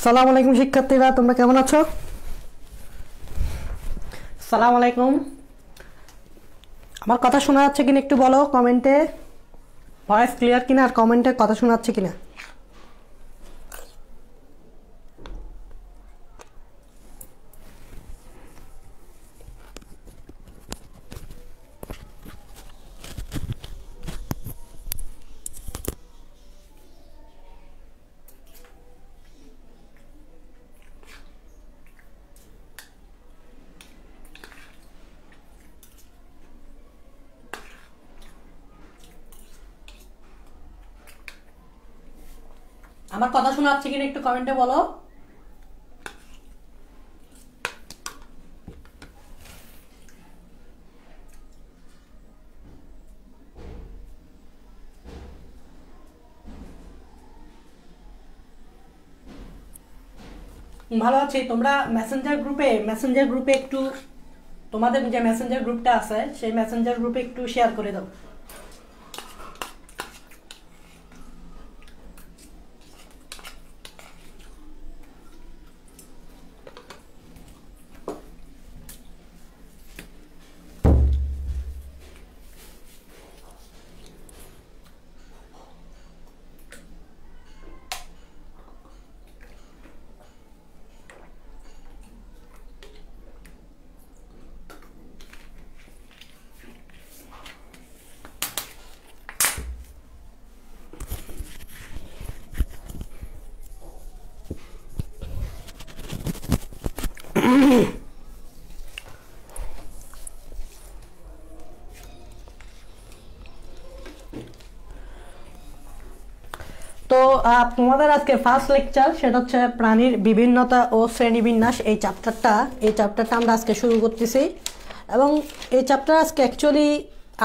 সালাম আলাইকুম শিক্ষার্থীরা, তোমরা কেমন আছো? সালাম আলাইকুম। আমার কথা শোনা যাচ্ছে কিনা একটু বলো কমেন্টে। ভয়েস ক্লিয়ার কিনা আর কমেন্টে কথা শোনা যাচ্ছে কিনা? আমার কথা শোনা যাচ্ছে কিনা একটু কমেন্টে বলো। ভালো আছি। তোমরা মেসেঞ্জার গ্রুপে একটু তোমাদের যে মেসেঞ্জার গ্রুপটা আছে সেই মেসেঞ্জার গ্রুপে একটু শেয়ার করে দাও। তো তোমাদের আজকে ফার্স্ট লেকচার, সেটা হচ্ছে প্রাণীর বিভিন্নতা ও শ্রেণীবিন্যাস। এই চ্যাপ্টারটা আমরা আজকে শুরু করতেছি। এবং এই চ্যাপ্টার আজকে অ্যাকচুয়ালি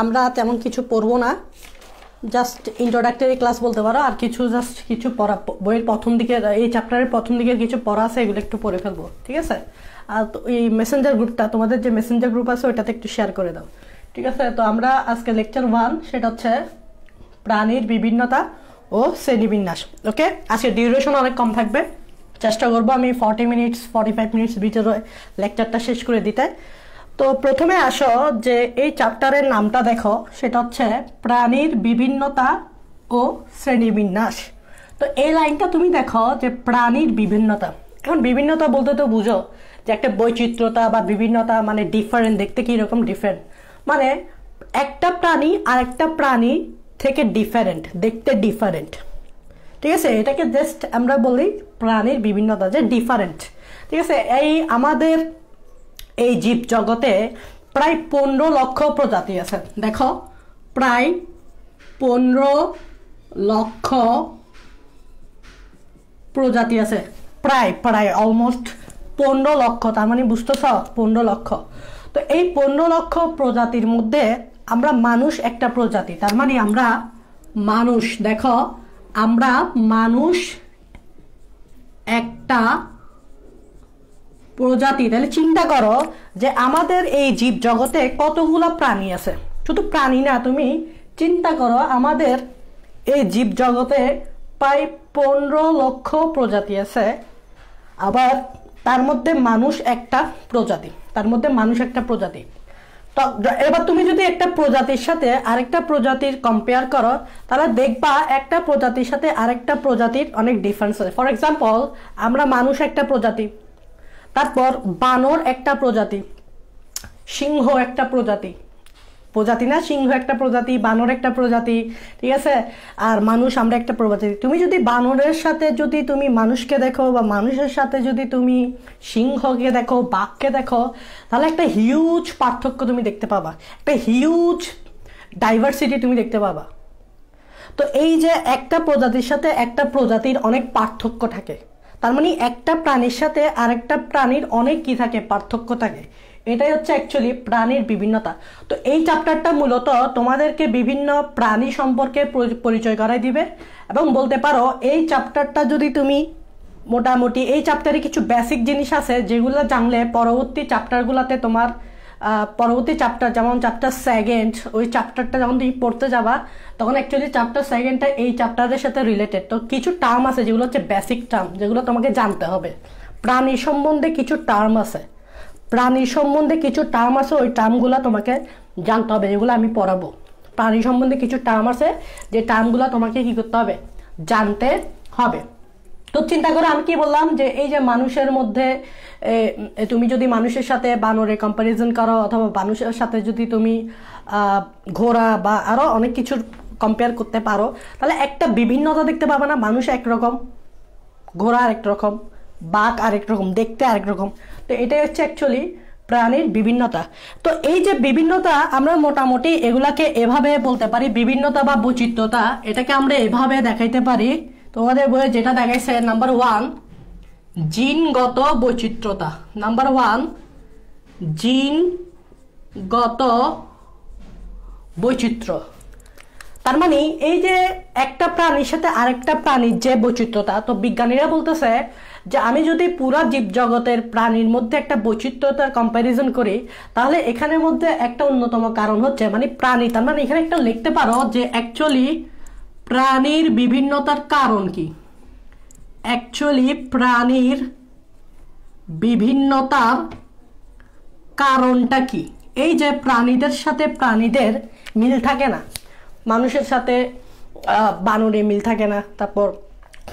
আমরা তেমন কিছু পড়বো না, জাস্ট ইন্ট্রোডাক্টরি ক্লাস বলতে পারো। আর কিছু পড়া বইয়ের প্রথম দিকে, এই চ্যাপ্টারের প্রথম দিকে কিছু পড়া আছে, এগুলো একটু পড়ে ফেলবো, ঠিক আছে? আর এই মেসেঞ্জার গ্রুপটা, তোমাদের যে মেসেঞ্জার গ্রুপ আছে ওইটাতে একটু শেয়ার করে দাও, ঠিক আছে? তো আমরা আজকে লেকচার 1, সেটা হচ্ছে প্রাণীর বিভিন্নতা ও শ্রেণীবিন্যাস। ওকে, আজকে ডিউরেশন অনেক কম থাকবে, চেষ্টা করবো আমি 45 মিনিটস ভিতরে লেকচারটা শেষ করে দিতে। তো প্রথমে আসো যে এই চ্যাপ্টারের নামটা দেখো, সেটা হচ্ছে প্রাণীর বিভিন্নতা ও শ্রেণীবিন্যাস। তো এই লাইনটা তুমি দেখো যে প্রাণীর বিভিন্নতা। এখন বিভিন্নতা বলতে তো বুঝো যে একটা বৈচিত্র্যতা বা বিভিন্নতা, মানে ডিফারেন্ট, দেখতে কীরকম ডিফারেন্ট, মানে একটা প্রাণী আর একটা প্রাণী থেকে ডিফারেন্ট, দেখতে ডিফারেন্ট, ঠিক আছে? এটাকে জাস্ট আমরা বলি প্রাণীর বিভিন্নতা, যে ডিফারেন্ট, ঠিক আছে? এই আমাদের এই জীব জগতে প্রায় 15 লক্ষ প্রজাতি আছে। দেখো, প্রায় 15 লক্ষ প্রজাতি আছে, প্রায় অলমোস্ট 15 লক্ষ। তার মানে বুঝতেছ, 15 লক্ষ। তো এই 15 লক্ষ প্রজাতির মধ্যে আমরা মানুষ একটা প্রজাতি। তার মানে আমরা মানুষ, দেখো আমরা মানুষ একটা প্রজাতি। তাহলে চিন্তা করো যে আমাদের এই জীব জগতে কতগুলো প্রাণী আছে। শুধু প্রাণী না, তুমি চিন্তা করো আমাদের এই জীব জগতে প্রায় 15 লক্ষ প্রজাতি আছে। আবার তার মধ্যে মানুষ একটা প্রজাতি, তো এবার তুমি যদি একটা প্রজাতির সাথে আরেকটা প্রজাতির কম্পেয়ার করো, তাহলে দেখবা একটা প্রজাতির সাথে আরেকটা প্রজাতির অনেক ডিফারেন্স আছে। ফর এক্সাম্পল, আমরা মানুষ একটা প্রজাতি, তারপর বানর একটা প্রজাতি, সিংহ একটা প্রজাতি, সিংহ একটা প্রজাতি, বানর একটা প্রজাতি, ঠিক আছে? আর মানুষ আমরা একটা প্রজাতি। তুমি যদি বানরের সাথে যদি তুমি মানুষকে দেখো, বা মানুষের সাথে যদি তুমি সিংহকে দেখো, বাঘকে দেখো, তাহলে একটা হিউজ পার্থক্য তুমি দেখতে পাবা, একটা হিউজ ডাইভার্সিটি তুমি দেখতে পাবা। তো এই যে একটা প্রজাতির সাথে একটা প্রজাতির অনেক পার্থক্য থাকে, তার মানে একটা প্রাণীর সাথে আরেকটা প্রাণীর অনেক কি থাকে, পার্থক্য থাকে। এটাই হচ্ছে অ্যাকচুয়ালি প্রাণীর বিভিন্নতা। তো এই চ্যাপ্টারটা মূলত তোমাদেরকে বিভিন্ন প্রাণী সম্পর্কে পরিচয় করাই দিবে। এবং বলতে পারো এই চ্যাপ্টারটা যদি তুমি মোটামুটি, এই চ্যাপ্টারে কিছু বেসিক জিনিস আছে যেগুলো জানলে পরবর্তী চ্যাপ্টারগুলোতে তোমার পরবর্তী চ্যাপ্টার যেমন চ্যাপ্টার সেকেন্ড, ওই চ্যাপ্টারটা যখন তুমি পড়তে যাবা তখন অ্যাকচুয়ালি চ্যাপ্টার সেকেন্ডটা এই চ্যাপ্টারের সাথে রিলেটেড। তো কিছু টার্ম আছে যেগুলো হচ্ছে বেসিক টার্ম, যেগুলো তোমাকে জানতে হবে। প্রাণী সম্বন্ধে কিছু টার্ম আছে, প্রাণী সম্বন্ধে কিছু টার্ম আছে, ওই টার্মগুলো তোমাকে জানতে হবে, যেগুলো আমি পড়াবো। প্রাণী সম্বন্ধে কিছু টার্ম আছে, যে টার্মগুলো তোমাকে কি করতে হবে, জানতে হবে। তো চিন্তা করো আমি কি বললাম, যে এই যে মানুষের মধ্যে তুমি যদি মানুষের সাথে বানরের কম্প্যারিজন করো, অথবা মানুষের সাথে যদি তুমি ঘোড়া বা আরো অনেক কিছুর কম্পেয়ার করতে পারো, তাহলে একটা বিভিন্নতা দেখতে পাবে না। মানুষ একরকম, ঘোড়া আরেক রকম, বাঘ আরেক রকম, দেখতে আরেক রকম। তো এটাই হচ্ছে অ্যাকচুয়ালি প্রাণীর বিভিন্নতা। তো এই যে বিভিন্নতা, আমরা মোটামুটি এগুলাকে এভাবে বলতে পারি, বিভিন্নতা বা বৈচিত্র্যতা, এটাকে আমরা এভাবে দেখাইতে পারি। তোমাদের বইয়ে যেটা দেখাইছে, নাম্বার 1 জিনগত বৈচিত্র্যতা, নাম্বার 1 জিনগত বৈচিত্র্য। তার মানে এই যে একটা প্রাণীর সাথে আরেকটা প্রাণীর যে বৈচিত্র্যতা, তো বিজ্ঞানীরা বলতেছে যে আমি যদি পুরা জীবজগতের প্রাণীর মধ্যে একটা বৈচিত্র্যতার কম্প্যারিজন করি, তাহলে এখানের মধ্যে একটা অন্যতম কারণ হচ্ছে মানে প্রাণী। তার মানে এখানে একটা লিখতে পারো যে অ্যাকচুয়ালি প্রাণীর বিভিন্নতার কারণ কি, অ্যাকচুয়ালি প্রাণীর বিভিন্নতার কারণটা কি। এই যে প্রাণীদের সাথে প্রাণীদের মিল থাকে না, মানুষের সাথে বানরের মিল থাকে না, তারপর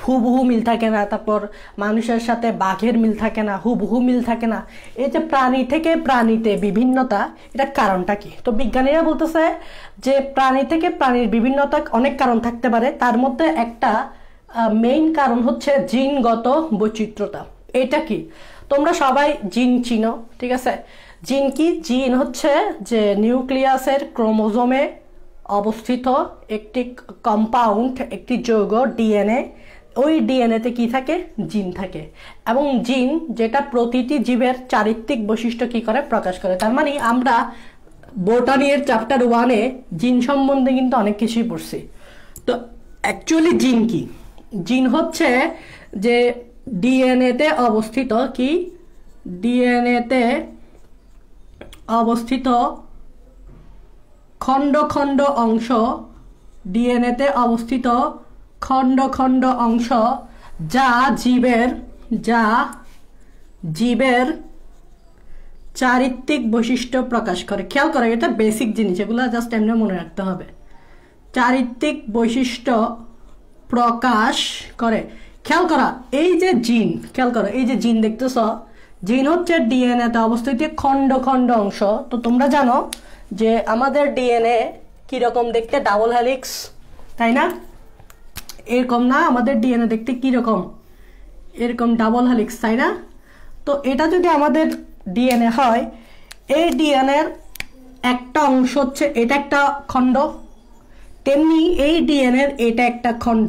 হুবহু মিল থাকে না, তারপর মানুষের সাথে বাঘের মিল থাকে না, হুবহু মিল থাকে না। এই যে প্রাণী থেকে প্রাণীতে বিভিন্নতা, এটা কারণটা কি? তো বিজ্ঞানীরা বলতেছে যে প্রাণী থেকে প্রাণীর বিভিন্নতা অনেক কারণ থাকতে পারে, তার মধ্যে একটা মেইন কারণ হচ্ছে জিনগত বৈচিত্র্যতা। এটা কি? তোমরা সবাই জিন চিনো, ঠিক আছে? জিন কি? জিন হচ্ছে যে নিউক্লিয়াসের ক্রোমোজোমে অবস্থিত একটি কম্পাউন্ড, একটি যৌগ ডিএনএ। ওই ডিএনএতে কি থাকে? জিন থাকে। এবং জিন যেটা প্রতিটি জীবের চারিত্রিক বৈশিষ্ট্য কি করে? প্রকাশ করে। তার মানে আমরা বোটানির চ্যাপ্টার 1-এ জিন সম্বন্ধে কিন্তু অনেক কিছুই পড়ছি। তো অ্যাকচুয়ালি জিন কি? জিন হচ্ছে যে ডিএনএতে অবস্থিত কি, ডিএনএতে অবস্থিত খণ্ড খণ্ড অংশ, ডিএনএতে অবস্থিত খণ্ড খণ্ড অংশ যা জীবের চারিত্রিক বৈশিষ্ট্য প্রকাশ করে। খেয়াল করো, এটা বেসিক জিনিস, এগুলো জাস্ট এমনি মনে রাখতে হবে। চারিত্রিক বৈশিষ্ট্য প্রকাশ করে। খেয়াল করা, এই যে জিন, খেয়াল করো এই যে জিন দেখতেছ, জিন হচ্ছে ডিএনএতে অবস্থিত খণ্ড খণ্ড অংশ। তো তোমরা জানো যে আমাদের ডিএনএ কিরকম দেখতে? ডাবল হেলিক্স, তাই না? এরকম না? আমাদের ডিএনএ দেখতে কিরকম? এরকম ডাবল হেলিক্স, তাই না? তো এটা যদি আমাদের ডিএনএ হয়, এই ডিএনএর একটা অংশ হচ্ছে এটা একটা খণ্ড, তেমনি এই ডিএনএর এটা একটা খণ্ড।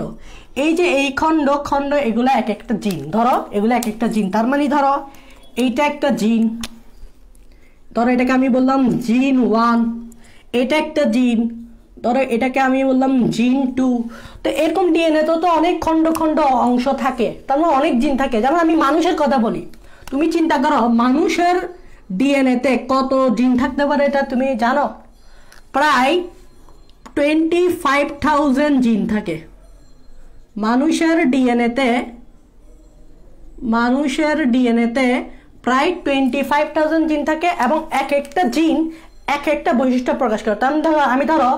এই যে এই খণ্ড খণ্ড এগুলো এক একটা জিন, ধরো এগুলো এক একটা জিন। তার মানে ধরো এইটা একটা জিন, ধরো এটাকে আমি বললাম জিন 1, এটা একটা জিন, ধরো এটাকে আমি বললাম জিন 2। তো এরকম ডিএনএ তো অনেক খণ্ড খণ্ড অংশ থাকে, তার মানে অনেক জিন থাকে। যেমন আমি মানুষের কথা বলি, তুমি চিন্তা করো মানুষের ডিএনএতে কত জিন থাকতে পারে, এটা তুমি জানো? প্রায় 25,000 জিন থাকে মানুষের ডিএনএতে প্রায় 25,000 জিন থাকে, এবং এক একটা জিন এক একটা বৈশিষ্ট্য প্রকাশ করে। আমি ধরো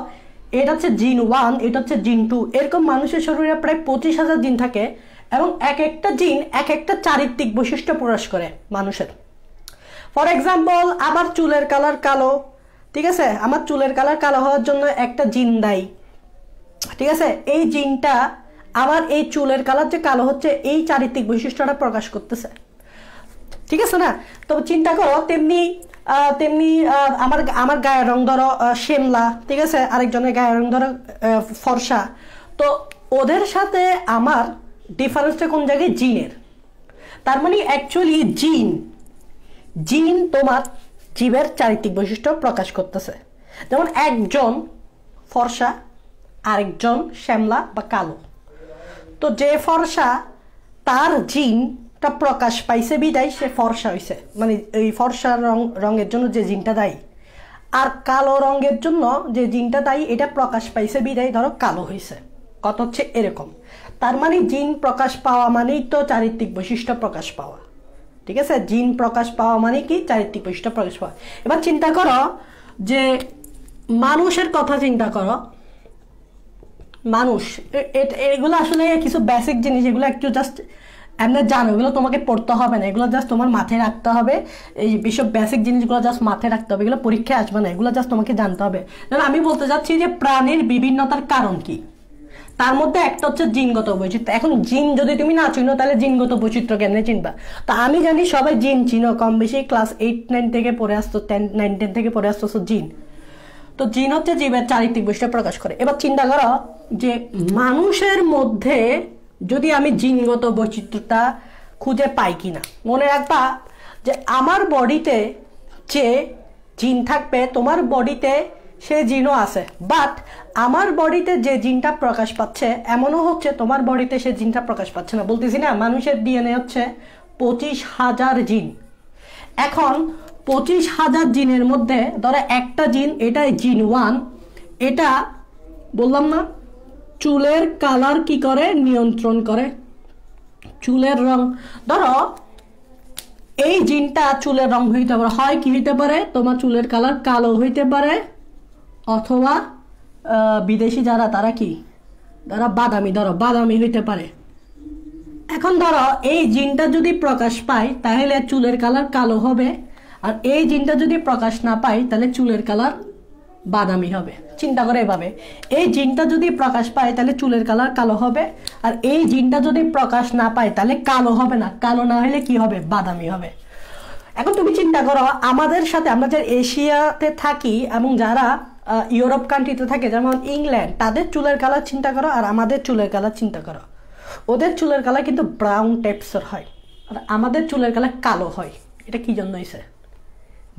এটা হচ্ছে জিন 1, এটা হচ্ছে জিন 2, এরকম মানুষের শরীরে প্রায় 25,000 জিন থাকে, এবং এক একটা জিন এক একটা চারিত্রিক বৈশিষ্ট্য প্রকাশ করে মানুষের। ফর এক্সাম্পল, আমার চুলের কালার কালো, ঠিক আছে? আমার চুলের কালার কালো হওয়ার জন্য একটা জিন দায়ী, ঠিক আছে? এই জিনটা আমার এই চুলের কালার যে কালো হচ্ছে এই চারিত্রিক বৈশিষ্ট্যটা প্রকাশ করতেছে, ঠিক আছে না? তো চিন্তা করো তেমনি আমার গায়ের রং ধরো শ্যামলা, ঠিক আছে? আরেকজনের গায়ের রং ধরো ফর্সা। তো ওদের সাথে আমার ডিফারেন্সটা কোন জায়গায়? জিনের। তার মানে অ্যাকচুয়ালি জিন তোমার জীবের চারিত্রিক বৈশিষ্ট্য প্রকাশ করতেছে। যেমন একজন ফর্সা, আরেকজন শ্যামলা বা কালো। তো যে ফর্সা, তার জিনটা রংটা প্রকাশ পাইছে বিদায় সে ফর্সা হয়েছে, মানে এই ফর্সা রঙের জন্য যে জিনটা দায়ী, আর কালো রঙের জন্য যে জিনটা দায়ী এটা প্রকাশ পাইছে বিদায় ধরো কালো হয়েছে। কত হচ্ছে এরকম। তার মানে জিন প্রকাশ পাওয়া মানেই তো চারিত্রিক বৈশিষ্ট্য প্রকাশ পাওয়া, ঠিক আছে? জিন প্রকাশ পাওয়া মানে কি? চারিত্রিক বৈশিষ্ট্য প্রকাশ পাওয়া। এবার চিন্তা করো যে মানুষের কথা চিন্তা করো, মানুষ এগুলো আসলে কিছু বেসিক জিনিস, এগুলো একটু জাস্ট এমনি জানো, এগুলো তোমাকে পড়তে হবে না, এগুলো জাস্ট তোমার মাথায় রাখতে হবে। এই বিশব বেসিক জিনিসগুলো জাস্ট মাথায় রাখতে হবে, এগুলো পরীক্ষায় আসবে না, এগুলো জাস্ট তোমাকে জানতে হবে। যেমন আমি বলতে চাচ্ছি যে প্রাণীর বিভিন্নতার কারণ কি, তার মধ্যে একটা হচ্ছে জিনগত বৈচিত্র্য। এখন জিন যদি তুমি না চিনো তাহলে জিনগত বৈচিত্র্য কেমনে চিনবা? তা আমি জানি সবাই জিন চিনো, কম বেশি ক্লাস 8-9 থেকে পড়ে আসতো, 10-9-10 থেকে পড়ে আসতো জিন। তো জিন হচ্ছে জীবের চারিত্রিক বৈশিষ্ট্য প্রকাশ করে। এবার চিন্তা করো যে মানুষের মধ্যে যদি আমি জিনগত বৈচিত্র্যটা খুঁজে পাই কিনা। মনে রাখবা যে আমার বডিতে যে জিন থাকবে তোমার বডিতে সে জিনও আছে, বাট আমার বডিতে যে জিনটা প্রকাশ পাচ্ছে এমনও হচ্ছে তোমার বডিতে সে জিনটা প্রকাশ পাচ্ছে না। বলতেছি না মানুষের ডিএনএ হচ্ছে 25,000 জিন। এখন 25,000 জিনের মধ্যে ধরো একটা জিন, এটা জিন 1, এটা বললাম না চুলের কালার কি করে নিয়ন্ত্রণ করে, চুলের রং। ধরো এই জিনটা চুলের রং হইতে পারে, হয় কি হইতে পারে তোমার চুলের কালার কালো হইতে পারে, অথবা বিদেশি যারা তারা কি তারা বাদামি, ধরো বাদামি হইতে পারে। এখন ধরো এই জিনটা যদি প্রকাশ পায় তাহলে চুলের কালার কালো হবে, আর এই জিনটা যদি প্রকাশ না পায় তাহলে চুলের কালার বাদামি হবে। চিন্তা করে এভাবে, এই জিনটা যদি প্রকাশ পায় তাহলে চুলের কালার কালো হবে, আর এই জিনটা যদি প্রকাশ না পায় তাহলে কালো হবে না, কালো না হলে কি হবে? বাদামি হবে। এখন তুমি চিন্তা করো আমাদের সাথে, আমরা যারা এশিয়াতে থাকি এবং যারা ইউরোপ কান্ট্রিতে থাকে যেমন ইংল্যান্ড, তাদের চুলের কালার চিন্তা করো আর আমাদের চুলের কালার চিন্তা করো। ওদের চুলের কালার কিন্তু ব্রাউন টাইপসের হয় আর আমাদের চুলের কালার কালো হয়। এটা কি জন্য হয়েছে?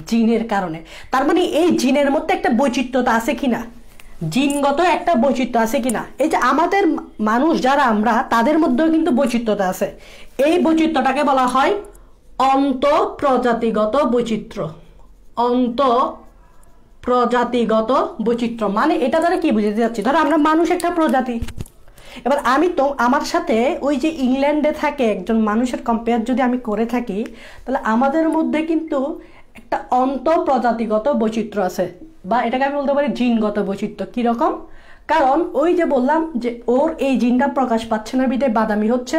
জিনের কারণে। তার মানে এই জিনের মধ্যে একটা বৈচিত্র্যতা আছে কিনা, জিনগত একটা বৈচিত্র্য আছে কিনা। এই যে আমাদের মানুষ যারা আমরা, তাদের মধ্যেও কিন্তু বৈচিত্র্যতা আছে। এই বৈচিত্র্যটাকে বলা হয় অন্তঃপ্রজাতিগত বৈচিত্র্য। অন্তঃপ্রজাতিগত বৈচিত্র্য মানে এটা দ্বারা কি বুঝতে যাচ্ছি, ধরো আমরা মানুষ একটা প্রজাতি। এবার আমি তো আমার সাথে ওই যে ইংল্যান্ডে থাকে একজন মানুষের কম্পেয়ার যদি আমি করে থাকি, তাহলে আমাদের মধ্যে কিন্তু একটা অন্তঃপ্রজাতিগত বৈচিত্র্য আছে, বা এটাকে আমি বলতে পারি জিনগত বৈচিত্র্য। কিরকম? কারণ ওই যে বললাম যে ওর এই জিনটা প্রকাশ পাচ্ছে না বিধায় বাদামি হচ্ছে,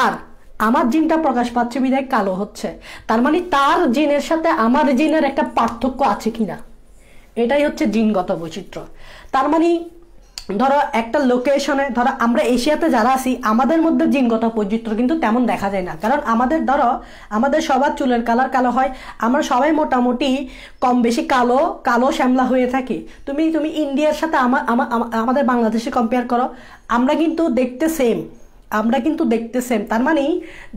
আর আমার জিনটা প্রকাশ পাচ্ছে বিধায় কালো হচ্ছে। তার মানে তার জিনের সাথে আমার জিনের একটা পার্থক্য আছে কিনা, এটাই হচ্ছে জিনগত বৈচিত্র্য। তার মানে ধরো একটা লোকেশনে, ধরো আমরা এশিয়াতে যারা আছি আমাদের মধ্যে জিনগত বৈচিত্র্য কিন্তু তেমন দেখা যায় না, কারণ আমাদের ধরো আমাদের সবার চুলের কালার কালো হয়, আমরা সবাই মোটামুটি কম বেশি কালো কালো শ্যামলা হয়ে থাকি। তুমি ইন্ডিয়ার সাথে আমাদের বাংলাদেশে কম্পেয়ার করো, আমরা কিন্তু দেখতে সেম। তার মানে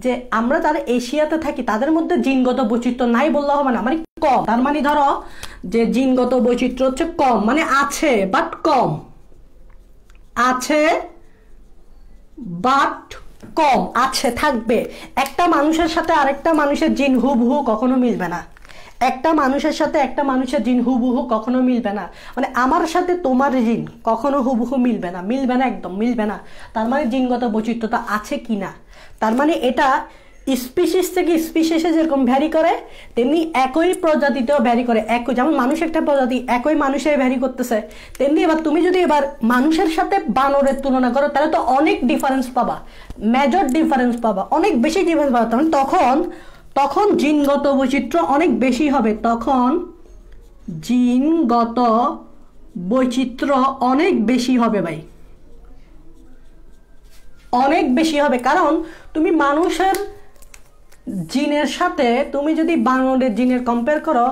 যে আমরা যারা এশিয়াতে থাকি তাদের মধ্যে জিনগত বৈচিত্র্য নাই বললে হবে না, মানে কম। তার মানে ধরো যে জিনগত বৈচিত্র্য হচ্ছে কম, মানে আছে বাট কম, আছে বাট কম, আছে থাকবে। একটা মানুষের সাথে আরেকটা মানুষের জিন হুবহু কখনো মিলবে না, একটা মানুষের সাথে একটা মানুষের জিন হুবহু কখনো মিলবে না। মানে আমার সাথে তোমার জিন কখনো হুবহু মিলবে না, একদম মিলবে না। তার মানে জিনগত বৈচিত্র্যতা আছে কিনা, তার মানে এটা স্পিসিস থেকে স্পিসিসে যেরকম ভ্যারি করে তেমনি একই প্রজাতিতেও ভ্যারি করে। একই যেমন মানুষ একটা প্রজাতি, একই মানুষে ভ্যারি করতেছে, তেমনি এবার তুমি যদি এবার মানুষের সাথে বানরের তুলনা করো তাহলে তো অনেক ডিফারেন্স পাবা, মেজর ডিফারেন্স পাবা, অনেক বেশি ডিফারেন্স পাবা। তখন জিনগত বৈচিত্র্য অনেক বেশি হবে, তখন জিনগত বৈচিত্র্য অনেক বেশি হবে ভাই, অনেক বেশি হবে। কারণ তুমি মানুষের জিনের সাথে তুমি যদি বানরের জিনের কম্পেয়ার করো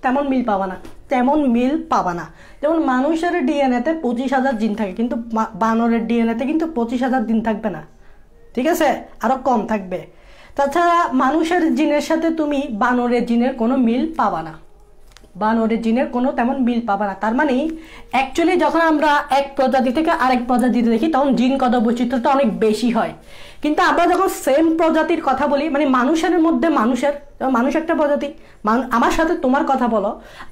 তেমন মিল পাবা না। যেমন মানুষের ডিএনএতে 25,000 জিন থাকে, কিন্তু বানরের ডিএনএতে কিন্তু 25,000 জিন থাকবে না, ঠিক আছে, আরো কম থাকবে। তাছাড়া মানুষের জিনের সাথে তুমি বানরের জিনের কোনো মিল পাবা না, বানরের জিনের কোনো তেমন মিল পাবা না। তার মানে অ্যাকচুয়ালি যখন আমরা এক প্রজাতি থেকে আরেক প্রজাতিতে দেখি তখন জিনগত বৈচিত্র্যটা অনেক বেশি হয়। কিন্তু আমরা যখন সেম প্রজাতির কথা বলি, মানে মানুষের মধ্যে মানুষ একটা প্রজাতি, আমার সাথে তোমার কথা বলো,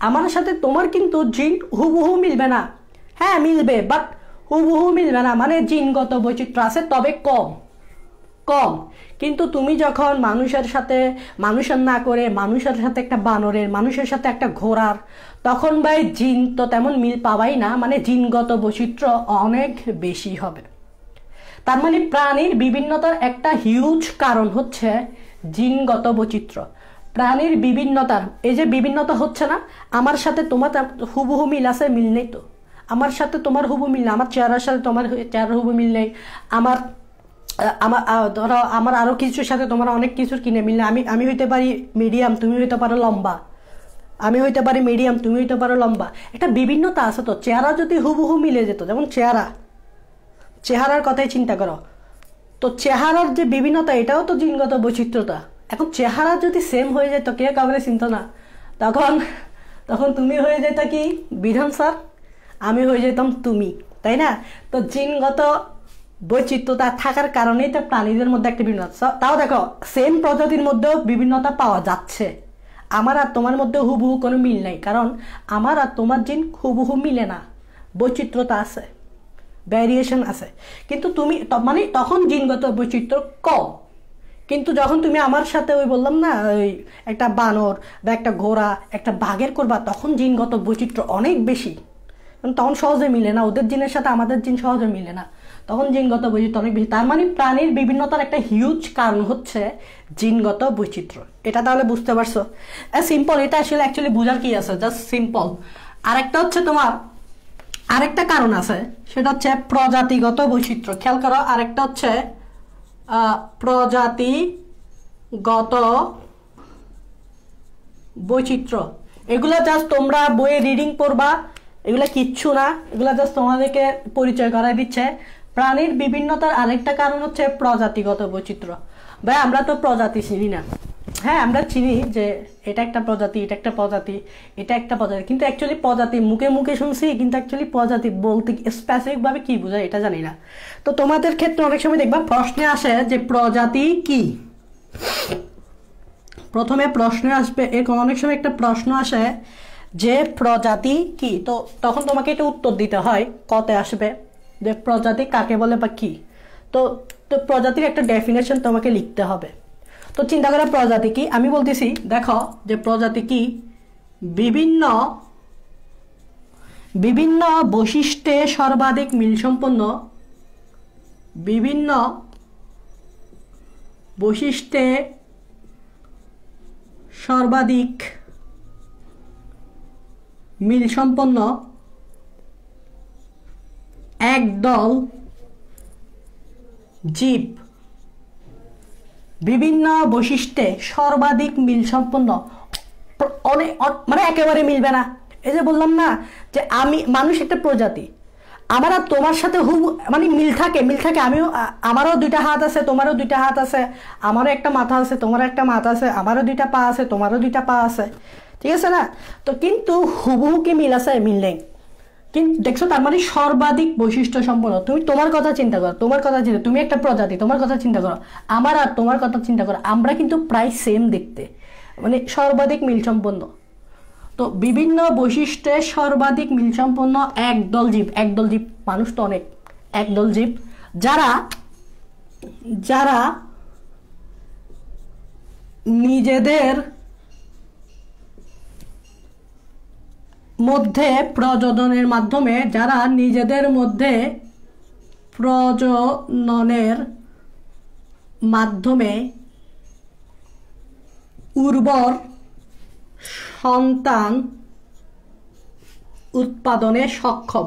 আমার সাথে তোমার কিন্তু জিন হুবহু মিলবে না। হ্যাঁ মিলবে, বাট হুবহু মিলবে না, মানে জিনগত বৈচিত্র্য আছে তবে কম। কিন্তু তুমি যখন মানুষের না করে মানুষের সাথে একটা বানরের, মানুষের সাথে একটা ঘোড়ার, তখন ভাই জিন তো তেমন মিল পাবাই না, মানে জিনগত বৈচিত্র্য অনেক বেশি হবে। তার মানে প্রাণীর বিভিন্নতার একটা হিউজ কারণ হচ্ছে জিনগত বৈচিত্র্য। প্রাণীর বিভিন্নতার এই যে বিভিন্নতা হচ্ছে না, আমার সাথে তোমার হুবহু মিল আছে, মিল নেই তো। আমার সাথে তোমার হুবহু মিল নেই, আমার চেহারার সাথে তোমার চেহারার হুবহু মিল নেই, ধরো আমার আরো কিছুর সাথে তোমার অনেক কিছুর কিনে মিললে, আমি হইতে পারি মিডিয়াম, তুমি হইতে পারো লম্বা, আমি হইতে পারি মিডিয়াম, তুমি হইতে পারো লম্বা। একটা বিভিন্নতা আছে তো। চেহারা যদি হুবহু মিলে যেত, যেমন চেহারার কথাই চিন্তা করো, তো চেহারার যে বিভিন্নতা এটাও তো জিনগত বৈচিত্র্যতা। এখন চেহারা যদি সেম হয়ে যেত, কে কাউকে চিনত না, তখন তুমি হয়ে যেত কি বিধান স্যার, আমি হয়ে যেতাম তুমি, তাই না? তো জিনগত বৈচিত্র্যতা থাকার কারণেই তো প্রাণীদের মধ্যে একটা বিভিন্নতা। তাও দেখো সেম প্রজাতির মধ্যেও বিভিন্নতা পাওয়া যাচ্ছে, আমার আর তোমার মধ্যে হুবহু কোনো মিল নাই, কারণ আমার আর তোমার জিন হুবহু মিলে না, বৈচিত্র্যতা আছে, ভ্যারিয়েশন আছে। কিন্তু তুমি মানে তখন জিনগত বৈচিত্র্য কম। কিন্তু যখন তুমি আমার সাথে ওই বললাম না, ওই একটা বানর বা একটা ঘোড়া একটা বাঘের করবা, তখন জিনগত বৈচিত্র্য অনেক বেশি, তখন সহজে মিলে না, ওদের জিনের সাথে আমাদের জিন সহজে মিলে না, তখন জিনগত বৈচিত্র্য অনেক বেশি। তার মানে প্রাণীর বিভিন্নতার একটা হিউজ কারণ হচ্ছে জিনগত বৈচিত্র্য। এটা তাহলে বুঝতে পারছো? সিম্পল, এটা আসলে অ্যাকচুয়ালি বোঝার কি আছে, জাস্ট সিম্পল। আরেকটা হচ্ছে তোমার আরেকটা কারণ আছে, সেটা হচ্ছে প্রজাতিগত বৈচিত্র্য। খেয়াল করো, আরেকটা হচ্ছে প্রজাতিগত বৈচিত্র্য। এগুলো জাস্ট তোমরা বইয়ে রিডিং পড়বা, এগুলো কিচ্ছু না, এগুলো জাস্ট তোমাদেরকে পরিচয় করাই দিচ্ছে। প্রাণীর বিভিন্নতার আরেকটা কারণ হচ্ছে প্রজাতিগত বৈচিত্র্য। ভাই আমরা তো প্রজাতি চিনি না, হ্যাঁ আমরা চিনি যে এটা একটা প্রজাতি, এটা একটা প্রজাতি, এটা একটা প্রজাতি, কিন্তু অ্যাকচুয়ালি প্রজাতি মুখে মুখে শুনছি, কিন্তু অ্যাকচুয়ালি প্রজাতি বলতে স্পেসিফিকভাবে কি বোঝায় এটা জানি না। তো তোমাদের ক্ষেত্রে অনেক সময় দেখবা প্রশ্নে আসে যে প্রজাতি কি, প্রথমে প্রশ্ন আসবে, এরকম অনেক সময় একটা প্রশ্ন আসে যে প্রজাতি কি, তো তখন তোমাকে এটা উত্তর দিতে হয়, কতে আসবে যে প্রজাতি কাকে বলে বা কি। তো প্রজাতির একটা ডেফিনেশন তোমাকে লিখতে হবে। তো চিন্তা করে প্রজাতি কি, আমি বলতেছি দেখো যে প্রজাতি কি বিভিন্ন বৈশিষ্ট্যে সর্বাধিক মিলসম্পন্ন, বিভিন্ন বৈশিষ্ট্যে সর্বাধিক মিলসম্পন্ন একদল জীব। বিভিন্ন বৈশিষ্ট্যে সর্বাধিক মিলসম্পন্ন, অনেক মানে একেবারে মিলবে না। এই যে বললাম না যে মানুষ একটা প্রজাতি, আমার আর তোমার সাথে মানে মিল থাকে, আমারও দুইটা হাত আছে, তোমারও দুইটা হাত আছে, আমারও একটা মাথা আছে, তোমারও একটা মাথা আছে, আমারও দুইটা পা আছে, তোমারও দুইটা পা আছে, ঠিক আছে না? তো কিন্তু হুবহু কি মিল আছে? মিল নেই। কিন্তু দেখছো, তার মানে সর্বাধিক বৈশিষ্ট্য সম্পন্ন। তুমি তোমার কথা চিন্তা করো, তুমি একটা প্রজাতি, তোমার কথা চিন্তা করো, আমার আর তোমার কথা চিন্তা করো, আমরা কিন্তু প্রায় সেম দেখতে, মানে সর্বাধিক মিল সম্পন্ন। তো বিভিন্ন বৈশিষ্ট্যে সর্বাধিক মিলসম্পন্ন একদল জীব, মানুষ তো অনেক, একদল জীব যারা নিজেদের মধ্যে প্রজননের মাধ্যমে উর্বর সন্তান উৎপাদনে সক্ষম,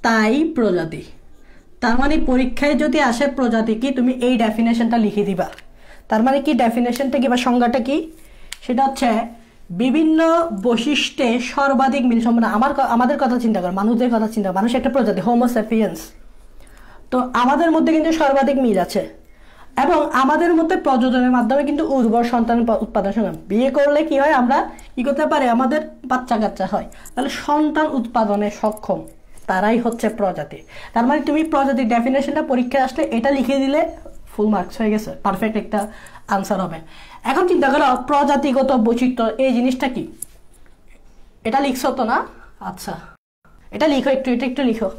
তাই প্রজাতি। তার মানে পরীক্ষায় যদি আসে প্রজাতি কি, তুমি এই ডেফিনেশনটা লিখে দিবা। তার মানে কি ডেফিনেশনটা কি বা সংজ্ঞাটা কি? সেটা হচ্ছে বিভিন্ন বৈশিষ্ট্যে সর্বাধিক মিল সম্পন্ন। আমাদের কথা চিন্তা করো, মানুষদের কথা চিন্তা করো, মানুষ একটা প্রজাতি, হোমো স্যাপিয়েন্স। তো আমাদের মধ্যে কিন্তু সর্বাধিক মিল আছে এবং আমাদের মধ্যে প্রজননের মাধ্যমে কিন্তু উর্বর সন্তান উৎপাদন সম্ভব। বিয়ে করলে কি হয়, আমরা কি করতে পারি, আমাদের বাচ্চা কাচ্চা হয়, তাহলে সন্তান উৎপাদনে সক্ষম তারাই হচ্ছে প্রজাতি। তার মানে তুমি প্রজাতির ডেফিনেশনটা পরীক্ষায় আসলে এটা লিখে দিলে ফুল মার্কস হয়ে গেছে, পারফেক্ট একটা আনসার হবে। এখন চিন্তা করো প্রজাতিগত বৈচিত্র্য এই জিনিসটা কি, এটা লিখছো তো না? আচ্ছা এটা লিখো, এটা একটু লিখো।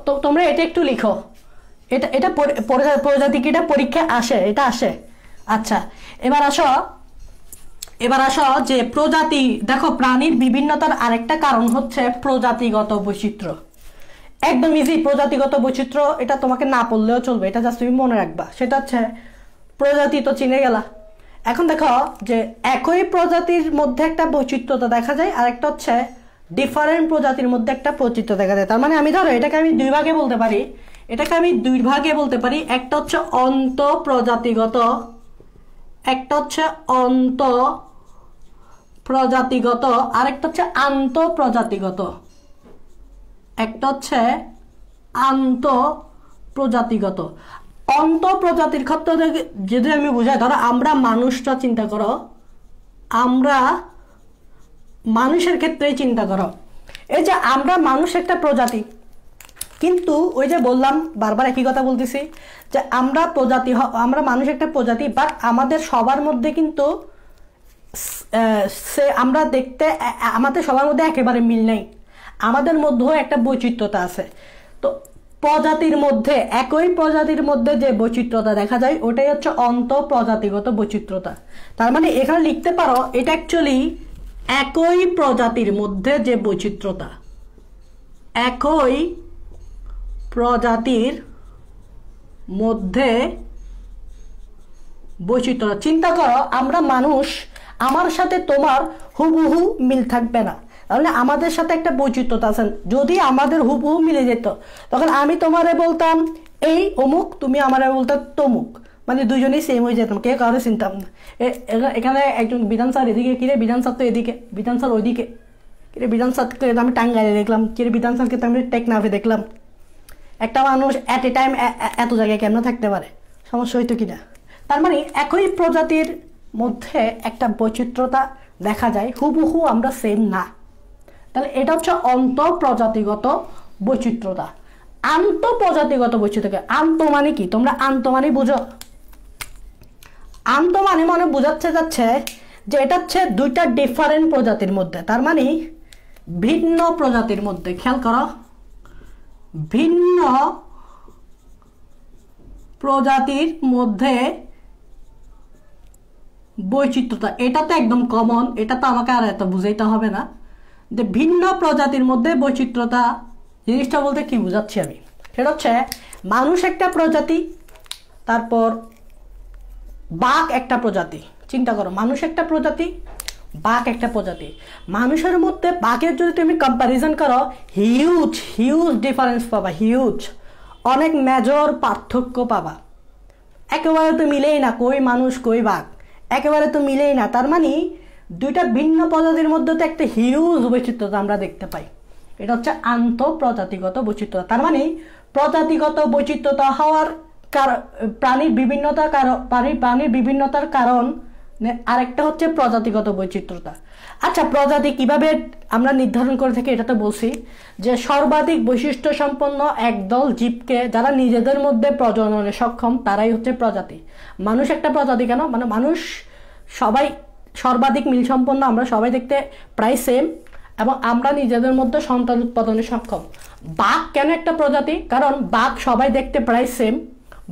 তো তোমরা এটা একটু লিখো, এটা প্রজাতি কি, এটা পরীক্ষায় আসে, এটা আসে। আচ্ছা এবার আসো যে প্রজাতি, দেখো প্রাণীর বিভিন্নতার আরেকটা কারণ হচ্ছে প্রজাতিগত বৈচিত্র্য। একদম ইজি, প্রজাতিগত বৈচিত্র্য এটা তোমাকে না পড়লেও চলবে, এটা জাস্ট তুমি মনে রাখবা। সেটা হচ্ছে প্রজাতি তো চিনে গেলা। এখন দেখো যে একই প্রজাতির মধ্যে একটা বৈচিত্র্যতা দেখা যায়, আর একটা হচ্ছে ডিফারেন্ট প্রজাতির মধ্যে একটা বৈচিত্র্য দেখা যায়। তার মানে আমি ধরো এটাকে আমি দুই ভাগে বলতে পারি, একটা হচ্ছে অন্ত প্রজাতিগত, একটা হচ্ছে অন্ত প্রজাতিগত, আরেকটা হচ্ছে আন্ত প্রজাতিগত, একটা হচ্ছে আন্ত প্রজাতিগত। অন্ত প্রজাতির ক্ষেত্রে যদি আমি বুঝাই, ধরো আমরা মানুষটা চিন্তা করো, আমরা মানুষের ক্ষেত্রেই চিন্তা করো, এই যে আমরা মানুষ একটা প্রজাতি, কিন্তু ওই যে বললাম বারবার একই কথা বলতেছি যে আমরা মানুষ একটা প্রজাতি, বাট আমাদের সবার মধ্যে কিন্তু আমরা দেখতে আমাদের সবার মধ্যে একেবারে মিল নেই, আমাদের মধ্যেও একটা বৈচিত্র্যতা আছে। তো প্রজাতির মধ্যে, একই প্রজাতির মধ্যে যে বৈচিত্র্যতা দেখা যায় ওটাই হচ্ছে অন্ত প্রজাতিগত বৈচিত্র্যতা। তার মানে এখানে লিখতে পারো এটা অ্যাকচুয়ালি একই প্রজাতির মধ্যে যে বৈচিত্র্যতা, একই প্রজাতির মধ্যে বৈচিত্র্য। চিন্তা করো আমরা মানুষ, আমার সাথে তোমার হুবহু মিল থাকবে না, তাহলে আমাদের সাথে একটা বৈচিত্র্যতা আছে। যদি আমাদের হুবহু মিলে যেত তখন আমি তোমারে বলতাম এই অমুক, তুমি আমারে বলতে তমুক, মানে দুজনেই সেম হয়ে যেতাম, কে কারো চিনতাম না। এখানে একজন বিধান স্যার এদিকে, কিরে বিধান স্যার তো এদিকে, বিধান স্যার ওইদিকে, কিরে বিধান স্যারকে আমি টাঙ্গাইলে দেখলাম, কিরে বিধান স্যারকে তো আমি টেকনাফে দেখলাম। একটা মানুষ অ্যাট এ টাইম এত জায়গায় কেমন থাকতে পারে, সমস্যা হইতো কিনা? তার মানে একই প্রজাতির মধ্যে একটা বৈচিত্র্যতা দেখা যায়, হুবহু আমরা সেম না। তাহলে এটা হচ্ছে অন্তঃপ্রজাতিগত বৈচিত্র্যতা। আন্তঃপ্রজাতিগত বৈচিত্র্য, আন্ত মানে কি, তোমরা আন্ত মানে বুঝো? আন্ত মানে বোঝাচ্ছে যাচ্ছে যে এটা হচ্ছে দুইটা ডিফারেন্ট প্রজাতির মধ্যে, তার মানে ভিন্ন প্রজাতির মধ্যে, খেয়াল করো, ভিন্ন প্রজাতির মধ্যে বৈচিত্র্যতা। এটা তো একদম কমন, এটা তো আমাকে আর এত বুঝাইতে হবে না যে ভিন্ন প্রজাতির মধ্যে বৈচিত্র্যতা জিনিসটা বলতে কি বুঝাচ্ছি আমি। সেটা হচ্ছে মানুষ একটা প্রজাতি, তারপর বাঘ একটা প্রজাতি। চিন্তা করো, মানুষ একটা প্রজাতি, বাঘ একটা প্রজাতি। মানুষের মধ্যে বাঘের যদি তুমি কম্প্যারিজন করো, হিউজ ডিফারেন্স পাবা, হিউজ, অনেক মেজর পার্থক্য পাবা। একেবারে তো মিলেই না, কই মানুষ কই বাঘ, একেবারে তো মিলেই না। তার মানে দুইটা ভিন্ন প্রজাতির মধ্যে তো একটা হিউজ বৈচিত্র্যতা আমরা দেখতে পাই। এটা হচ্ছে আন্তঃপ্রজাতিগত বৈচিত্র্য। তার মানে প্রজাতিগত বৈচিত্র্যতা হওয়ার প্রাণীর বিভিন্নতার কারণ আরেকটা হচ্ছে প্রজাতিগত বৈচিত্র্যতা। আচ্ছা, প্রজাতি কিভাবে আমরা নির্ধারণ করে থাকি এটা তো বলছি যে সর্বাধিক বৈশিষ্ট্য সম্পন্ন একদল জীবকে যারা নিজেদের মধ্যে প্রজননে সক্ষম তারাই হচ্ছে প্রজাতি। মানুষ একটা প্রজাতি কেন, মানে মানুষ সবাই সর্বাধিক মিল সম্পন্ন, আমরা সবাই দেখতে প্রায় সেম এবং আমরা নিজেদের মধ্যে সন্তান উৎপাদনে সক্ষম। বাঘ কেন একটা প্রজাতি, কারণ বাঘ সবাই দেখতে প্রায় সেম।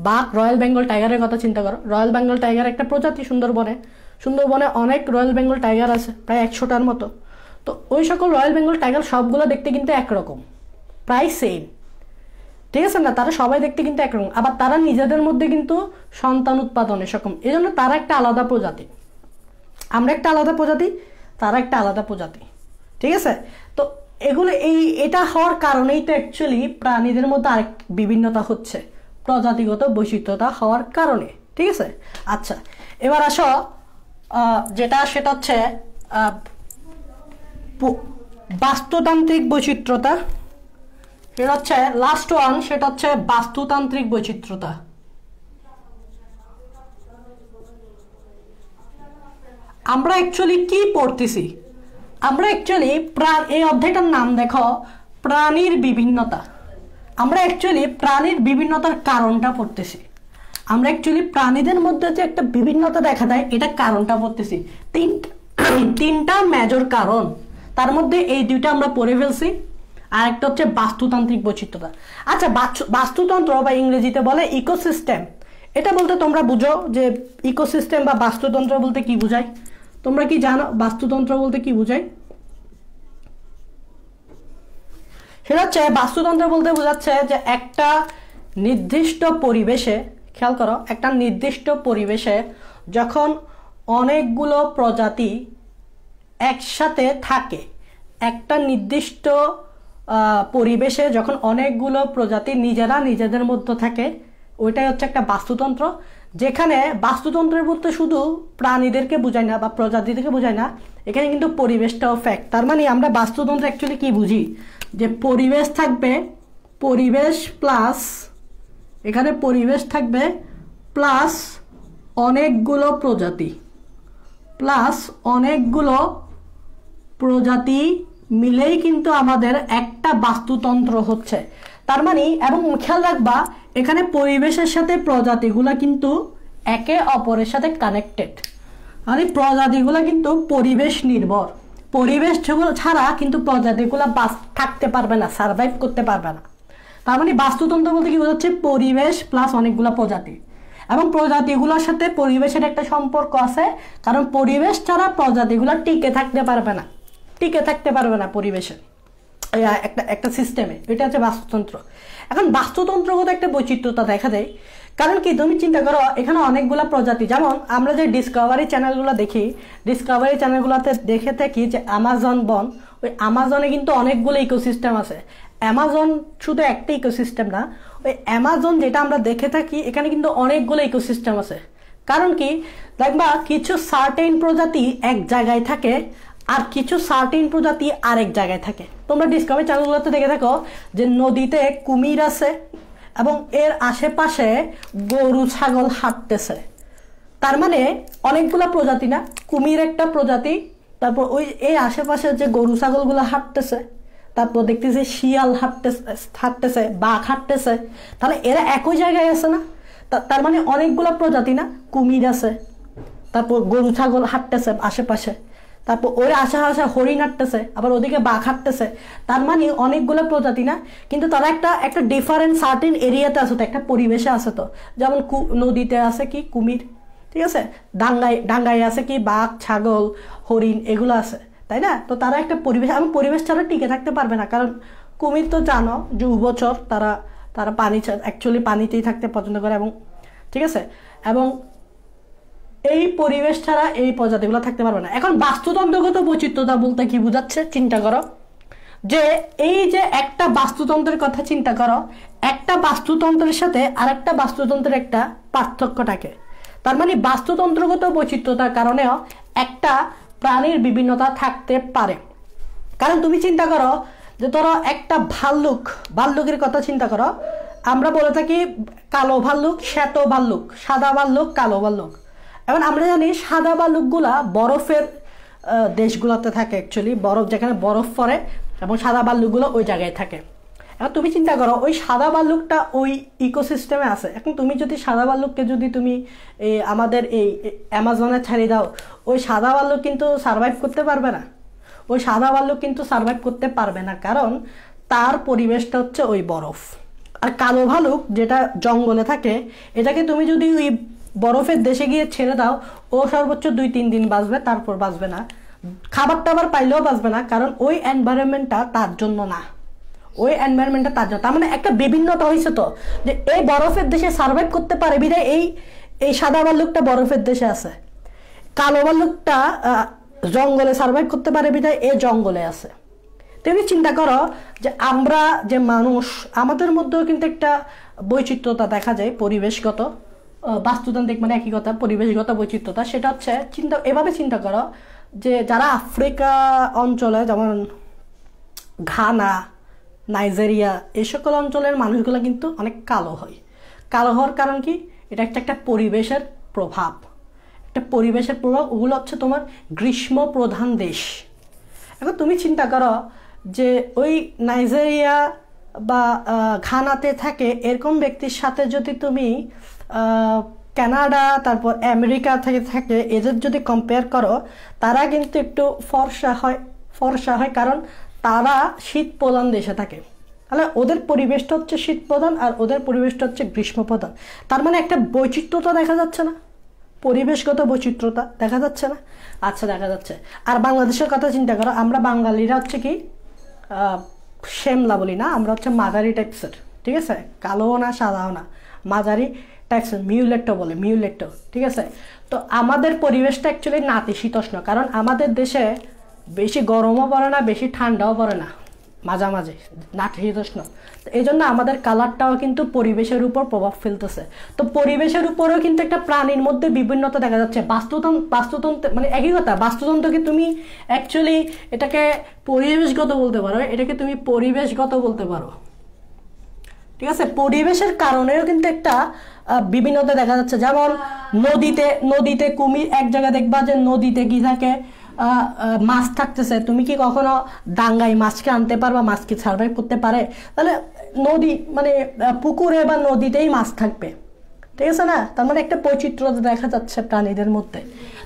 বাঘ, রয়্যাল বেঙ্গল টাইগারের কথা চিন্তা করো, রয়্যাল বেঙ্গল টাইগার একটা প্রজাতি। সুন্দরবনে অনেক রয়্যাল বেঙ্গল টাইগার আছে, প্রায় 100টার মতো। তো ওই সকল রয়্যাল বেঙ্গল টাইগার সবগুলো দেখতে কিন্তু একরকম, প্রায় সেম, ঠিক আছে না? তারা সবাই দেখতে কিন্তু একরকম, আবার তারা নিজেদের মধ্যে কিন্তু সন্তান উৎপাদনে সক্ষম। এই জন্য তারা একটা আলাদা প্রজাতি, আমরা একটা আলাদা প্রজাতি, তারা একটা আলাদা প্রজাতি, ঠিক আছে? তো এগুলো এটা হওয়ার কারণেই তো অ্যাকচুয়ালি প্রাণীদের মধ্যে আরেক বিভিন্নতা হচ্ছে, প্রজাতিগত বৈচিত্র্যতা হওয়ার কারণে। ঠিক আছে, আচ্ছা এবার আসো যেটা সেটা হচ্ছে বাস্তুতান্ত্রিক বৈচিত্র্যতা। সেটা হচ্ছে লাস্ট ওয়ান, সেটা হচ্ছে বাস্তুতান্ত্রিক বৈচিত্র্যতা। আমরা অ্যাকচুয়ালি কি পড়তেছি? আমরা অ্যাকচুয়ালি এই অধ্যায়টার নাম দেখো প্রাণীর বিভিন্নতা। আমরা অ্যাকচুয়ালি প্রাণীর বিভিন্নতার কারণটা পড়তেছি। আমরা অ্যাকচুয়ালি প্রাণীদের মধ্যে যে একটা বিভিন্নতা দেখা দেয় এটা কারণটা পড়তেছি। তিনটা মেজর কারণ, তার মধ্যে এই দুইটা আমরা পড়ে ফেলছি। আর একটা হচ্ছে বাস্তুতান্ত্রিক বৈচিত্র্যতা। আচ্ছা বাস্তুতন্ত্র বা ইংরেজিতে বলে ইকোসিস্টেম, এটা বলতে তোমরা বুঝো যে ইকোসিস্টেম বা বাস্তুতন্ত্র বলতে কি বোঝায়? তোমরা কি জানো বাস্তুতন্ত্র বলতে কি বোঝায়? সেটা হচ্ছে বাস্তুতন্ত্র বলতে বোঝাচ্ছে যে একটা নির্দিষ্ট পরিবেশে, খেয়াল করো, একটা নির্দিষ্ট পরিবেশে যখন অনেকগুলো প্রজাতি একসাথে থাকে, একটা নির্দিষ্ট পরিবেশে যখন অনেকগুলো প্রজাতি নিজেরা নিজেদের মধ্যে থাকে, ওইটাই হচ্ছে একটা বাস্তুতন্ত্র। যেখানে বাস্তুতন্ত্রের বলতে শুধু প্রাণীদেরকে বোঝায় না বা প্রজাতিদেরকে বোঝায় না, এখানে কিন্তু পরিবেশটাও ফ্যাক্ট। তার মানে আমরা বাস্তুতন্ত্র অ্যাকচুয়ালি কি বুঝি? যে পরিবেশ থাকবে, পরিবেশ প্লাস, এখানে পরিবেশ থাকবে প্লাস অনেকগুলো প্রজাতি, প্লাস অনেকগুলো প্রজাতি মিলেই কিন্তু আমাদের একটা বাস্তুতন্ত্র হচ্ছে। তার মানে, এবং খেয়াল রাখবা এখানে পরিবেশের সাথে প্রজাতিগুলা কিন্তু একে অপরের সাথে কানেক্টেড। মানে প্রজাতিগুলা কিন্তু পরিবেশ নির্ভর, পরিবেশ ছাড়া কিন্তু প্রজাতিগুলা থাকতে পারবে না, সার্ভাইভ করতে পারবে না। তার মানে বাস্তুতন্ত্র বলতে কি বোঝাচ্ছে? পরিবেশ প্লাস অনেকগুলো প্রজাতি, এবং প্রজাতিগুলোর সাথে পরিবেশের একটা সম্পর্ক আছে, কারণ পরিবেশ ছাড়া প্রজাতিগুলো টিকে থাকতে পারবে না, টিকে থাকতে পারবে না পরিবেশে, একটা সিস্টেমে। এটা হচ্ছে বাস্তুতন্ত্র। এখন বাস্তুতন্ত্রগত একটা বৈচিত্র্যতা দেখা দেয়, কারণ কি তুমি চিন্তা করো এখানে অনেকগুলো প্রজাতি, যেমন আমরা যে ডিসকভারি চ্যানেলগুলো দেখি, ডিসকভারি চ্যানেলগুলোতে দেখে থাকি যে আমাজন বন, ওই আমাজনে কিন্তু অনেকগুলো ইকোসিস্টেম আছে। অ্যামাজন শুধু একটা ইকোসিস্টেম না, ওই অ্যামাজন যেটা আমরা দেখে থাকি এখানে কিন্তু অনেকগুলো ইকোসিস্টেম আছে। কারণ কি দেখবা কিছু সার্টেন প্রজাতি এক জায়গায় থাকে আর কিছু সার্টেন প্রজাতি আরেক জায়গায় থাকে। তোমরা ডিসকভারি চ্যানেলগুলোতে দেখে থাকো যে নদীতে কুমির আছে এবং এর আশেপাশে গরু ছাগল হাঁটতেছে। তার মানে অনেকগুলো প্রজাতি না, কুমির একটা প্রজাতি, তারপর ওই এই আশেপাশে যে গরু ছাগলগুলো হাঁটতেছে, তারপর দেখতেছি শিয়াল হাঁটতেছে, বাঘ হাঁটতেছে, তাহলে এরা একই জায়গায় আছে না? তার মানে অনেকগুলো প্রজাতি না, কুমির আছে, তারপর গরু ছাগল হাঁটতেছে আশেপাশে, তারপর ওর আশেপাশে হরিণ হাঁটতেছে, আবার ওদিকে বাঘ হাঁটতেছে। তার মানে অনেকগুলো প্রজাতি না, কিন্তু তারা একটা ডিফারেন্ট সার্টেন এরিয়াতে আছে তো, একটা পরিবেশে আছে তো। যেমন নদীতে আছে কি কুমির, ঠিক আছে, ডাঙ্গায় আছে কি বাঘ, ছাগল, হরিণ, এগুলো আছে, তাই না? তো তারা একটা পরিবেশ, এবং পরিবেশ ছাড়া টিকে থাকতে পারবে না, কারণ কুমির তো জানো যে উভচর, তারা পানি অ্যাকচুয়ালি পানিতেই থাকতে পছন্দ করে, এবং ঠিক আছে, এবং এই পরিবেশ ছাড়া এই প্রজাতিগুলো থাকতে পারবে না। এখন বাস্তুতন্ত্রগত বৈচিত্র্যতা বলতে কি বোঝাচ্ছে চিন্তা করো, যে এই যে একটা বাস্তুতন্ত্রের কথা চিন্তা করো, একটা বাস্তুতন্ত্রের সাথে আরেকটা বাস্তুতন্ত্রের একটা পার্থক্য থাকে। তার মানে বাস্তুতন্ত্রগত বৈচিত্র্যতার কারণেও একটা প্রাণীর বিভিন্নতা থাকতে পারে। কারণ তুমি চিন্তা করো যে ধরো একটা ভাল্লুকের কথা চিন্তা করো, আমরা বলে থাকি কালো ভাল্লুক, শ্বেত ভাল্লুক, সাদা ভাল্লুক, কালো ভাল্লুক। এখন আমরা জানি সাদা ভাল্লুকগুলা বরফের দেশগুলোতে থাকে, অ্যাকচুয়ালি বরফ যেখানে বরফ পড়ে, এবং সাদা ভাল্লুকগুলো ওই জায়গায় থাকে। এখন তুমি চিন্তা করো ওই সাদা ভাল্লুকটা ওই ইকোসিস্টেমে আছে। এখন তুমি যদি সাদা ভাল্লুককে যদি তুমি আমাদের এই অ্যামাজনে ছাড়িয়ে দাও, ওই সাদা ভাল্লুক কিন্তু সার্ভাইভ করতে পারবে না, ওই সাদা ভাল্লুক কিন্তু সার্ভাইভ করতে পারবে না, কারণ তার পরিবেশটা হচ্ছে ওই বরফ। আর কালো ভাল্লুক যেটা জঙ্গলে থাকে, এটাকে তুমি যদি ওই বরফের দেশে গিয়ে ছেড়ে দাও, ও সর্বোচ্চ 2-3 দিন বাঁচবে, তারপর বাঁচবে না, খাবার টাবার পাইলেও বাঁচবে না, কারণ ওই এনভায়রনমেন্টটা তার জন্য না, ওই এনভায়রনমেন্টটা তার জন্য। তার মানে একটা বিভিন্নতা হয়েছে তো, যে এই বরফের দেশে সার্ভাইভ করতে পারে বিধায় এই সাদা ভাল্লুকটা বরফের দেশে আছে, কালো ভাল্লুকটা জঙ্গলে সার্ভাইভ করতে পারে বিধায় এই জঙ্গলে আছে। তুমি চিন্তা করো যে আমরা যে মানুষ, আমাদের মধ্যেও কিন্তু একটা বৈচিত্র্যতা দেখা যায় পরিবেশগত, বাস্তুতান্ত্রিক মানে একই কথা, পরিবেশগত বৈচিত্র্যতা, সেটা হচ্ছে এভাবে চিন্তা করো যে যারা আফ্রিকা অঞ্চলে যেমন ঘানা, নাইজেরিয়া এই সকল অঞ্চলের মানুষগুলো কিন্তু অনেক কালো হয়। কালো হওয়ার কারণ কি? এটা একটা পরিবেশের প্রভাব, একটা পরিবেশের প্রভাব। ওগুলো হচ্ছে তোমার গ্রীষ্ম প্রধান দেশ। এখন তুমি চিন্তা করো যে ওই নাইজেরিয়া বা ঘানাতে থাকে এরকম ব্যক্তির সাথে যদি তুমি কানাডা তারপর আমেরিকা থেকে থাকে এদের যদি কম্পেয়ার করো, তারা কিন্তু একটু ফর্সা হয় কারণ তারা শীত প্রধান দেশে থাকে। তাহলে ওদের পরিবেশটা হচ্ছে শীত প্রধান আর ওদের পরিবেশটা হচ্ছে গ্রীষ্ম প্রধান। তার মানে একটা বৈচিত্র্যতা দেখা যাচ্ছে না, পরিবেশগত বৈচিত্র্যতা দেখা যাচ্ছে না? আচ্ছা, দেখা যাচ্ছে। আর বাংলাদেশের কথা চিন্তা করো, আমরা বাঙালিরা হচ্ছে কি শ্যামলা বলি না, আমরা হচ্ছে মাঝারি টাইপসের, ঠিক আছে, কালোও না সাদাও না, মাঝারি টাইপসের, মিউলেট্টো বলে, মিউলেট্টো, ঠিক আছে। তো আমাদের পরিবেশটা অ্যাকচুয়ালি নাতিশীতোষ্ণ, কারণ আমাদের দেশে বেশি গরমও পড়ে না, বেশি ঠান্ডাও পড়ে না, মাঝামাঝি নাতিশীতোষ্ণ। তো এই জন্য আমাদের কালারটাও কিন্তু পরিবেশের উপর প্রভাব ফেলতেছে। তো পরিবেশের উপরেও কিন্তু একটা প্রাণীর মধ্যে বিভিন্নতা দেখা যাচ্ছে। বাস্তুতন্ত্র মানে একই কথা, বাস্তুতন্ত্রকে তুমি অ্যাকচুয়ালি এটাকে পরিবেশগত বলতে পারো, এটাকে তুমি পরিবেশগত বলতে পারো, ঠিক আছে। পরিবেশের কারণেও কিন্তু একটা বিভিন্নতা দেখা যাচ্ছে। যেমন নদীতে কুমির, এক জায়গায় দেখবা যে নদীতে কি থাকে, মাছ থাকতেছে, তুমি কি কখনো ডাঙ্গায় মাছকে আনতে পারবা? মাছ কি সার্ভাইভ করতে পারে? তাহলে নদী মানে পুকুরে বা নদীতেই মাছ থাকবে, ঠিক আছে না? তার মানে একটা বৈচিত্র্যতা দেখা যাচ্ছে প্রাণীদের মধ্যে।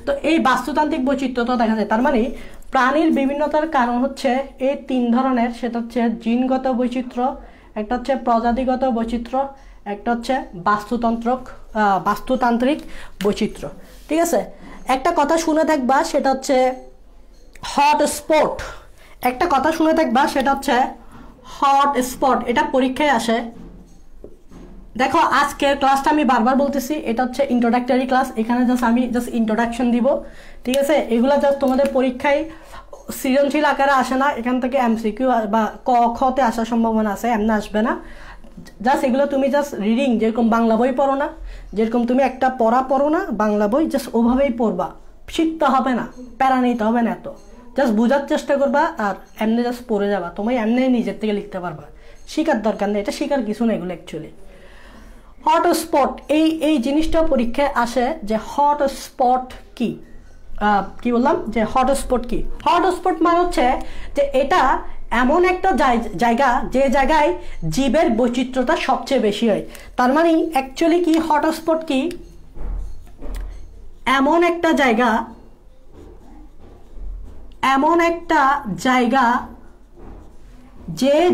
তো এই বাস্তুতান্ত্রিক বৈচিত্র্যতা দেখা যায়। তার মানে প্রাণীর বিভিন্নতার কারণ হচ্ছে এই তিন ধরনের, সেটা হচ্ছে জিনগত বৈচিত্র্য, একটা হচ্ছে প্রজাতিগত বৈচিত্র্য, একটা হচ্ছে বাস্তুতান্ত্রিক বৈচিত্র্য, ঠিক আছে। একটা কথা শুনে থাকবা, সেটা হচ্ছে হটস্পট। একটা কথা শুনে থাকবা, সেটা হচ্ছে হটস্পট। এটা পরীক্ষায় আসে। দেখো আজকের ক্লাসটা আমি বারবার বলতেছি, এটা হচ্ছে ইন্ট্রোডাক্টরি ক্লাস। এখানে আমি জাস্ট ইন্ট্রোডাকশন দিব, ঠিক আছে। এগুলো জাস্ট তোমাদের পরীক্ষায় সৃজনশীল আকারে আসে না, এখান থেকে এমসিকিউ বা ক খতে আসার সম্ভাবনা আছে, এমনি আসবে না। জাস্ট এগুলো তুমি জাস্ট রিডিং, যেরকম বাংলা বই পড়ো না, যেরকম তুমি একটা পড়া পড়ো না বাংলা বই, জাস্ট ওভাবেই পড়বা, শিখতে হবে না, প্যারা নিতে হবে না, এত জাস্ট বোঝার চেষ্টা করবা আর এমনি জাস্ট পড়ে যাবা, তুমি এমনি নিজের থেকে লিখতে পারবা, শিখার দরকার নেই, এটা শিখার কিছু না এগুলো অ্যাকচুয়ালি। হটস্পট এই জিনিসটা পরীক্ষায় আসে যে হটস্পট কি বললাম, যে হটস্পট কি? হটস্পট মানে হচ্ছে যে এটা এমন একটা জায়গা যে জায়গায় জীবের বৈচিত্র্যতা সবচেয়ে বেশি হয়। তার মানে অ্যাকচুয়ালি কি হটস্পট কি? এমন একটা জায়গা যেই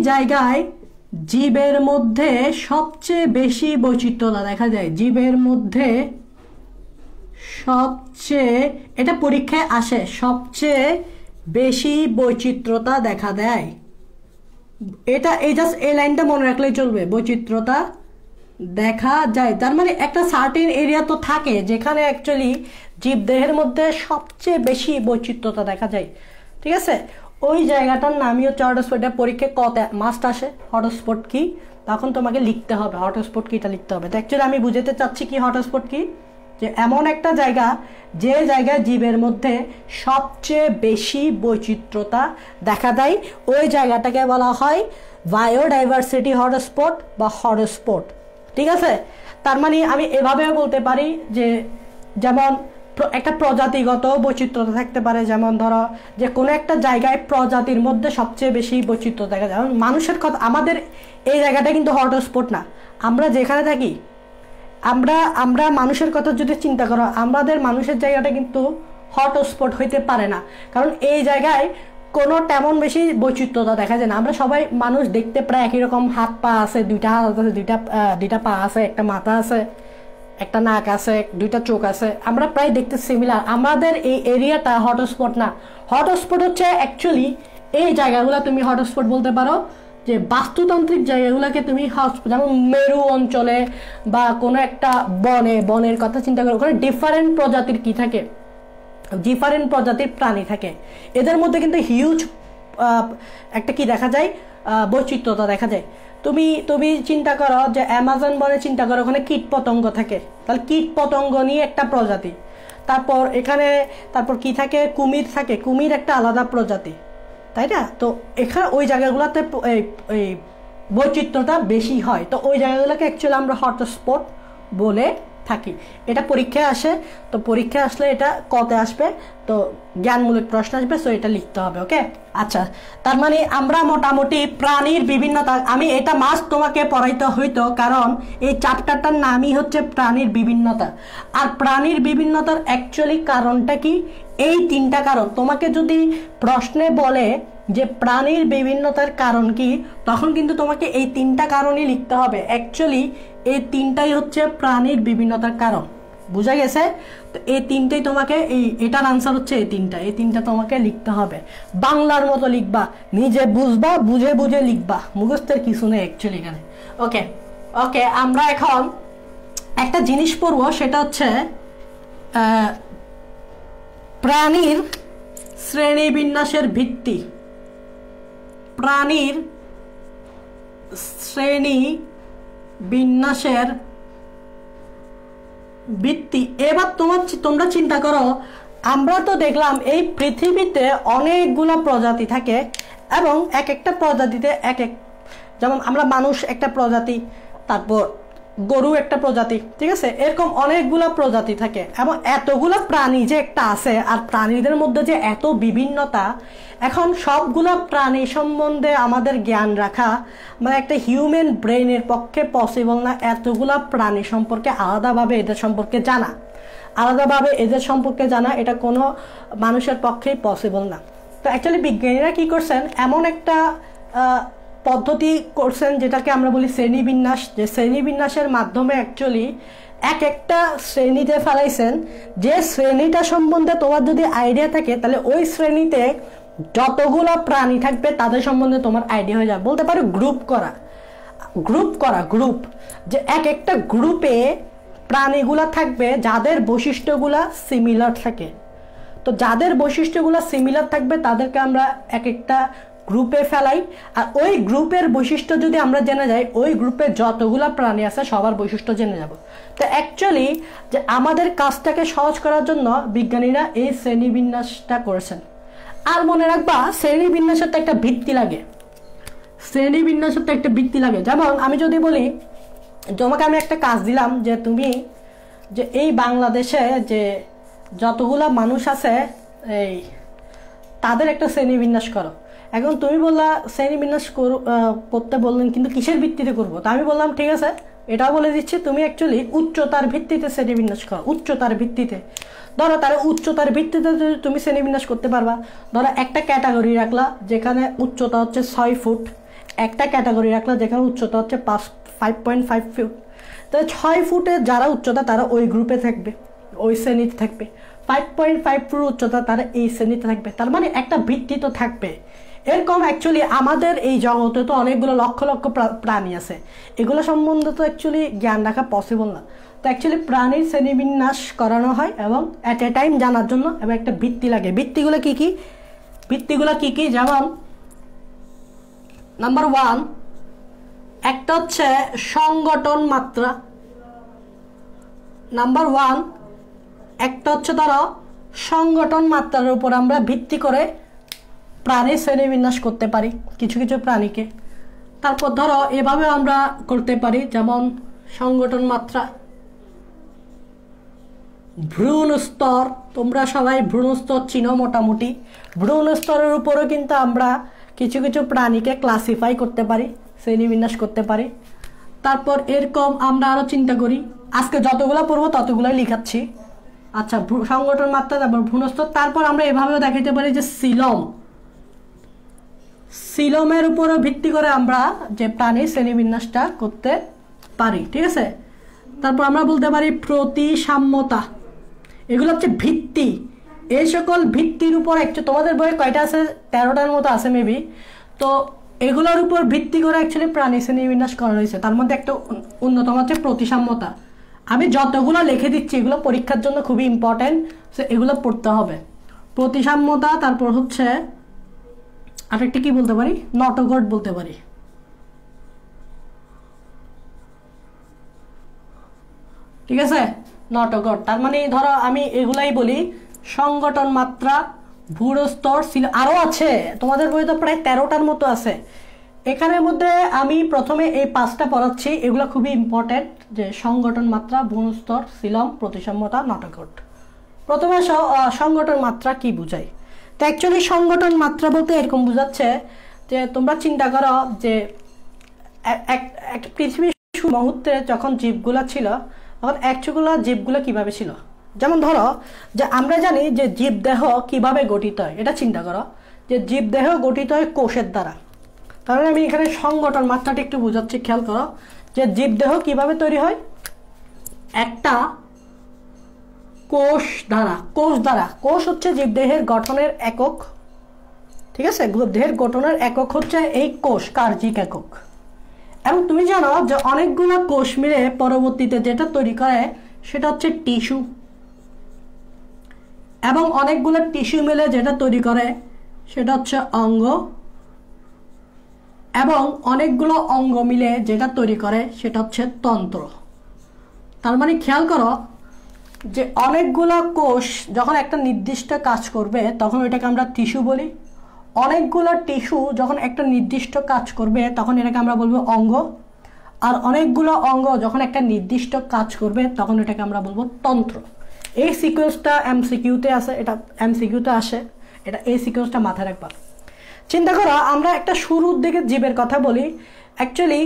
জায়গায় জীবের মধ্যে সবচেয়ে বেশি বৈচিত্র্যতা দেখা যায়, জীবের মধ্যে সবচেয়ে, এটা পরীক্ষায় আসে, সবচেয়ে বেশি বৈচিত্র্যতা দেখা দেয়। এটা এই লাইনটা মনে রাখলেই চলবে, বৈচিত্র্যতা দেখা যায়। তার মানে একটা সার্টেন এরিয়া তো থাকে যেখানে অ্যাকচুয়ালি জীবদেহের মধ্যে সবচেয়ে বেশি বৈচিত্র্যতা দেখা যায়, ঠিক আছে। ওই জায়গাটার নামই হচ্ছে হটস্পট। এটা পরীক্ষায় কত মাস্ট আসে, হটস্পট কি, তখন তোমাকে লিখতে হবে হটস্পট কিটা লিখতে হবে। তো অ্যাকচুয়ালি আমি বুঝাতে চাচ্ছি কি হটস্পট কি, যে এমন একটা জায়গা যে জায়গায় জীবের মধ্যে সবচেয়ে বেশি বৈচিত্র্যতা দেখা দেয়, ওই জায়গাটাকে বলা হয় বায়োডাইভার্সিটি হটস্পট বা হটস্পট, ঠিক আছে। তার মানে আমি এভাবেও বলতে পারি যে যেমন একটা প্রজাতিগত বৈচিত্র্যতা থাকতে পারে, যেমন ধরো যে কোনো একটা জায়গায় প্রজাতির মধ্যে সবচেয়ে বেশি বৈচিত্র্য দেখা যায়। মানুষের কথা, আমাদের এই জায়গাটা কিন্তু হটস্পট না, আমরা যেখানে থাকি, আমরা মানুষের কথা যদি চিন্তা করো, আমাদের মানুষের জায়গাটা কিন্তু হটস্পট হইতে পারে না, কারণ এই জায়গায় কোনো তেমন বেশি বৈচিত্র্যতা দেখা যায় না। আমরা সবাই মানুষ দেখতে প্রায় একই রকম, হাত পা আছে, দুইটা হাত আছে, দুইটা পা আছে, একটা মাথা আছে, একটা নাক আছে, দুইটা চোখ আছে, আমরা প্রায় দেখতে সিমিলার। আমাদের এই এরিয়াটা হটস্পট না। হটস্পট হচ্ছে অ্যাকচুয়ালি এই জায়গাগুলো তুমি হটস্পট বলতে পারো, যে বাস্তুতান্ত্রিক জায়গাগুলোকে তুমি হটস্পট, যেমন মেরু অঞ্চলে বা কোনো একটা বনের কথা চিন্তা করো, ওখানে ডিফারেন্ট প্রজাতির কি থাকে, ডিফারেন্ট প্রজাতির প্রাণী থাকে, এদের মধ্যে কিন্তু হিউজ একটা কি দেখা যায়, বৈচিত্র্যতা দেখা যায়। তুমি চিন্তা করো যে অ্যামাজন বনে চিন্তা করো, ওখানে কীট পতঙ্গ থাকে, তাহলে কীট পতঙ্গ নিয়ে একটা প্রজাতি। তারপর কি থাকে, কুমির থাকে, কুমির একটা আলাদা প্রজাতি, তাই না? তো এখানে ওই জায়গাগুলোতে এই বৈচিত্র্যটা বেশি হয়, তো ওই জায়গাগুলোকে অ্যাকচুয়ালি আমরা হটস্পট বলে থাকি। এটা পরীক্ষায় আসে, তো পরীক্ষায় আসলে এটা কতে আসবে, তো জ্ঞানমূলক প্রশ্ন আসবে, সো এটা লিখতে হবে। ওকে, আচ্ছা, তার মানে আমরা মোটামুটি প্রাণীর বিভিন্নতা, আমি এটা মাস্ট তোমাকে পড়াইতে হইতো, কারণ এই চ্যাপ্টারটার নামই হচ্ছে প্রাণীর বিভিন্নতা। আর প্রাণীর বিভিন্নতার অ্যাকচুয়ালি কারণটা কি, এই তিনটা কারণ। তোমাকে যদি প্রশ্নে বলে যে প্রাণীর বিভিন্নতার কারণ কি, তখন কিন্তু তোমাকে এই তিনটা কারণই লিখতে হবে। অ্যাকচুয়ালি এই তিনটাই হচ্ছে প্রাণীর বিভিন্নতার কারণ, বুঝা গেছে? তো এই তিনটাই তোমাকে, এটার আনসার হচ্ছে এই তিনটা তোমাকে লিখতে হবে, বাংলার মতো লিখবা, নিজে বুঝবা, বুঝে বুঝে লিখবা, মুখস্থের কিছু নেই অ্যাকচুয়ালি এখানে। ওকে ওকে, আমরা এখন একটা জিনিস পড়বো, সেটা হচ্ছে প্রাণীর শ্রেণীবিন্যাসের ভিত্তি। প্রাণীর শ্রেণী বিন্যাসের ভিত্তি। এবার তোমরা চিন্তা করো, আমরা তো দেখলাম এই পৃথিবীতে অনেকগুলো প্রজাতি থাকে, এবং এক একটা প্রজাতিতে যেমন আমরা মানুষ একটা প্রজাতি, তারপর গরু একটা প্রজাতি, ঠিক আছে? এরকম অনেকগুলো প্রজাতি থাকে, এবং এতগুলো প্রাণী যে একটা আছে, আর প্রাণীদের মধ্যে যে এত বিভিন্নতা, এখন সবগুলো প্রাণী সম্বন্ধে আমাদের জ্ঞান রাখা মানে একটা হিউম্যান ব্রেনের পক্ষে পসিবল না। এতগুলা প্রাণী সম্পর্কে আলাদাভাবে এদের সম্পর্কে জানা এটা কোনো মানুষের পক্ষেই পসিবল না। তো অ্যাকচুয়ালি বিজ্ঞানীরা কি করছেন, এমন একটা পদ্ধতি করছেন যেটাকে আমরা বলি শ্রেণীবিন্যাস। যে শ্রেণীবিন্যাসের মাধ্যমে অ্যাকচুয়ালি একটা শ্রেণীতে ফেলাইছেন, যে শ্রেণীটা সম্বন্ধে তোমার যদি আইডিয়া থাকে, তাহলে ওই শ্রেণীতে যতগুলো প্রাণী থাকবে তাদের সম্বন্ধে তোমার আইডিয়া হয়ে যাবে। বলতে পারো গ্রুপ করা, যে একটা গ্রুপে প্রাণীগুলা থাকবে যাদের বৈশিষ্ট্যগুলা সিমিলার থাকে। তো যাদের বৈশিষ্ট্যগুলো সিমিলার থাকবে তাদেরকে আমরা একটা গ্রুপে ফেলাই, আর ওই গ্রুপের বৈশিষ্ট্য যদি আমরা জেনে যাই, ওই গ্রুপে যতগুলো প্রাণী আছে সবার বৈশিষ্ট্য জেনে যাব। তো অ্যাকচুয়ালি যে আমাদের কাজটাকে সহজ করার জন্য বিজ্ঞানীরা এই শ্রেণীবিন্যাসটা করেছেন। আর মনে রাখবা, শ্রেণীবিন্যাসের তো একটা ভিত্তি লাগে। যেমন আমি যদি বলি, তোমাকে আমি একটা কাজ দিলাম যে তুমি যে এই বাংলাদেশে যে যতগুলা মানুষ আছে তাদের একটা শ্রেণীবিন্যাস করো। এখন তুমি বললা শ্রেণীবিন্যাস করতে বললেন, কিন্তু কিসের ভিত্তিতে করবো? তা আমি বললাম ঠিক আছে, এটাও বলে দিচ্ছি, তুমি অ্যাকচুয়ালি উচ্চতার ভিত্তিতে শ্রেণীবিন্যাস করো। উচ্চতার ভিত্তিতে ধরো, তার উচ্চতার ভিত্তিতে তুমি শ্রেণীবিন্যাস করতে পারবা। ধরো একটা ক্যাটাগরি রাখলা যেখানে উচ্চতা হচ্ছে 6 ফুট, একটা ক্যাটাগরি রাখলা যেখানে উচ্চতা হচ্ছে 5.5 ফুট। তাহলে 6 ফুটের যারা উচ্চতা তারা ওই গ্রুপে থাকবে, ওই শ্রেণীতে থাকবে। 5.5 ফুট উচ্চতা তারা এই শ্রেণীতে থাকবে। তার মানে একটা ভিত্তি তো থাকবে। এরকম অ্যাকচুয়ালি আমাদের এই জগতে তো অনেকগুলো লক্ষ লক্ষ প্রাণী আছে, এগুলো সম্বন্ধে তো অ্যাকচুয়ালি জ্ঞান রাখা পসিবল না। তো অ্যাকচুয়ালি প্রাণীর শ্রেণীবিন্যাস করানো হয়, এবং অ্যাট এ টাইম জানার জন্য এবং একটা ভিত্তি লাগে। ভিত্তিগুলো কি কি? যেমন নাম্বার 1, একটা হচ্ছে সংগঠন মাত্রা। নাম্বার 1 একটা হচ্ছে ধরো সংগঠন মাত্রার উপর আমরা ভিত্তি করে প্রাণীর শ্রেণীবিন্যাস করতে পারি কিছু কিছু প্রাণীকে। তারপর ধরো এভাবে আমরা করতে পারি, যেমন সংগঠন মাত্রা, ভ্রূণ স্তর। তোমরা সবাই ভ্রূণ স্তর চিনো মোটামুটি। ভ্রূণ স্তরের উপরও কিন্তু আমরা কিছু কিছু প্রাণীকে ক্লাসিফাই করতে পারি, শ্রেণীবিন্যাস করতে পারি। তারপর এরকম আমরা আরো চিন্তা করি, আজকে যতগুলো পড়বো ততগুলোই লিখাচ্ছি। আচ্ছা, সংগঠন মাত্রা, তারপর ভ্রূণ স্তর। তারপর আমরা এভাবেও দেখাতে পারি যে সিলমের উপরও ভিত্তি করে আমরা যে প্রাণীর শ্রেণীবিন্যাসটা করতে পারি, ঠিক আছে? তারপর আমরা বলতে পারি প্রতিসাম্যতা। এগুলো হচ্ছে ভিত্তি। এই সকল ভিত্তির উপর তোমাদের বইয়ে কয়টা আছে? 13টার মতো আছে মেবি। তো এগুলোর উপর ভিত্তি করে অ্যাকচুয়ালি প্রাণী শ্রেণীবিন্যাস করা হয়েছে। তার মধ্যে একটা অন্যতম হচ্ছে প্রতিসাম্যতা। আমি যতগুলো লিখে দিচ্ছি এগুলো পরীক্ষার জন্য খুবই ইম্পর্টেন্ট, সো এগুলো পড়তে হবে। প্রতিসাম্যতা, তারপর হচ্ছে আরেকটা কি বলতে পারি, নটোকট বলতে পারি। ঠিক আছে, নটোকট। তার মানে ধরো আমি এগুলাই বলি, সংগঠন মাত্রা, ভূস্তর, আরো আছে তোমাদের বই তো প্রায় 13টার মতো আছে। এখানের মধ্যে আমি প্রথমে এই 5টা পড়াচ্ছি, এগুলো খুবই ইম্পর্টেন্ট, যে সংগঠন মাত্রা, ভূস্তর, সিলম, প্রতিসাম্যতা, নটোকট। প্রথমে সংগঠন মাত্রা কি বুঝায়? তো অ্যাকচুয়ালি সংগঠন মাত্রা বলতে এরকম বোঝাচ্ছে যে তোমরা চিন্তা করো যে একটা পৃথিবীর মুহূর্তে যখন জীবগুলো ছিল তখন অ্যাকচুয়ালি জীবগুলো কিভাবে ছিল। যেমন ধরো যে আমরা জানি যে জীবদেহ কিভাবে গঠিত হয়, এটা চিন্তা করো যে জীবদেহ গঠিত হয় কোষের দ্বারা। তাহলে আমি এখানে সংগঠন মাত্রাটা একটু বোঝাচ্ছি, খেয়াল করো যে জীবদেহ কিভাবে তৈরি হয়, একটা কোষ দ্বারা। কোষ হচ্ছে জীবদেহের গঠনের একক। ঠিক আছে, জীবদেহের গঠনের একক হচ্ছে এই কোষ, কার্যিক একক। এবং তুমি জানো যে অনেকগুলো কোষ মিলে পরবর্তীতে যেটা তৈরি করে সেটা হচ্ছে টিস্যু, এবং অনেকগুলো টিস্যু মিলে যেটা তৈরি করে সেটা হচ্ছে অঙ্গ, এবং অনেকগুলো অঙ্গ মিলে যেটা তৈরি করে সেটা হচ্ছে তন্ত্র। তার মানে খেয়াল করো যে অনেকগুলো কোষ যখন একটা নির্দিষ্ট কাজ করবে তখন এটাকে আমরা টিস্যু বলি। অনেকগুলো টিস্যু যখন একটা নির্দিষ্ট কাজ করবে তখন এটাকে আমরা বলবো অঙ্গ। আর অনেকগুলো অঙ্গ যখন একটা নির্দিষ্ট কাজ করবে তখন এটাকে আমরা বলবো তন্ত্র। এই সিকোয়েন্সটা এমসিকিউতে আছে, এটা এমসিকিউতে আসে, এটা এই সিকোয়েন্সটা মাথায় রাখবা। চিন্তা করো আমরা একটা শুরুর দিকে জীবের কথা বলি। অ্যাকচুয়ালি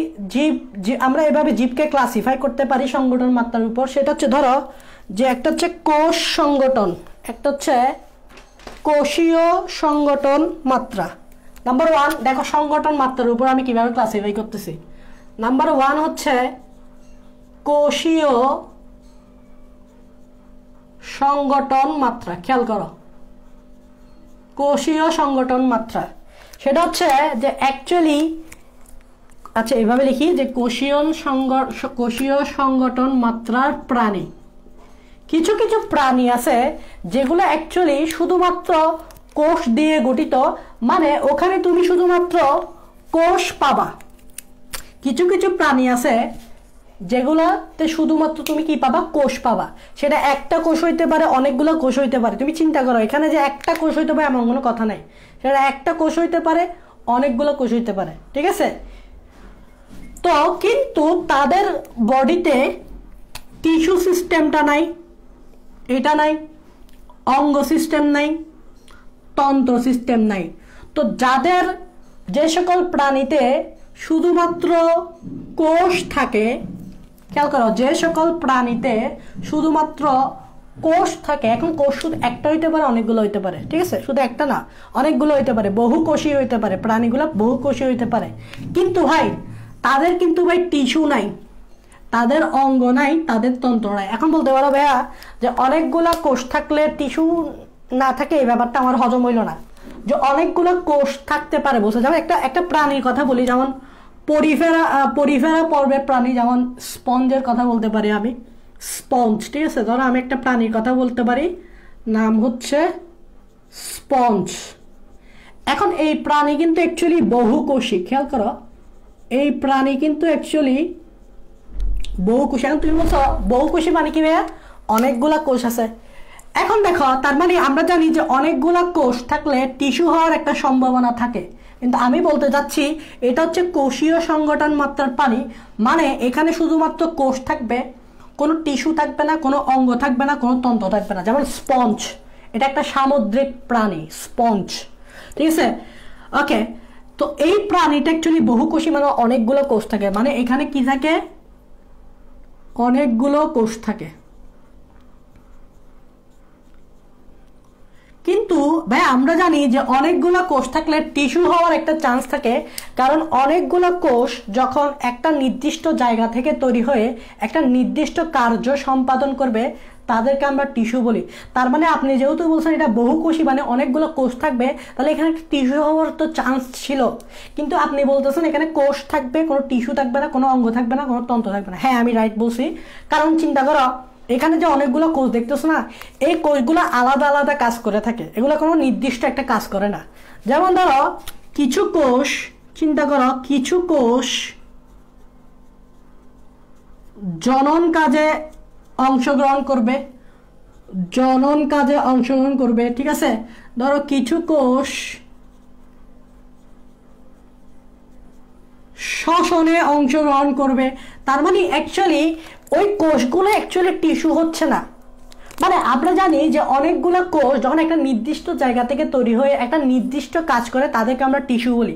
আমরা এভাবে জীবকে ক্লাসিফাই করতে পারি সংগঠন মাত্রার উপর। সেটা হচ্ছে ধরো যে একটা হচ্ছে কোষ সংগঠন, একটা হচ্ছে কোষীয় সংগঠন মাত্রা। নাম্বার 1 দেখো সংগঠন মাত্রার উপর আমি কিভাবে ক্লাসিফাই করতেছি। নাম্বার 1 হচ্ছে কোষীয় সংগঠন মাত্রা। খেয়াল করো কোষীয় সংগঠন মাত্রা, সেটা হচ্ছে যে অ্যাকচুয়ালি আচ্ছা এইভাবে লিখি যে কোষীয় সংগঠন মাত্রার প্রাণী। কিছু কিছু প্রাণী আছে যেগুলো অ্যাকচুয়ালি শুধুমাত্র কোষ দিয়ে গঠিত, মানে ওখানে তুমি শুধুমাত্র কোষ পাবা। কিছু কিছু প্রাণী আছে যেগুলোতে শুধুমাত্র তুমি কি পাবা, কোষ পাবা। সেটা একটা কোষ হইতে পারে, অনেকগুলো কোষ হইতে পারে। তুমি চিন্তা করো এখানে যে একটা কোষ হইতে পারে এমন কোনো কথা নাই, সেটা একটা কোষ হইতে পারে, অনেকগুলো কোষ হইতে পারে। ঠিক আছে, তো কিন্তু তাদের বডিতে টিস্যু সিস্টেমটা নাই, এটা নাই, অঙ্গ সিস্টেম নাই, তন্ত্র সিস্টেম নাই। তো যে সকল প্রাণীতে শুধুমাত্র কোষ থাকে, খেয়াল করো যে সকল প্রাণীতে শুধুমাত্র কোষ থাকে, এখন কোষ শুধু একটা হইতে পারে, অনেকগুলো হইতে পারে। ঠিক আছে, শুধু একটা না, অনেকগুলো হইতে পারে, বহুকোষী হইতে পারে, প্রাণীগুলো বহুকোষী হইতে পারে। কিন্তু ভাই তাদের কিন্তু ভাই টিস্যু নাই, তাদের অঙ্গ নাই, তাদের তন্ত্র নাই। এখন বলতে পারো ভাইয়া যে অনেকগুলা কোষ থাকলে টিস্যু না থাকে, এই ব্যাপারটা আমার হজম হইল না। যে অনেকগুলো কোষ থাকতে পারে বলছে, যেমন একটা প্রাণীর কথা বলি, যেমন পরিফেরা পর্বের প্রাণী, যেমন স্পঞ্জের কথা বলতে পারি আমি, স্পঞ্জ। ঠিক আছে, ধরো আমি একটা প্রাণীর কথা বলতে পারি, নাম হচ্ছে স্পঞ্জ। এখন এই প্রাণী কিন্তু অ্যাকচুয়ালি বহুকোষী। খেয়াল করো এই প্রাণী কিন্তু অ্যাকচুয়ালি বহুকোষী। এখন তুমি বলছো বহুকোষী মানে কি ভাইয়া, অনেকগুলা কোষ আছে। এখন দেখো তার মানে আমরা জানি যে অনেকগুলা কোষ থাকলে টিস্যু হওয়ার একটা সম্ভাবনা থাকে, কিন্তু আমি বলতে যাচ্ছি এটা হচ্ছে কোষীয় সংগঠন মাত্রার প্রাণী। মানে এখানে শুধুমাত্র কোষ থাকবে, কোনো টিস্যু থাকবে না, কোনো অঙ্গ থাকবে না, কোনো তন্ত্র থাকবে না। যেমন স্পঞ্জ, এটা একটা সামুদ্রিক প্রাণী স্পঞ্জ। ঠিক আছে, ওকে। তো এই প্রাণীটা অ্যাকচুয়ালি বহুকোষী, মানে অনেকগুলো কোষ থাকে, মানে এখানে কি থাকে, অনেকগুলো কোষ থাকে। কিন্তু ভাই আমরা জানি যে অনেকগুলো কোষ থাকলে টিস্যু হওয়ার একটা চান্স থাকে, কারণ অনেকগুলো কোষ যখন একটা নির্দিষ্ট জায়গা থেকে তৈরি হয়ে একটা নির্দিষ্ট কার্য সম্পাদন করবে তাদেরকে আমরা টিস্যু বলি। তার মানে আপনি যেহেতু বলছেন এটা বহুকোষী মানে অনেকগুলো কোষ থাকবে, তাহলে এখানে টিস্যু হওয়ার তো চান্স ছিল। কিন্তু আপনি বলতেছেন এখানে কোষ থাকবে, কোনো টিস্যু থাকবে না, কোনো অঙ্গ থাকবে না, কোনো তন্ত্র থাকবে না। হ্যাঁ আমি রাইট বলছি, কারণ চিন্তা করো এখানে যে অনেকগুলো কোষ দেখতেছো না, এই কোষগুলো আলাদা আলাদা কাজ করে থাকে, এগুলো কোনো নির্দিষ্ট একটা কাজ করে না। যেমন ধরো কিছু কোষ, চিন্তা করো, কিছু কোষ জনন কাজে অংশগ্রহণ করবে, জনন কাজে অংশগ্রহণ করবে, ঠিক আছে। ধরো কিছু কোষ শ্বসনে অংশগ্রহণ করবে। তার মানে অ্যাকচুয়ালি ওই কোষগুলো অ্যাকচুয়ালি টিস্যু হচ্ছে না। মানে আমরা জানি যে অনেকগুলো কোষ যখন একটা নির্দিষ্ট জায়গা থেকে তৈরি হয়ে একটা নির্দিষ্ট কাজ করে তাদেরকে আমরা টিস্যু বলি,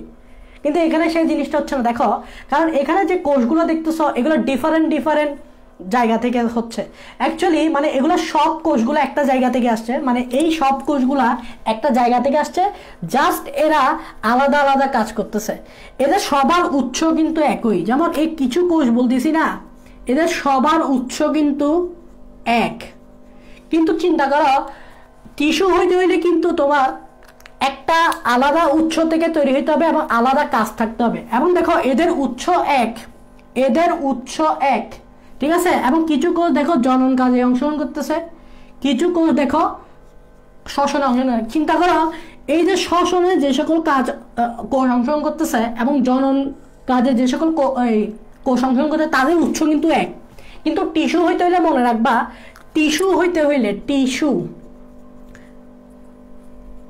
কিন্তু এখানে সেই জিনিসটা হচ্ছে না। দেখো, কারণ এখানে যে কোষগুলো দেখতেছো এগুলো ডিফারেন্ট ডিফারেন্ট জায়গা থেকে হচ্ছে। অ্যাকচুয়ালি মানে এগুলো সব কোষগুলো একটা জায়গা থেকে আসছে, মানে এই সব কোষগুলা একটা জায়গা থেকে আসছে, জাস্ট এরা আলাদা আলাদা কাজ করতেছে। এদের সবার উৎস কিন্তু একই। যেমন এই কিছু কোষ বলতেছি না, এদের সবার উৎস কিন্তু এক। কিন্তু চিন্তা করো, টিস্যু হইতে হইলে কিন্তু তোমার একটা আলাদা উৎস থেকে তৈরি হইতে হবে এবং আলাদা কাজ থাকতে হবে। এবং দেখো এদের উৎস এক, এদের উৎস এক, ঠিক আছে। এবং কিছু কোষ দেখো জনন কাজে অংশগ্রহণ করতেছে, কিছু কোষ দেখো শ্বসনে অংশগ্রহণ। চিন্তা করো, এই যে শ্বসনে যে সকল কাজ কোষ অংশগ্রহণ করতেছে এবং জনন কাজে যে সকল কোষ অংশগ্রহণ করতেছে তাদের উৎস কিন্তু এক। কিন্তু টিস্যু হইতে হইলে মনে রাখবা, টিস্যু হইতে হইলে টিস্যু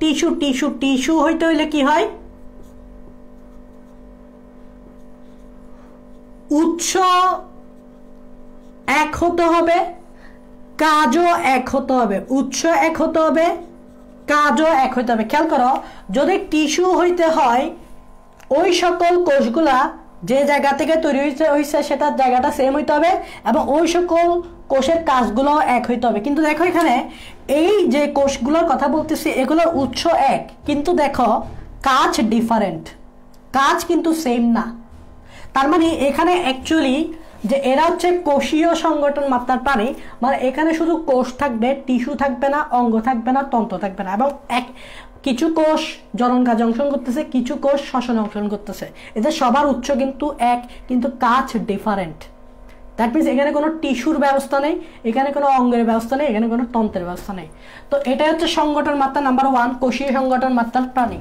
টিস্যু টিস্যু টিস্যু হইতে হইলে কি হয়, উৎস এক হতে হবে, কাজও এক হতে হবে। উৎস এক হতে হবে, কাজও এক হতে হবে। খেয়াল করো, যদি টিস্যু হইতে হয় ওই সকল কোষগুলা যে জায়গা থেকে তৈরি হয়েছে সেটার জায়গাটা সেম হইতে হবে এবং ওই সকল কোষের কাজগুলো এক হইতে হবে। কিন্তু দেখো এখানে এই যে কোষগুলোর কথা বলতেছি এগুলোর উৎস এক, কিন্তু দেখো কাজ ডিফারেন্ট, কাজ কিন্তু সেম না। তার মানে এখানে অ্যাকচুয়ালি যে এরা হচ্ছে কোষীয় সংগঠন মাত্রার প্রাণী, মানে এখানে শুধু কোষ থাকবে, টিস্যু থাকবে না, অঙ্গ থাকবে না, তন্ত্র থাকবে না। এবং কিছু কোষ জনন কাজে অংশগ্রহণ করতেছে, কিছু কোষ শ্বসনে অংশগ্রহণ করতেছে। এদের সবার উৎস কিন্তু এক, কিন্তু কাজ ডিফারেন্ট। দ্যাট মিনস এখানে কোনো টিস্যুর ব্যবস্থা নেই, এখানে কোনো অঙ্গের ব্যবস্থা নেই, এখানে কোনো তন্ত্রের ব্যবস্থা নেই। তো এটাই হচ্ছে সংগঠন মাত্রা নাম্বার 1, কোষীয় সংগঠন মাত্রার প্রাণী।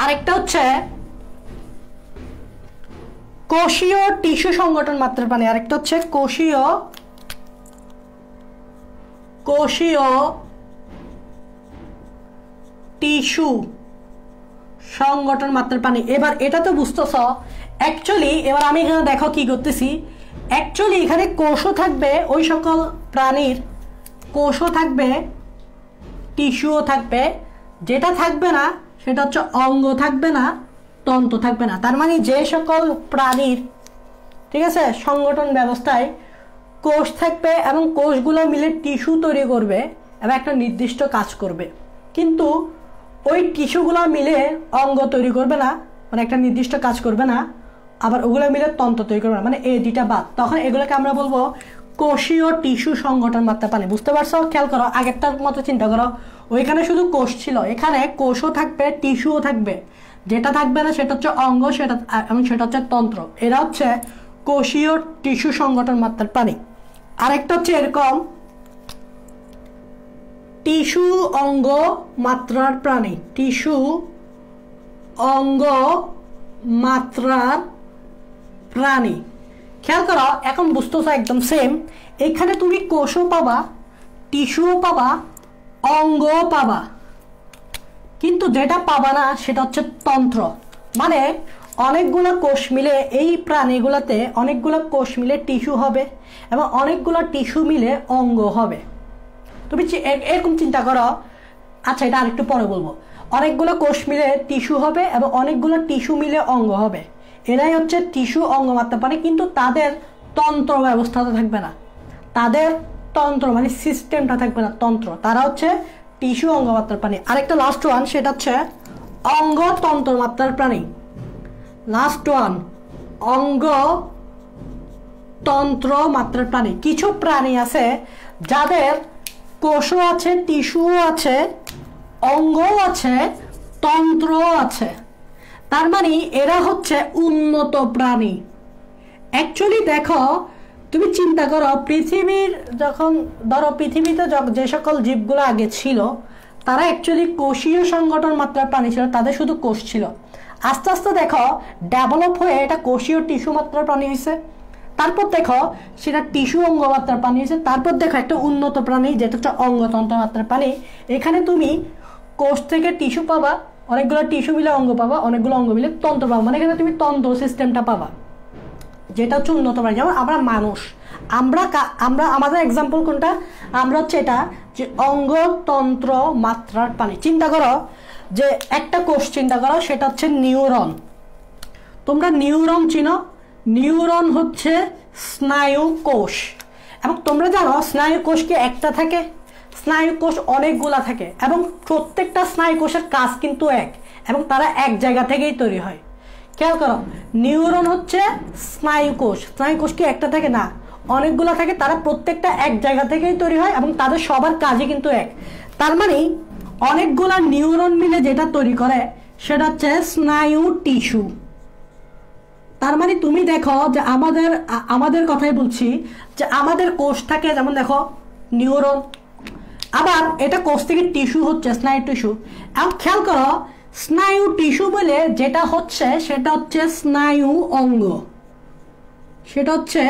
আরেকটা হচ্ছে কোষীয় টিস্যু সংগঠন মাত্রার প্রাণী। আরেকটা হচ্ছে কোষীয় টিস্যু সংগঠন মাত্রার প্রাণী। এবার এটা তো বুঝতেছ। অ্যাকচুয়ালি এবার আমি এখানে দেখো কি করতেছি, অ্যাকচুয়ালি এখানে কোষও থাকবে, ওই সকল প্রাণীর কোষও থাকবে, টিস্যুও থাকবে। যেটা থাকবে না সেটা হচ্ছে অঙ্গ থাকবে না, তন্ত্র থাকবে না। তার মানে যে সকল প্রাণীর, ঠিক আছে, সংগঠন ব্যবস্থায় কোষ থাকবে এবং কোষগুলো মিলে টিস্যু তৈরি করবে এবং একটা নির্দিষ্ট কাজ করবে, কিন্তু ওই টিস্যুগুলো মিলে অঙ্গ তৈরি করবে না, মানে একটা নির্দিষ্ট কাজ করবে না, আবার ওগুলো মিলে তন্ত্র তৈরি করবে না, মানে এই দুইটা বাদ। তখন এগুলোকে আমরা বলবো কোষীয় টিস্যু সংগঠন মাত্রা প্রাণী। বুঝতে পারছো? খেয়াল করো, আগেরটার মতো চিন্তা করো, ওইখানে শুধু কোষ ছিল, এখানে কোষও থাকবে, টিস্যুও থাকবে। যেটা থাকবে না সেটা হচ্ছে অঙ্গ, সেটা এবং সেটা হচ্ছে তন্ত্র। এরা হচ্ছে কোষীয় টিস্যু সংগঠন মাত্রার প্রাণী। আরেকটা হচ্ছে এরকম টিস্যু অঙ্গ মাত্রার প্রাণী, টিস্যু অঙ্গ মাত্রার প্রাণী। খেয়াল করো, এখন বুঝতেছো একদম সেম। এখানে তুমি কোষও পাবা, টিস্যুও পাবা, অঙ্গও পাবা, কিন্তু যেটা পাবা না সেটা হচ্ছে তন্ত্র। মানে অনেকগুলো কোষ মিলে এই প্রাণীগুলোতে অনেকগুলো কোষ মিলে টিস্যু হবে এবং অনেকগুলো টিস্যু মিলে অঙ্গ হবে। তুমি এরকম চিন্তা করো। আচ্ছা, এটা আরেকটু পরে বলবো। অনেকগুলো কোষ মিলে টিস্যু হবে এবং অনেকগুলো টিস্যু মিলে অঙ্গ হবে। এরাই হচ্ছে টিস্যু অঙ্গ মাত্রা প্রাণী, কিন্তু তাদের তন্ত্র ব্যবস্থাটা থাকবে না, তাদের তন্ত্র মানে সিস্টেমটা থাকবে না, তন্ত্র। তারা হচ্ছে টিস্যু অঙ্গ মাত্রার প্রাণী। আরেকটা লাস্ট ওয়ান, সেটা হচ্ছে অঙ্গ তন্ত্র মাত্রার প্রাণী। লাস্ট ওয়ান, অঙ্গ তন্ত্র মাত্রার প্রাণী। কিছু প্রাণী আছে যাদের কোষও আছে, টিস্যুও আছে, অঙ্গও আছে, তন্ত্রও আছে। তার মানে এরা হচ্ছে উন্নত প্রাণী। অ্যাকচুয়ালি দেখো, তুমি চিন্তা করো, পৃথিবীর যখন ধরো পৃথিবীতে যে সকল জীবগুলো আগে ছিল তারা অ্যাকচুয়ালি কোষীয় সংগঠন মাত্রার প্রাণী ছিল, তাদের শুধু কোষ ছিল। আস্তে আস্তে দেখো ডেভেলপ হয়ে এটা কোষীয় টিস্যু মাত্রার প্রাণী হয়েছে, তারপর দেখো সেটা টিস্যু অঙ্গ মাত্রার প্রাণী হয়েছে, তারপর দেখো একটা উন্নত প্রাণী যেটা হচ্ছে অঙ্গতন্ত্র মাত্রার প্রাণী। এখানে তুমি কোষ থেকে টিস্যু পাবা, অনেকগুলো টিস্যু মিলে অঙ্গ পাবা, অনেকগুলো অঙ্গ মিলে তন্ত্র পাবা, মানে এখানে তুমি তন্ত্র সিস্টেমটা পাবা, যেটা হচ্ছে উন্নত প্রাণী। যেমন আমরা মানুষ, আমরা আমাদের এক্সাম্পল কোনটা, আমরা হচ্ছে এটা যে অঙ্গতন্ত্র মাত্রার প্রাণী। চিন্তা করো যে একটা কোষ চিন্তা করো, সেটা হচ্ছে নিউরন। তোমরা নিউরন চিনো, নিউরন হচ্ছে স্নায়ু কোষ, এবং তোমরা জানো স্নায়ু কোষ কি একটা থাকে, স্নায়ু কোষ অনেকগুলা থাকে, এবং প্রত্যেকটা স্নায়ু কোষের কাজ কিন্তু এক, এবং তারা এক জায়গা থেকেই তৈরি হয়। খেয়াল করো, নিউরন হচ্ছে স্নায়ু কোষ, স্নায়ু কোষ কি একটা থাকে না, অনেকগুলো থাকে, তারা প্রত্যেকটা এক জায়গা থেকেই তৈরি হয় এবং তাদের সবার কাজই কিন্তু এক। তার মানে অনেকগুলা নিউরন মিলে যেটা তৈরি করে সেটা হচ্ছে স্নায়ু টিস্যু। তার মানে তুমি দেখো যে আমাদের কথাই বলছি যে আমাদের কোষ থাকে, যেমন দেখো নিউরন, আবার এটা কোষ থেকে টিস্যু হচ্ছে স্নায়ু টিস্যু। এবং খেয়াল করো স্নায়ু টিস্যু বলে যেটা হচ্ছে সেটা হচ্ছে স্নায়ু অঙ্গ, সেটা হচ্ছে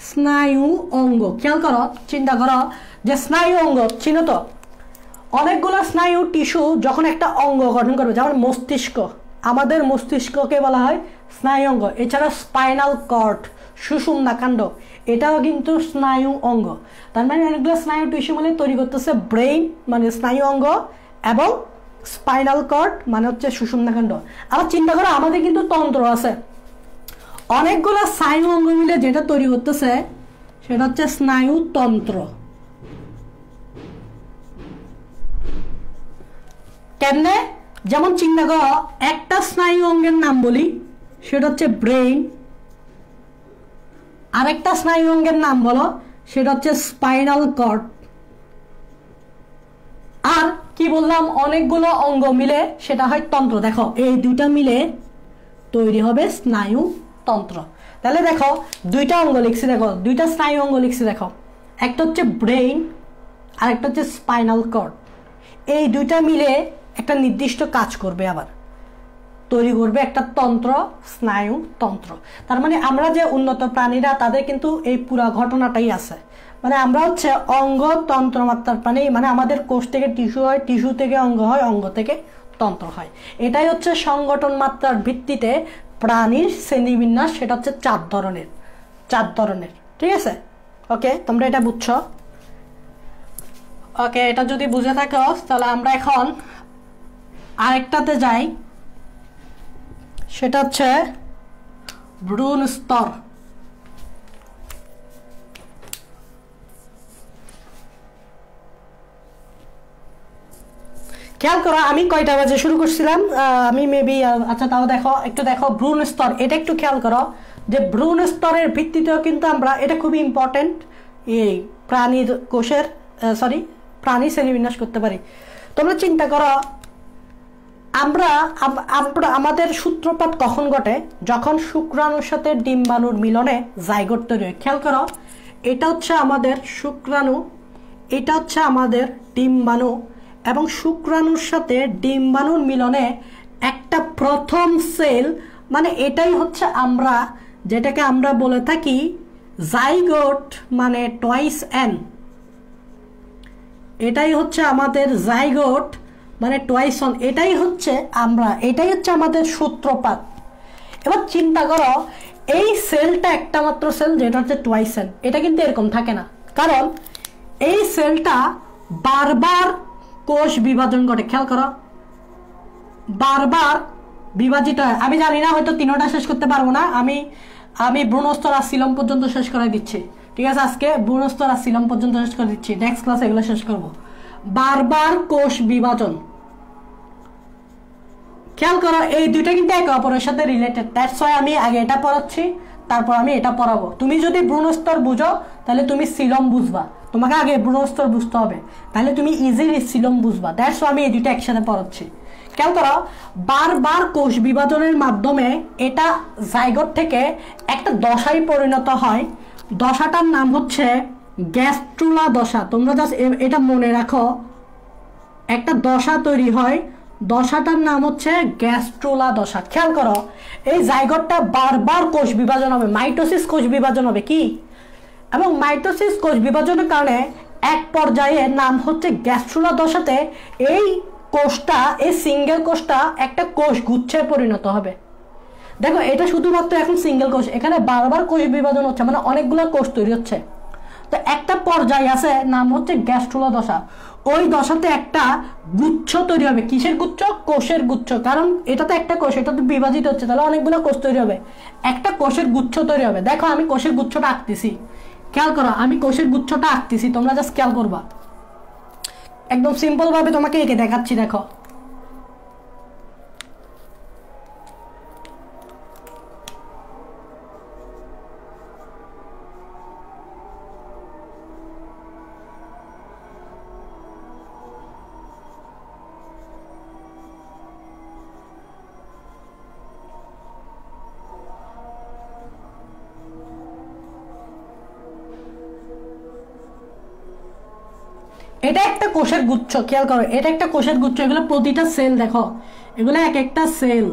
স্নায়ু অঙ্গ। খেয়াল করো, চিন্তা করো যে স্নায়ু অঙ্গ চিনো তো, অনেকগুলো স্নায়ু টিস্যু যখন একটা অঙ্গ গঠন করবে, যেমন মস্তিষ্ক, আমাদের মস্তিষ্ককে বলা হয় স্নায়ু অঙ্গ। এছাড়া স্পাইনাল কর্ড, সুষুম্না কাণ্ড, এটাও কিন্তু স্নায়ু অঙ্গ। তার মানে অনেকগুলো স্নায়ু টিস্যু মানে তৈরি করতেছে ব্রেইন মানে স্নায়ু অঙ্গ, এবং স্পাইনাল কর্ড মানে হচ্ছে সুষুম্না কাণ্ড। আবার চিন্তা করো আমাদের কিন্তু তন্ত্র আছে, অনেকগুলো স্নায়ু অঙ্গ মিলে যেটা তৈরি করতেছে সেটা হচ্ছে স্নায়ু তন্ত্র। কেমনে? যেমন চিন্তা করো একটা স্নায়ু অঙ্গের নাম বলি, সেটা হচ্ছে ব্রেইন, আরেকটা স্নায়ু অঙ্গের নাম বলো, সেটা হচ্ছে স্পাইনাল কর্ড। আর কি বললাম, অনেকগুলো অঙ্গ মিলে সেটা হয় তন্ত্র। দেখো এই দুইটা মিলে তৈরি হবে স্নায়ু তন্ত্র। তাহলে দেখো দুইটা অঙ্গ লিখছি, দেখো দুইটা স্নায়ু অঙ্গ লিখছি, দেখো একটা হচ্ছে ব্রেইন আর একটা হচ্ছে স্পাইনাল কর্ড। এই দুইটা মিলে একটা নির্দিষ্ট কাজ করবে, আবার তৈরি করবে একটা তন্ত্র, স্নায়ু তন্ত্র। তার মানে আমরা যে উন্নত প্রাণীরা তাদের কিন্তু এই পুরো ঘটনাটাই আছে। মানে আমরা হচ্ছে অঙ্গ তন্ত্র মাত্রার প্রাণী, মানে আমাদের কোষ থেকে টিস্যু হয়, টিস্যু থেকে অঙ্গ হয়, অঙ্গ থেকে তন্ত্র হয়। এটাই হচ্ছে সংগঠন মাত্রার ভিত্তিতে প্রাণীর শ্রেণীবিন্যাস, সেটা হচ্ছে চার ধরনের। ঠিক আছে, ওকে, তোমরা এটা বুঝছো? ওকে, এটা যদি বুঝে থাকো তাহলে আমরা এখন আরেকটাতে যাই, সেটা হচ্ছে ভ্রূণ স্তর। খেয়াল করো আমি কয়টা বাজে শুরু করছিলাম, আমি মেবি, আচ্ছা তাও দেখো একটু, দেখো ভ্রূণ স্তর, এটা একটু খেয়াল করো যে ভ্রূণ স্তরের ভিত্তিতেও কিন্তু আমরা, এটা খুবই ইম্পর্টেন্ট, এই প্রাণীর কোষের প্রাণী শ্রেণীবিন্যাস করতে পারি। তোমরা চিন্তা করো আমরা আমাদের সূত্রপাত কখন ঘটে, যখন শুক্রাণুর সাথে ডিম্বাণুর মিলনে জাইগোট তৈরি হয়। খেয়াল করো এটা হচ্ছে আমাদের শুক্রাণু, এটা হচ্ছে আমাদের ডিম্বাণু, এবং শুক্রাণুর সাথে ডিম্বাণুর মিলনে একটা প্রথম সেল, মানে এটাই হচ্ছে আমরা যেটাকে আমরা বলে থাকি জাইগোট, মানে টয়েস এন। এটাই হচ্ছে আমাদের জাইগোট মানে টয়েস অন, এটাই হচ্ছে আমরা, এটাই হচ্ছে আমাদের সূত্রপাত। এবার চিন্তা করো এই সেলটা একটা মাত্র সেল যেটা হচ্ছে টয়েস এন, এটা কিন্তু এরকম থাকে না, কারণ এই সেলটা বারবার কোষ বিভাজন ঘটে। খেয়াল করো বারবার বিভাজিত হয়। আমি জানি না হয়তো তিনটা শেষ করতে পারবো না, আমি ভ্রূণস্তর আর সিলম পর্যন্ত শেষ করে দিচ্ছি। ঠিক আছে, আজকে ভ্রূণস্তর আর সিলম পর্যন্ত শেষ করে দিচ্ছি, নেক্সট ক্লাসে এগুলো শেষ করব। বারবার কোষ বিভাজন, খেয়াল করো এই দুইটা কিন্তু একে অপরের সাথে রিলেটেড। দ্যাটস ওয়াই আমি আগে এটা পড়াচ্ছি, তারপর আমি এটা পড়াবো। তুমি যদি ভ্রূণস্তর বুঝো তাহলে তুমি সিলম বুঝবা, তোমাকে আগে ভ্রূণস্তর বুঝতে হবে, তাহলে তুমি ইজিলি সিলম বুঝবা। দ্যাটস ওয়াই আমি এই দুইটা একসাথে পড়াচ্ছি। খেয়াল করো বারবার কোষ বিভাজনের মাধ্যমে এটা জাইগোট থেকে একটা দশায় পরিণত হয়। দশাটার নাম হচ্ছে গ্যাস্ট্রুলা দশা। তোমরা জাস্ট এটা মনে রাখো, একটা দশা তৈরি হয়, দশাটার নাম হচ্ছে গ্যাস্ট্রুলা দশা। খেয়াল করো, এই জাইগোটটা বারবার কোষ বিভাজন হবে, মাইটোসিস কোষ বিভাজন হবে কি, এবং মাইটোসিস কোষ বিভাজনের কারণে এক পর্যায়ে নাম হচ্ছে গ্যাস্ট্রুলা দশাতে এই কোষটা, এই সিঙ্গেল কোষটা একটা কোষ গুচ্ছে পরিণত হবে। দেখো এটা শুধুমাত্র এখন সিঙ্গেল কোষ, এখানে বারবার কোষ বিভাজন হচ্ছে, মানে অনেকগুলো কোষ তৈরি হচ্ছে। তো একটা পর্যায়ে আছে নাম হচ্ছে গ্যাস্ট্রুলা দশা, ওই দশাতে একটা গুচ্ছ তৈরি হবে। কিসের গুচ্ছ? কোষের গুচ্ছ, কারণ এটা তো একটা কোষ, এটা তো বিভাজিত হচ্ছে, তাহলে অনেকগুলো কোষ তৈরি হবে, একটা কোষের গুচ্ছ তৈরি হবে। দেখো আমি কোষের গুচ্ছটা আঁকতেছি, খেয়াল করো আমি কোষের গুচ্ছটা আঁকতেছি, তোমরা জাস্ট খেয়াল করবা, একদম সিম্পল ভাবে তোমাকে এঁকে দেখাচ্ছি। দেখো এটা একটা কোষের গুচ্ছ, খেয়াল করো এটা একটা কোষের গুচ্ছ, এগুলো প্রতিটা সেল, দেখো এগুলো এক একটা সেল,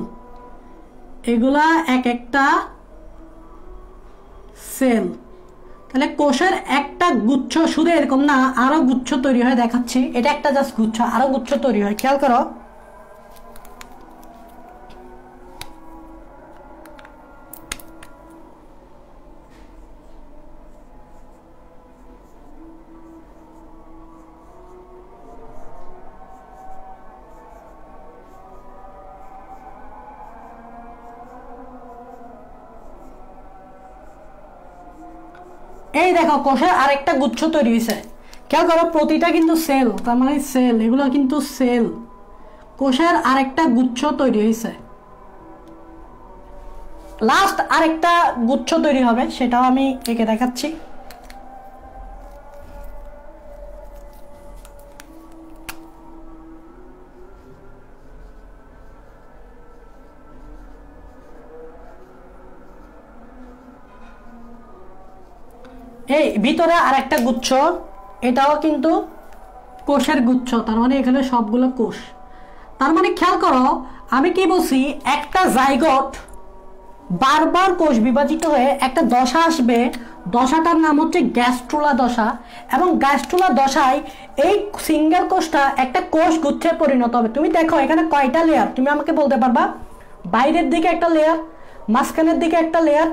এগুলা এক একটা সেল। তাহলে কোষের একটা গুচ্ছ শুধু এরকম না, আরো গুচ্ছ তৈরি হয়, দেখাচ্ছি। এটা একটা জাস্ট গুচ্ছ, আরো গুচ্ছ তৈরি হয়, খেয়াল করো। এই দেখো কোষের আরেকটা গুচ্ছ তৈরি হয়েছে, খেয়াল করো প্রতিটা কিন্তু সেল, তার মানে সেল, এগুলো কিন্তু সেল। কোষের আরেকটা গুচ্ছ তৈরি হয়েছে, লাস্ট আরেকটা গুচ্ছ তৈরি হবে, সেটাও আমি এঁকে দেখাচ্ছি। এই ভিতরে আরেকটা গুচ্ছ, এটাও কিন্তু কোষের গুচ্ছ, তার মানে এখানে সবগুলো কোষ। তার মানে খেয়াল করো আমি কি বলছি, একটা জাইগোট বারবার কোষ বিভাজিত হয়ে একটা দশা আসবে, দশাটার নাম হচ্ছে গ্যাস্ট্রুলা দশা, এবং গ্যাস্ট্রুলা দশায় এই সিঙ্গেল কোষটা একটা কোষ গুচ্ছে পরিণত হবে। তুমি দেখো এখানে কয়টা লেয়ার, তুমি আমাকে বলতে পারবা? বাইরের দিকে একটা লেয়ার, মাঝখানের দিকে একটা লেয়ার,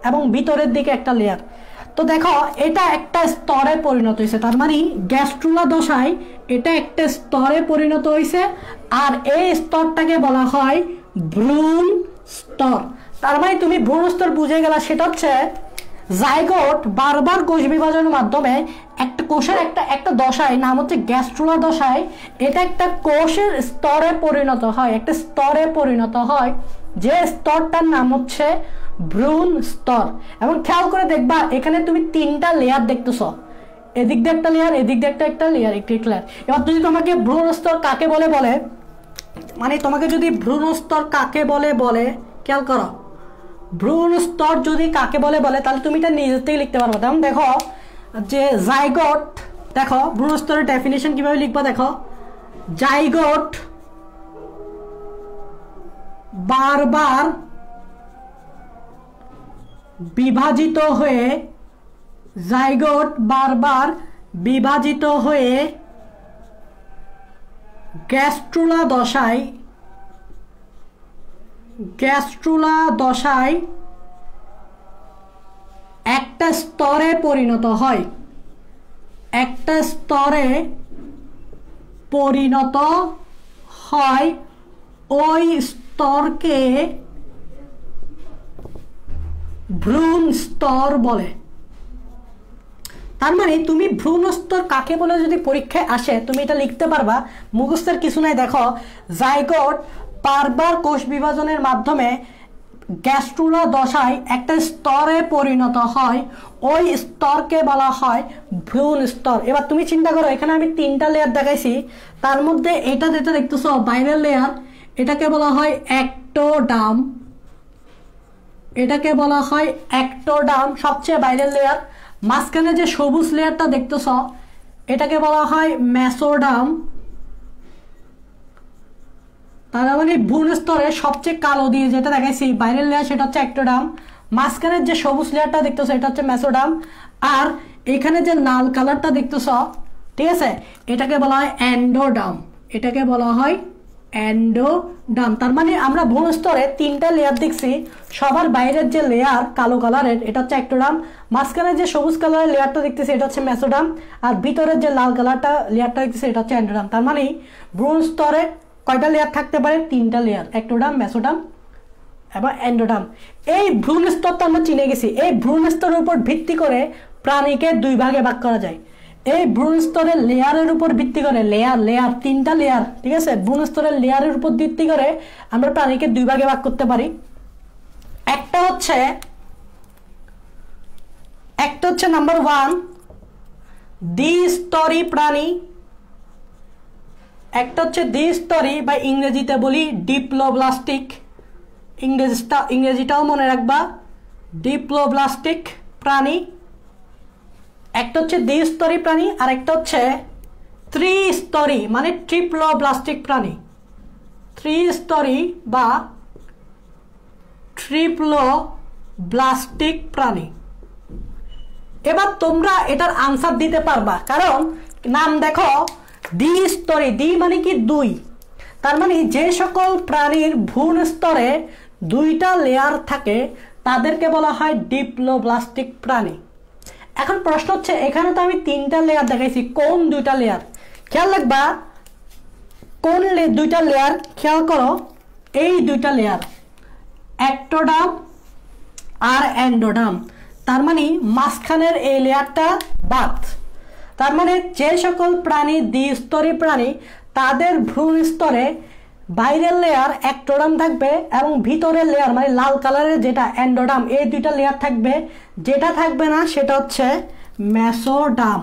এবং ভিতরের দিকে একটা লেয়ার। তো দেখো এটা একটা স্তরে পরিণত হয়েছে, তার মানে গ্যাস্ট্রুলা দশায় এটা একটা স্তরে পরিণত হয়েছে, আর এই স্তরটাকে বলা হয় ভ্রূণ স্তর। তার মানে তুমি ভ্রূণ স্তর বুঝে গেলা, সেটা হচ্ছে জাইগোট বারবার কোষ বিভাজনের মাধ্যমে একটা কোষের একটা দশায়, নাম হচ্ছে গ্যাস্ট্রুলা দশায়, এটা একটা কোষের স্তরে পরিণত হয়, একটা স্তরে পরিণত হয়, যে স্তরটার নাম হচ্ছে ভ্রূণ স্তর। এবং খেয়াল করে দেখবা এখানে তুমি তিনটা লেয়ার দেখতেছ, এদিক দিয়ে একটা লেয়ার, এদিক দিয়ে একটা লেয়ার, একটি লেয়ার। এবার যদি তোমাকে ভ্রূণ স্তর কাকে বলে বলে, মানে তোমাকে যদি ভ্রূণ স্তর কাকে বলে বলে, খেয়াল করো ভ্রূণ স্তর যদি কাকে বলে বলে, তাহলে তুমি এটা নিজের থেকে লিখতে পারবো। যেমন দেখো যে জাইগোট, দেখো ভ্রূণ স্তরের ডেফিনিশন কিভাবে লিখবা, দেখো জাইগোট বারবার বিভাজিত হয়ে, জাইগোট বারবার বিভাজিত হয়ে গ্যাস্ট্রুলা দশায় একটা স্তরে পরিণত হয়, একটা স্তরে পরিণত হয়, ওই স্তরকে ভ্রূণ স্তর বলে। তার মানে তুমি ভ্রূণ স্তর কাকে বলে যদি পরীক্ষায় আসে, তুমি এটা লিখতে পারবা, মুখস্থের কিছু নাই। দেখো জাইগোট বারবার কোষ বিভাজনের মাধ্যমে গ্যাস্ট্রুলা দশায় একটা স্তরে পরিণত হয়, ওই স্তরকে বলা হয় ভ্রূণ স্তর। এবার তুমি চিন্তা করো, এখানে আমি তিনটা লেয়ার দেখাইছি, তার মধ্যে এটা যেটা দেখতেছো বাইরের লেয়ার, এটাকে বলা হয় অ্যাক্টোডার্ম, এটাকে বলা হয় অ্যাক্টোডার্ম, সবচেয়ে বাইরের লেয়ার। মাঝখানে যে সবুজ লেয়ারটা দেখতেছ, এটাকে বলা হয় মেসোডার্ম, তার মানে ভ্রূণ স্তরে সবচেয়ে কালো দিয়ে যেটা দেখাইছি বাইরের লেয়ার সেটা হচ্ছে অ্যাক্টোডার্ম, মাঝখানের যে সবুজ লেয়ারটা দেখতেছো এটা হচ্ছে মেসোডার্ম, আর এখানে যে লাল কালারটা দেখতেছ, ঠিক আছে, এটাকে বলা হয় এন্ডোডার্ম, এটাকে বলা হয় এন্ডোডার্ম। তার মানে আমরা ভ্রূণ স্তরে 3টা লেয়ার দেখছি, সবার বাইরের যে লেয়ার কালো কালারের এটা হচ্ছে অ্যাক্টোডার্ম, মাঝখানে যে সবুজ কালারের লেয়ারটা দেখতেছি এটা হচ্ছে মেসোডার্ম, আর ভিতরের যে লাল কালারটা লেয়ারটা দেখতেছি এটা হচ্ছে এন্ডোডার্ম। তার মানে ভ্রূণ স্তরে কয়টা লেয়ার থাকতে পারে? 3টা লেয়ার, অ্যাক্টোডার্ম, মেসোডার্ম এবং এন্ডোডার্ম। এই ভ্রূণ স্তর তো আমরা চিনে গেছি। এই ভ্রূণ স্তরের উপর ভিত্তি করে প্রাণীকে 2 ভাগে ভাগ করা যায়। এই ভ্রূণ স্তরের লেয়ারের উপর ভিত্তি করে, লেয়ার 3টা লেয়ার, ঠিক আছে, ভ্রূণ স্তরের লেয়ারের উপর ভিত্তি করে আমরা প্রাণীকে 2 ভাগে ভাগ করতে পারি। একটা হচ্ছে নাম্বার 1 দ্বিস্তরী প্রাণী, একটা হচ্ছে দ্বিস্তরী বা ইংরেজিতে বলি ডিপ্লোব্লাস্টিক, ইংরেজিটাও মনে রাখবা, ডিপ্লোব্লাস্টিক প্রাণী। একটা হচ্ছে দ্বিস্তরী প্রাণী আর একটা হচ্ছে ত্রিস্তরী মানে ট্রিপ্লোব্লাস্টিক প্রাণী, ত্রিস্তরী বা ট্রিপ্লোব্লাস্টিক প্রাণী। এবার তোমরা এটার আনসার দিতে পারবা, কারণ নাম দেখো দ্বিস্তরী, দ্বি মানে কি 2, তার মানে যে সকল প্রাণীর ভ্রূণ স্তরে 2টা লেয়ার থাকে তাদেরকে বলা হয় ডিপ্লোব্লাস্টিক প্রাণী। এখন প্রশ্ন হচ্ছে এখানে তো আমি 3টা লেয়ার দেখাইছি, কোন 2টা লেয়ার? খেয়াল রাখবা কোন 2টা লেয়ার, খেয়াল করো এই 2টা লেয়ার অ্যাক্টোডার্ম আর এন্ডোডার্ম। তার মানে মাঝখানের এই লেয়ারটা বাদ। তার মানে যে সকল প্রাণী দ্বিস্তরী প্রাণী তাদের ভ্রূণ স্তরে বাইরের লেয়ার অ্যাক্টোডার্ম থাকবে এবং ভিতরের লেয়ার মানে লাল কালারের যেটা এন্ডোডার্ম, এই 2টা লেয়ার থাকবে। যেটা থাকবে না সেটা হচ্ছে মেসোডার্ম।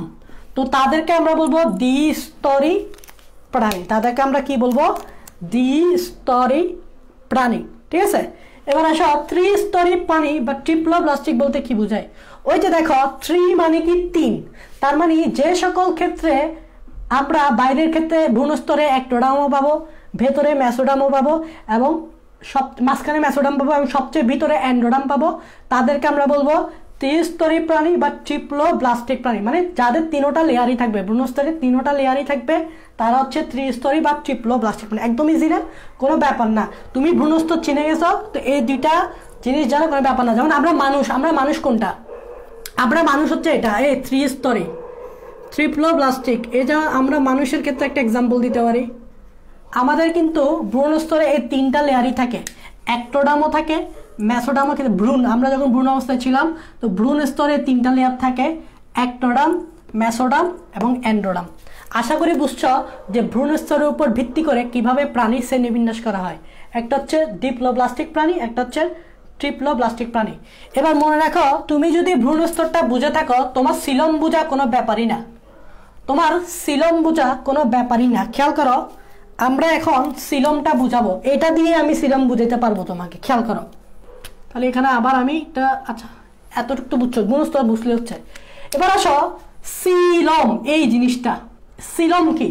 তো তাদেরকে আমরা বলবো দ্বিস্তরী প্রাণী, তাদেরকে আমরা কি বলবো? দ্বিস্তরী প্রাণী, ঠিক আছে। এবার আসো ত্রিস্তরী প্রাণী বা ট্রিপ্লোব্লাস্টিক বলতে কি বোঝায়? ওই যে দেখো 3 মানে কি 3, তার মানে যে সকল ক্ষেত্রে আমরা বাইরের ক্ষেত্রে ভ্রূণ স্তরে অ্যাক্টোডার্মও পাবো, ভেতরে মেসোডার্মও পাবো এবং মাঝখানে মেসোডার্ম পাবো এবং সবচেয়ে ভিতরে এন্ডোডার্ম পাবো, তাদেরকে আমরা বলবো ত্রিস্তরী প্রাণী বা ট্রিপ্লোব্লাস্টিক প্রাণী। মানে যাদের 3টা লেয়ারই থাকবে, ভ্রূণ স্তরে 3টা লেয়ারই থাকবে, তারা হচ্ছে ত্রিস্তরী বা ট্রিপ্লোব্লাস্টিক প্রাণী। একদম ইজি না, কোনো ব্যাপার না। তুমি ভ্রূণ স্তর চিনে গেছো, তো এই 2টা জিনিস জানো, কোনো ব্যাপার না। যেমন আমরা মানুষ কোনটা? আমরা মানুষ হচ্ছে এটা, এই ত্রিস্তরী ট্রিপ্লোব্লাস্টিক। এটা আমরা মানুষের ক্ষেত্রে একটা এক্সাম্পল দিতে পারি। আমাদের কিন্তু ভ্রূণ স্তরে এই 3টা লেয়ারই থাকে, অ্যাক্টোডার্মও থাকে, মেসোডার্মও থাকে। ভ্রূণ, আমরা যখন ভ্রূণ অবস্থায় ছিলাম তো ভ্রূণ স্তরে 3টা লেয়ার থাকে, অ্যাক্টোডার্ম, মেসোডার্ম এবং এন্ডোডার্ম। আশা করি বুঝছো যে ভ্রূণ স্তরের উপর ভিত্তি করে কিভাবে প্রাণীর শ্রেণীবিন্যাস করা হয়। একটা হচ্ছে ডিপ্লোব্লাস্টিক প্রাণী, একটা হচ্ছে ট্রিপ্লোব্লাস্টিক প্রাণী। এবার মনে রাখো, তুমি যদি ভ্রূণ স্তরটা বুঝে থাকো, তোমার সিলম বোঝা কোনো ব্যাপারই না, তোমার সিলম বোঝা কোনো ব্যাপারই না। খেয়াল করো, আমরা এখন সিলমটা বুঝাবো, এটা দিয়ে আমি সিলম বুঝাতে পারবো তোমাকে। খেয়াল করো, তাহলে এখানে আবার আমি এটা, আচ্ছা এতটুকু তো বুঝছো, ভ্রূণ স্তর বুঝলে হচ্ছে। এবার আসো সিলম, এই জিনিসটা সিলম কি,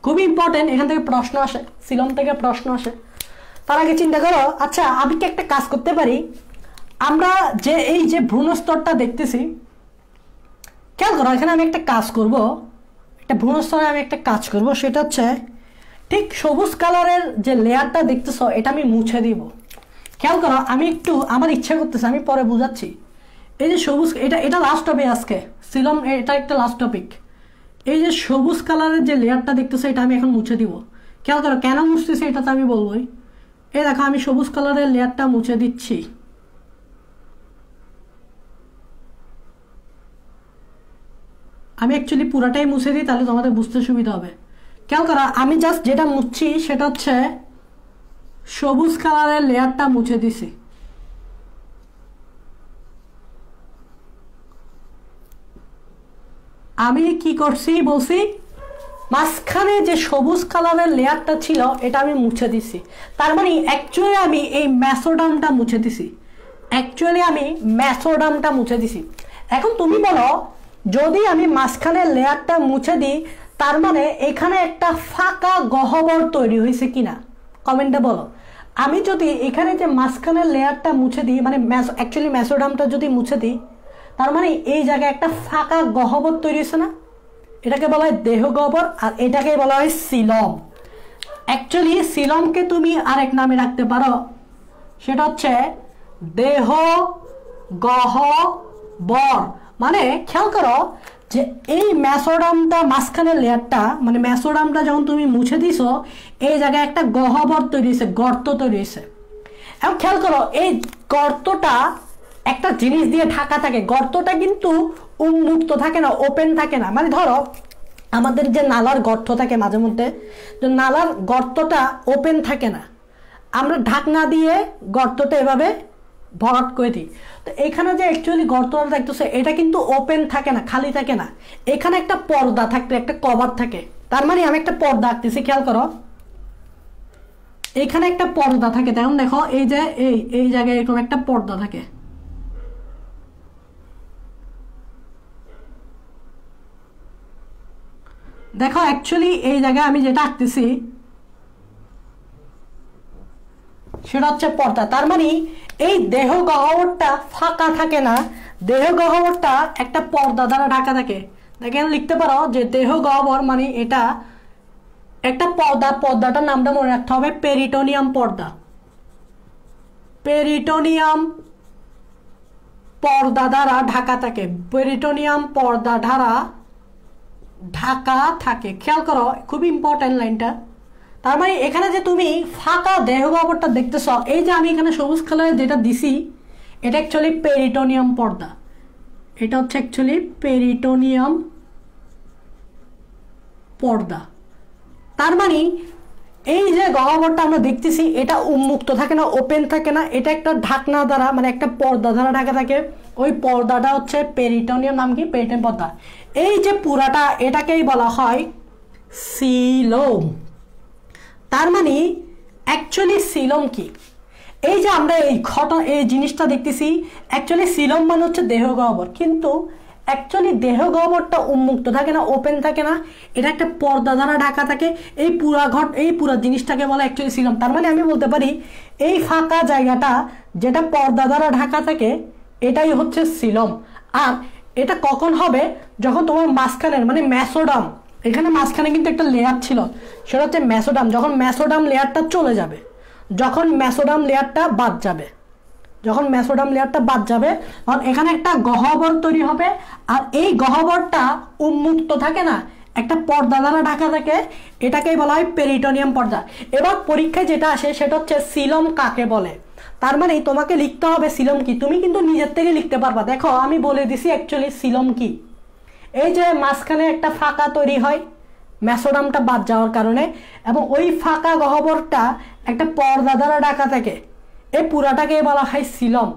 খুবই ইম্পর্টেন্ট, এখান থেকে প্রশ্ন আসে, সিলম থেকে প্রশ্ন আসে। তার আগে চিন্তা করো, আচ্ছা আমি কি একটা কাজ করতে পারি? আমরা যে এই যে ভ্রূণ স্তরটা দেখতেছি, খেয়াল করো এখানে আমি একটা কাজ করব, একটা ভ্রূণ স্তরে আমি একটা কাজ করব, সেটা হচ্ছে ঠিক সবুজ কালারের যে লেয়ারটা দেখতেছ এটা আমি মুছে দিব। খেয়াল করো, আমি একটু আমার ইচ্ছা করতেছে, আমি পরে বুঝাচ্ছি। এই যে সবুজ, এটা লাস্ট টপিক আজকে, সিলম এটা একটা লাস্ট টপিক। এই যে সবুজ কালারের যে লেয়ারটা দেখতেছে এটা আমি এখন মুছে দিব। খেয়াল করো কেন মুছতেছি এটা তো আমি বলবোই। এই দেখো আমি সবুজ কালারের লেয়ারটা মুছে দিচ্ছি। আমি অ্যাকচুয়ালি পুরাটাই মুছে দিই, তাহলে তোমাদের বুঝতে সুবিধা হবে। খেয়াল করো, আমি জাস্ট যেটা মুছছি সেটা হচ্ছে সবুজ কালারের লেয়ারটা মুছে দিছি। আমি কি করছি বলছি, মাঝখানে যে সবুজ কালারের লেয়ারটা ছিল এটা আমি মুছে দিছি। তার মানে অ্যাকচুয়ালি আমি এই মেসোডার্মটা মুছে দিছি, মুছে দিছি। এখন তুমি বলো, যদি আমি মাঝখানে লেয়ারটা মুছে দিই, তার মানে এখানে একটা ফাঁকা গহ্বর তৈরি হয়েছে কিনা? কমেন্টে বলো। আমি যদি এখানে যে মাঝখানের লেয়ারটা মুছে দিই, মানে অ্যাকচুয়ালি মেসোডামটা যদি মুছে দিই, তার মানে এই জায়গায় একটা ফাঁকা গহ্বর তৈরি হয়েছে না, এটাকে বলা হয় দেহ গহ্বর, আর এটাকে বলা হয় সিলম। অ্যাকচুয়ালি সিলমকে তুমি আরেক নামে রাখতে পারো, সেটা হচ্ছে দেহ গহ্বর। মানে খেয়াল করো যে এই মেসোডামটা মাঝখানের লেয়ারটা, মানে মেসোডামটা যখন তুমি মুছে দিছো, এই জায়গায় একটা গহ্বর তৈরি হয়েছে, গর্ত তৈরি হয়েছে। এখন খেয়াল করো এই গর্তটা একটা জিনিস দিয়ে ঢাকা থাকে, গর্তটা কিন্তু উন্মুক্ত থাকে না, ওপেন থাকে না। মানে ধরো আমাদের যে নালার গর্ত থাকে মাঝে মধ্যে, যে নালার গর্তটা ওপেন থাকে না, আমরা ঢাকনা দিয়ে গর্তটা এভাবে ভরাট করে দিই। তো এখানে যে অ্যাকচুয়ালি গর্তটা দেখতেছে, এটা কিন্তু ওপেন থাকে না, খালি থাকে না, এখানে একটা পর্দা থাকতে, একটা কভার থাকে। তার মানে আমি একটা পর্দা আঁকতেছি, খেয়াল করো এখানে একটা পর্দা থাকে। তেমন দেখো এই যে এই জায়গায় এরকম একটা পর্দা থাকে। দেখো অ্যাকচুয়ালি এই জায়গায় আমি যেটা আঁকতেছি সেটা হচ্ছে পর্দা। তার মানে এই দেহ গহ্বরটা ফাঁকা থাকে না, দেহ গহ্বরটা একটা পর্দা দ্বারা ঢাকা থাকে। দেখেন লিখতে পারো যে দেহ গহ্বর মানে এটা একটা পর্দা, পর্দাটার নামটা মনে রাখতে হবে পেরিটোনিয়াম পর্দা। পেরিটোনিয়াম পর্দা দ্বারা ঢাকা থাকে, পেরিটোনিয়াম পর্দা দ্বারা ঢাকা থাকে। খেয়াল করো খুব ইম্পর্টেন্ট লাইনটা। তার মানে এখানে যে তুমি ফাঁকা দেহ গহ্বরটা দেখতেছ, এই যে আমি এখানে সবুজ কালারে যেটা দিছি, এটা অ্যাকচুয়ালি পেরিটোনিয়াম পর্দা। এটা হচ্ছে অ্যাকচুয়ালি পেরিটোনিয়াম পর্দা। তার মানে এই যে গহ্বরটা আমরা দেখতেছি, এটা উন্মুক্ত থাকে না, ওপেন থাকে না, এটা একটা ঢাকনা দ্বারা, মানে একটা পর্দা দ্বারা ঢাকা থাকে। ওই পর্দাটা হচ্ছে পেরিটোনিয়াম, নাম কি? পেরিটোনিয়াম পর্দা। এই যে পুরাটা, এটাকেই বলা হয় সিলোম। তার মানে অ্যাকচুয়ালি সিলোম কি? এই যে আমরা এই জিনিসটা দেখতেছি, অ্যাকচুয়ালি সিলোম মানে হচ্ছে দেহ গহ্বর, কিন্তু অ্যাকচুয়ালি দেহ গহ্বরটা উন্মুক্ত থাকে না, ওপেন থাকে না, এটা একটা পর্দা দ্বারা ঢাকা থাকে। এই পুরা জিনিসটাকে বলে অ্যাকচুয়ালি সিলোম। তার মানে আমি বলতে পারি এই ফাঁকা জায়গাটা যেটা পর্দা দ্বারা ঢাকা থাকে, এটাই হচ্ছে সিলোম। আর এটা কখন হবে? যখন তোমার মাঝখানের, মানে মেসোডাম, এখানে মাঝখানে কিন্তু একটা লেয়ার ছিল, সেটা হচ্ছে মেসোডাম। যখন মেসোডাম লেয়ারটা চলে যাবে, যখন মেসোডাম লেয়ারটা বাদ যাবে, যখন মেসোডাম লেয়ারটা বাদ যাবে, তখন এখানে একটা গহ্বর তৈরি হবে। আর এই গহ্বরটা উন্মুক্ত থাকে না, একটা পর্দা দ্বারা ঢাকা থাকে, এটাকেই বলা হয় পেরিটোনিয়াম পর্দা। এবার পরীক্ষায় যেটা আসে সেটা হচ্ছে সিলোম কাকে বলে। তার মানে তোমাকে লিখতে হবে সিলোম কি। তুমি কিন্তু নিজের থেকে লিখতে পারবা। দেখো আমি বলে দিছি অ্যাকচুয়ালি সিলোম কি। এই যে মাঝখানে একটা ফাঁকা তৈরি হয় মেসোডামটা বাদ যাওয়ার কারণে, এবং ওই ফাঁকা গহ্বরটা একটা পর্দা দ্বারা ঢাকা থাকে, এই পুরাটাকে বলা হয় সিলোম।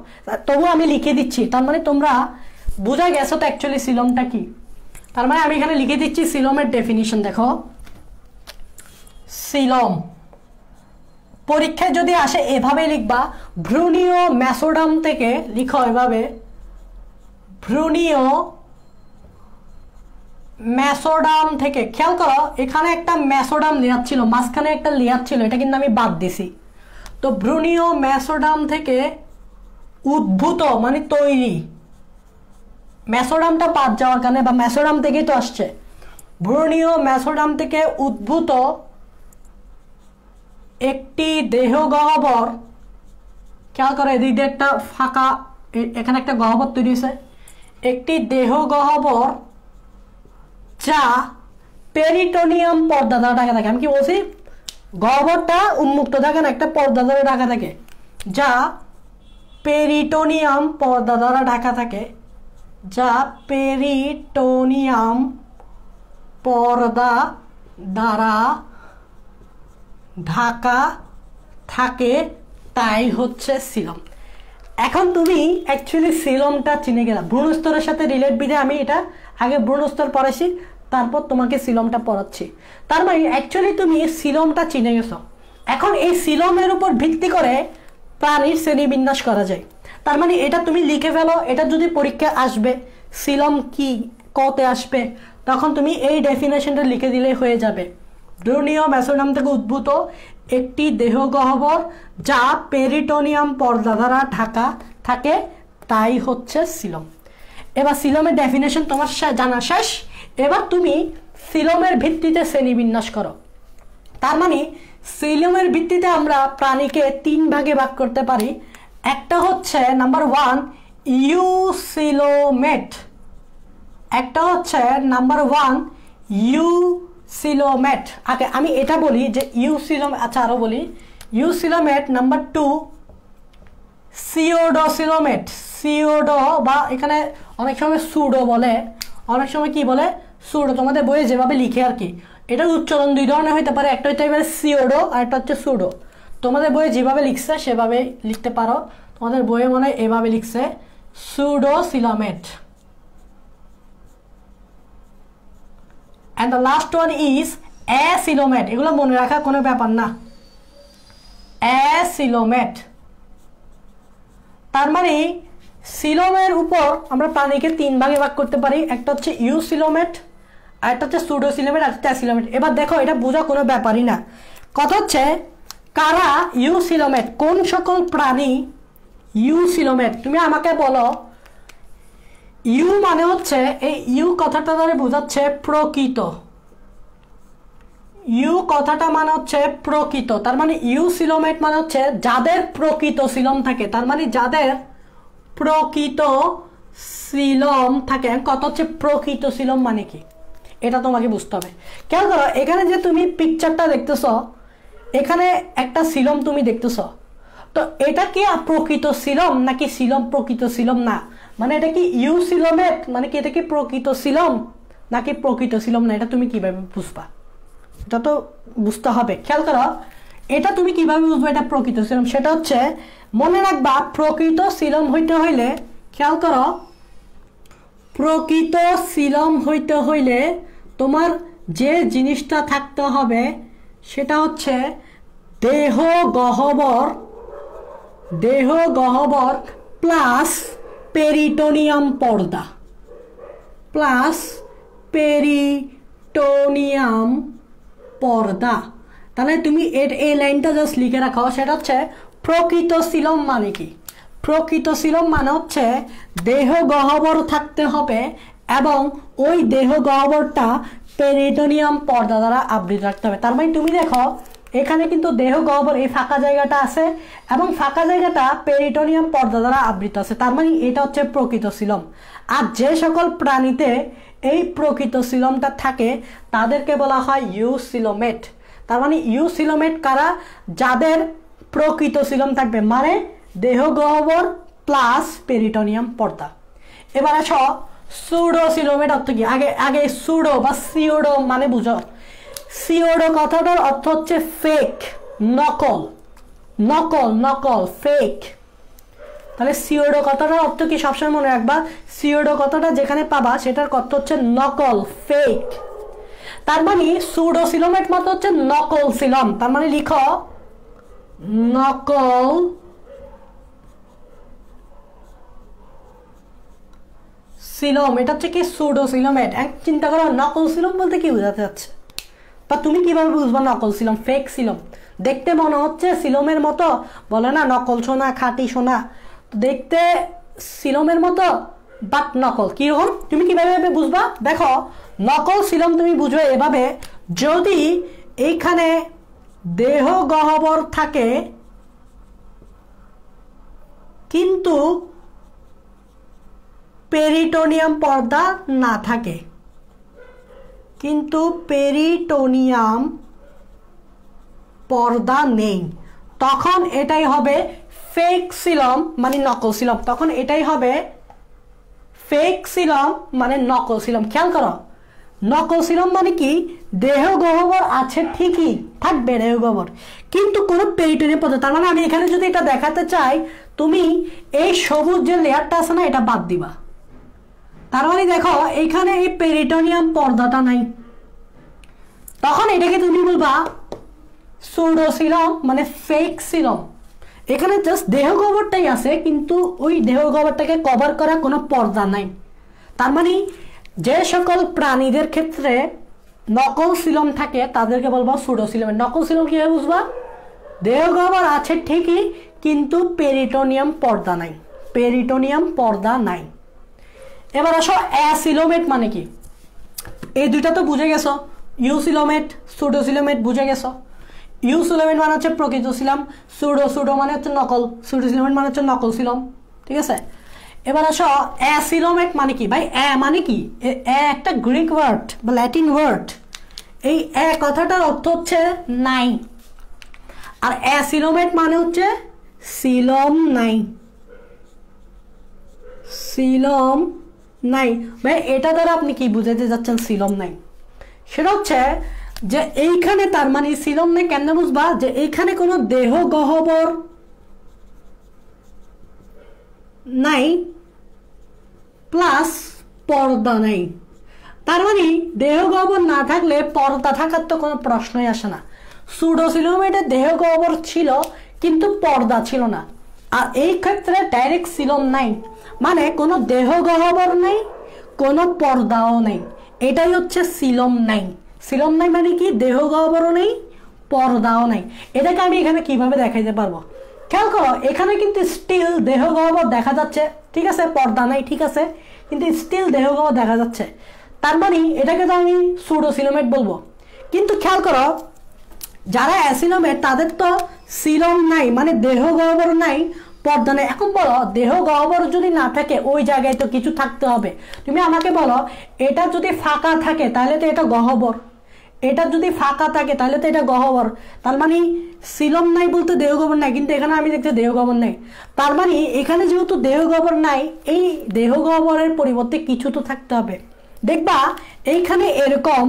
তবু আমি লিখে দিচ্ছি, তার মানে তোমরা বুঝা গেছো তো অ্যাকচুয়ালি সিলোমটা কি। তার মানে আমি এখানে লিখে দিচ্ছি সিলোমের ডেফিনিশন। দেখো সিলোম পরীক্ষায় যদি আসে এভাবে লিখবা, ভ্রূণীয় মেসোডাম থেকে লিখো এভাবে, ভ্রূণীয় মেসোডাম থেকে। খেয়াল করো এখানে একটা মেসোডাম লেয়ার ছিল, মাঝখানে একটা লেয়ার ছিল, এটা কিন্তু আমি বাদ দিছি। তো ভ্রূণীয় মেসোডাম থেকে উদ্ভূত মানে তৈরি, মেসোডামটা বাদ যাওয়ার কারণে, বা মেসোডাম থেকেই তো আসছে, ভ্রূণীয় মেসোডাম থেকে উদ্ভূত একটি দেহ গহ্বর। খেয়াল করো এদিক দিয়ে একটা ফাঁকা, এখানে একটা গহ্বর তৈরি হয়েছে, একটি দেহ গহ্বর যা পেরিটোনিয়াম পর্দা দ্বারা ঢাকা থাকে। আমি কি বলছি? গহ্বরটা উন্মুক্ত থাকে না, একটা পর্দা দ্বারা ঢাকা থাকে, যা পেরিটোনিয়াম পর্দা দ্বারা ঢাকা থাকে, যা পেরিটোনিয়াম পর্দা দ্বারা ঢাকা থাকে, তাই হচ্ছে সিলোম। এখন তুমি অ্যাকচুয়ালি সিলোমটা চিনে গেলা। ভ্রূণস্তরের সাথে রিলেট বিধে আমি এটা আগে ভ্রূণস্তর পড়াইছি, তারপর তোমাকে সিলোমটা পড়াচ্ছি। তার মানে অ্যাকচুয়ালি তুমি সিলোমটা চিনে গেছো। এখন এই সিলোমের উপর ভিত্তি করে প্রাণীর শ্রেণীবিন্যাস করা যায়। তার মানে এটা তুমি লিখে ফেলো, এটা যদি পরীক্ষায় আসবে সিলোম কি কতে আসবে, তখন তুমি এই ডেফিনেশনটা লিখে দিলে হয়ে যাবে। ভ্রূণীয় মেসোডাম থেকে উদ্ভূত একটি দেহ গহ্বর যা পেরিটোনিয়াম পর্দা দ্বারা ঢাকা থাকে, তাই হচ্ছে সিলম। এবার সিলমের ডেফিনেশন তোমার জানা শেষ। এবার তুমি সিলমের ভিত্তিতে শ্রেণীবিন্যাস করো। তার মানে সিলমের ভিত্তিতে আমরা প্রাণীকে 3 ভাগে ভাগ করতে পারি। একটা হচ্ছে নাম্বার 1 ইউসিলোমেট, একটা হচ্ছে নাম্বার 1 ইউসিলোমেট। আগে আমি এটা বলি যে ইউসিলোম, আচ্ছা আরো বলি ইউসিলোমেট। নাম্বার 2 সিওডোসিলোমেট, সিওডো বা এখানে অনেক সময় সুডো বলে, অনেক সময় কি বলে সুডো, তোমাদের বইয়ে যেভাবে লিখে আর কি। এটার উচ্চারণ 2 ধরনের হইতে পারে, একটা হচ্ছে এবারে সিওডো আর একটা হচ্ছে সুডো। তোমাদের বইয়ে যেভাবে লিখছে সেভাবে লিখতে পারো। তোমাদের বইয়ে মনে হয় এভাবে লিখছে সুডোসিলোমেট। and the last one is acoelomate. এগুলো মনে রাখা কোনো ব্যাপার না, অ্যাসিলোমেট। তার মানে সিলোমের উপর আমরা প্রাণীকে 3 ভাগে ভাগ করতে পারি। একটা হচ্ছে ইউসিলোমেট, আর একটা হচ্ছে সুডোসিলোমেট, আর একটা অ্যাসিলোমেট। এবার দেখো এটা বোঝা কোনো ব্যাপারই না। কথা হচ্ছে কারা ইউসিলোমেট, কোন সকল প্রাণী ইউসিলোমেট? তুমি আমাকে বলো। ইউ মানে হচ্ছে, এই ইউ কথাটা ধরে বোঝাচ্ছে প্রকৃত। ইউ কথাটা মানে হচ্ছে প্রকৃত। তার মানে ইউসিলোমেট মানে হচ্ছে যাদের প্রকৃত সিলম থাকে। তার মানে যাদের প্রকৃত সিলম থাকে। কথা হচ্ছে প্রকৃত সিলম মানে কি, এটা তোমাকে বুঝতে হবে। কেন করো, এখানে যে তুমি পিকচারটা দেখতেছ, এখানে একটা সিলম তুমি দেখতেছ, তো এটা কি প্রকৃত সিলম নাকি সিলম প্রকৃত সিলম না? মানে এটা কি ইউসিলোমেট, মানে কি এটা কি প্রকৃত সিলম নাকি প্রকৃত সিলম না? এটা তুমি কিভাবে বুঝবা? এটা তো বুঝতে হবে। খেয়াল করো, এটা তুমি কিভাবে বুঝবে এটা প্রকৃত সিলম? সেটা হচ্ছে মনে রাখবা, প্রকৃত সিলম হইতে হইলে, খেয়াল করো, প্রকৃত সিলম হইতে হইলে তোমার যে জিনিসটা থাকতে হবে সেটা হচ্ছে দেহ গহ্বর, দেহ গহ্বর প্লাস পেরিটোনিয়াম পর্দা, প্লাস পেরিটোনিয়াম পর্দা। তাহলে তুমি এই লাইনটা জাস্ট লিখে রাখো। সেটা হচ্ছে প্রকৃত সিলম মানে কি? প্রকৃত সিলম মানে হচ্ছে দেহ গহ্বর থাকতে হবে এবং ওই দেহ গহ্বরটা পেরিটোনিয়াম পর্দা দ্বারা আবৃত রাখতে হবে। তার মানে তুমি দেখো এখানে কিন্তু দেহ গহ্বর এই ফাঁকা জায়গাটা আছে এবং ফাঁকা জায়গাটা পেরিটোনিয়াম পর্দা দ্বারা আবৃত আছে। তার মানে এটা হচ্ছে প্রকৃত সিলম। আর যে সকল প্রাণীতে এই প্রকৃত সিলমটা থাকে তাদেরকে বলা হয় ইউসিলোমেট। তার মানে ইউসিলোমেট কারা? যাদের প্রকৃত সিলম থাকবে, মানে দেহ গহ্বর প্লাস পেরিটোনিয়াম পর্দা। এবার আসো সুডোসিলোমেট অর্থ কি? আগে সুডো বা সিওডো মানে বুঝো। সিওডো কথাটার অর্থ হচ্ছে ফেক, নকল, নকল, নকল, ফেক। তাহলে সিওডো কথাটার অর্থ কি সবসময় মনে রাখবা, সিওডো কথাটা যেখানে পাবা সেটার অর্থ হচ্ছে নকল, ফেক। তার মানে সুডোসিলোমেট মানে হচ্ছে নকল সিলম। তার মানে লিখো নকল সিলম। এটা হচ্ছে কি সুডোসিলোমেট। চিন্তা করো নকল সিলম বলতে কি বোঝাতে যাচ্ছে, বা তুমি কিভাবে বুঝবা নকল সিলম, ফেক সিলম? দেখতে মনে হচ্ছে সিলমের মতো, বলে না নকল সোনা খাঁটি সোনা, দেখতে সিলমের মতো বাট নকল। কিরকম তুমি কিভাবে বুঝবা? দেখো নকল সিলম তুমি বুঝবে এভাবে, যদি এইখানে দেহ গহ্বর থাকে কিন্তু পেরিটোনিয়াম পর্দা না থাকে, কিন্তু পেরিটোনিয়াম পর্দা নেই, তখন এটাই হবে ফেক সিলম মানে নকল সিলম। তখন এটাই হবে ফেক সিলম মানে নকল সিলম। খেয়াল করো, নকল সিলম মানে কি? দেহ গহ্বর আছে ঠিকই, থাকবে দেহ গহ্বর, কিন্তু কোনো পেরিটোনিয়াম পর্দা। তার মানে আমি এখানে যদি এটা দেখাতে চাই, তুমি এই সবুজ যে লেয়ারটা আছে না, এটা বাদ দিবা। তার মানে দেখো এখানে এই পেরিটোনিয়াম পর্দাটা নাই, তখন এটাকে তুমি বলবা সুডোসিলম মানে ফেক সিলম। এখানে জাস্ট দেহ গহ্বরটাই আছে কিন্তু ওই দেহ গহ্বরটাকে কভার করা কোনো পর্দা নাই। তার মানে যে সকল প্রাণীদের ক্ষেত্রে নকল সিলম থাকে তাদেরকে বলবো সুডোসিলম। নকল সিলম কিভাবে বুঝবা? দেহগহ্বর আছে ঠিকই, কিন্তু পেরিটোনিয়াম পর্দা নাই, পেরিটোনিয়াম পর্দা নাই। এবার আসো অ্যাসিলোমেট মানে কি? এই দুইটা তো বুঝে গেছো, ইউসিলোমেট সুডোসিলোমেট বুঝে গেছো। ইউসিলোমেট মানে হচ্ছে প্রকৃত সিলম, সুডো মানে হচ্ছে নকল, সুডোসিলোমেট মানে হচ্ছে নকল সিলম, ঠিক আছে। এবার আসো অ্যাসিলোমেট মানে কি ভাই? অ্যা মানে কি? একটা গ্রিক ওয়ার্ড বা ল্যাটিন ওয়ার্ড। এই কথাটার অর্থ হচ্ছে নাই, আর অ্যাসিলোমেট মানে হচ্ছে সিলম নাই, সিলম নাই। ভাই এটা দ্বারা আপনি কি বুঝাতে যাচ্ছেন সিলম নাই? সেটা হচ্ছে যে এইখানে তার মানে সিলম নাই কেমনে বুঝবা? যে এইখানে কোনো দেহ গহ্বর নাই প্লাস পর্দা নাই। তার মানে দেহ গহ্বর না থাকলে পর্দা থাকার তো কোনো প্রশ্নই আসে না। সুডোসিলোমেটের দেহ গহ্বর ছিল কিন্তু পর্দা ছিল না, আর এই ক্ষেত্রে ডাইরেক্ট সিলম নাই, মানে কোনো দেহ গহ্বর নাই, কোনো পর্দাও নেই, এটাই হচ্ছে সিলম নাই। সিলম নাই মানে কি? দেহ গহ্বরও নেই, পর্দাও নাই। এটাকে আমি এখানে কিভাবে দেখাইতে পারবো? খেয়াল করো, এখানে কিন্তু স্টিল দেহ গহ্বর দেখা যাচ্ছে, ঠিক আছে, পর্দা নাই ঠিক আছে, কিন্তু স্টিল দেহ গহ্বর দেখা যাচ্ছে। তার মানে এটাকে তো আমি সুডোসিলোমেট বলবো। কিন্তু খেয়াল করো, যারা অ্যাসিলোমেট তাদের তো সিলম নাই, মানে দেহ গহ্বর নাই, পর্দা নেই। এখন বলো, দেহ গহ্বর যদি না থাকে ওই জায়গায় তো কিছু থাকতে হবে। তুমি আমাকে বলো, এটা যদি ফাঁকা থাকে তাহলে তো এটা গহ্বর, এটা যদি ফাঁকা থাকে তাহলে তো এটা গহ্বর। তার মানে সিলম নাই বলতে দেহ গহ্বর নাই, কিন্তু এখানে আমি দেখছি দেহ গহ্বর নাই। তার মানে এখানে যেহেতু দেহ গহ্বর নাই, এই দেহ গহ্বরের পরিবর্তে কিছু তো থাকতে হবে। দেখবা এইখানে এরকম,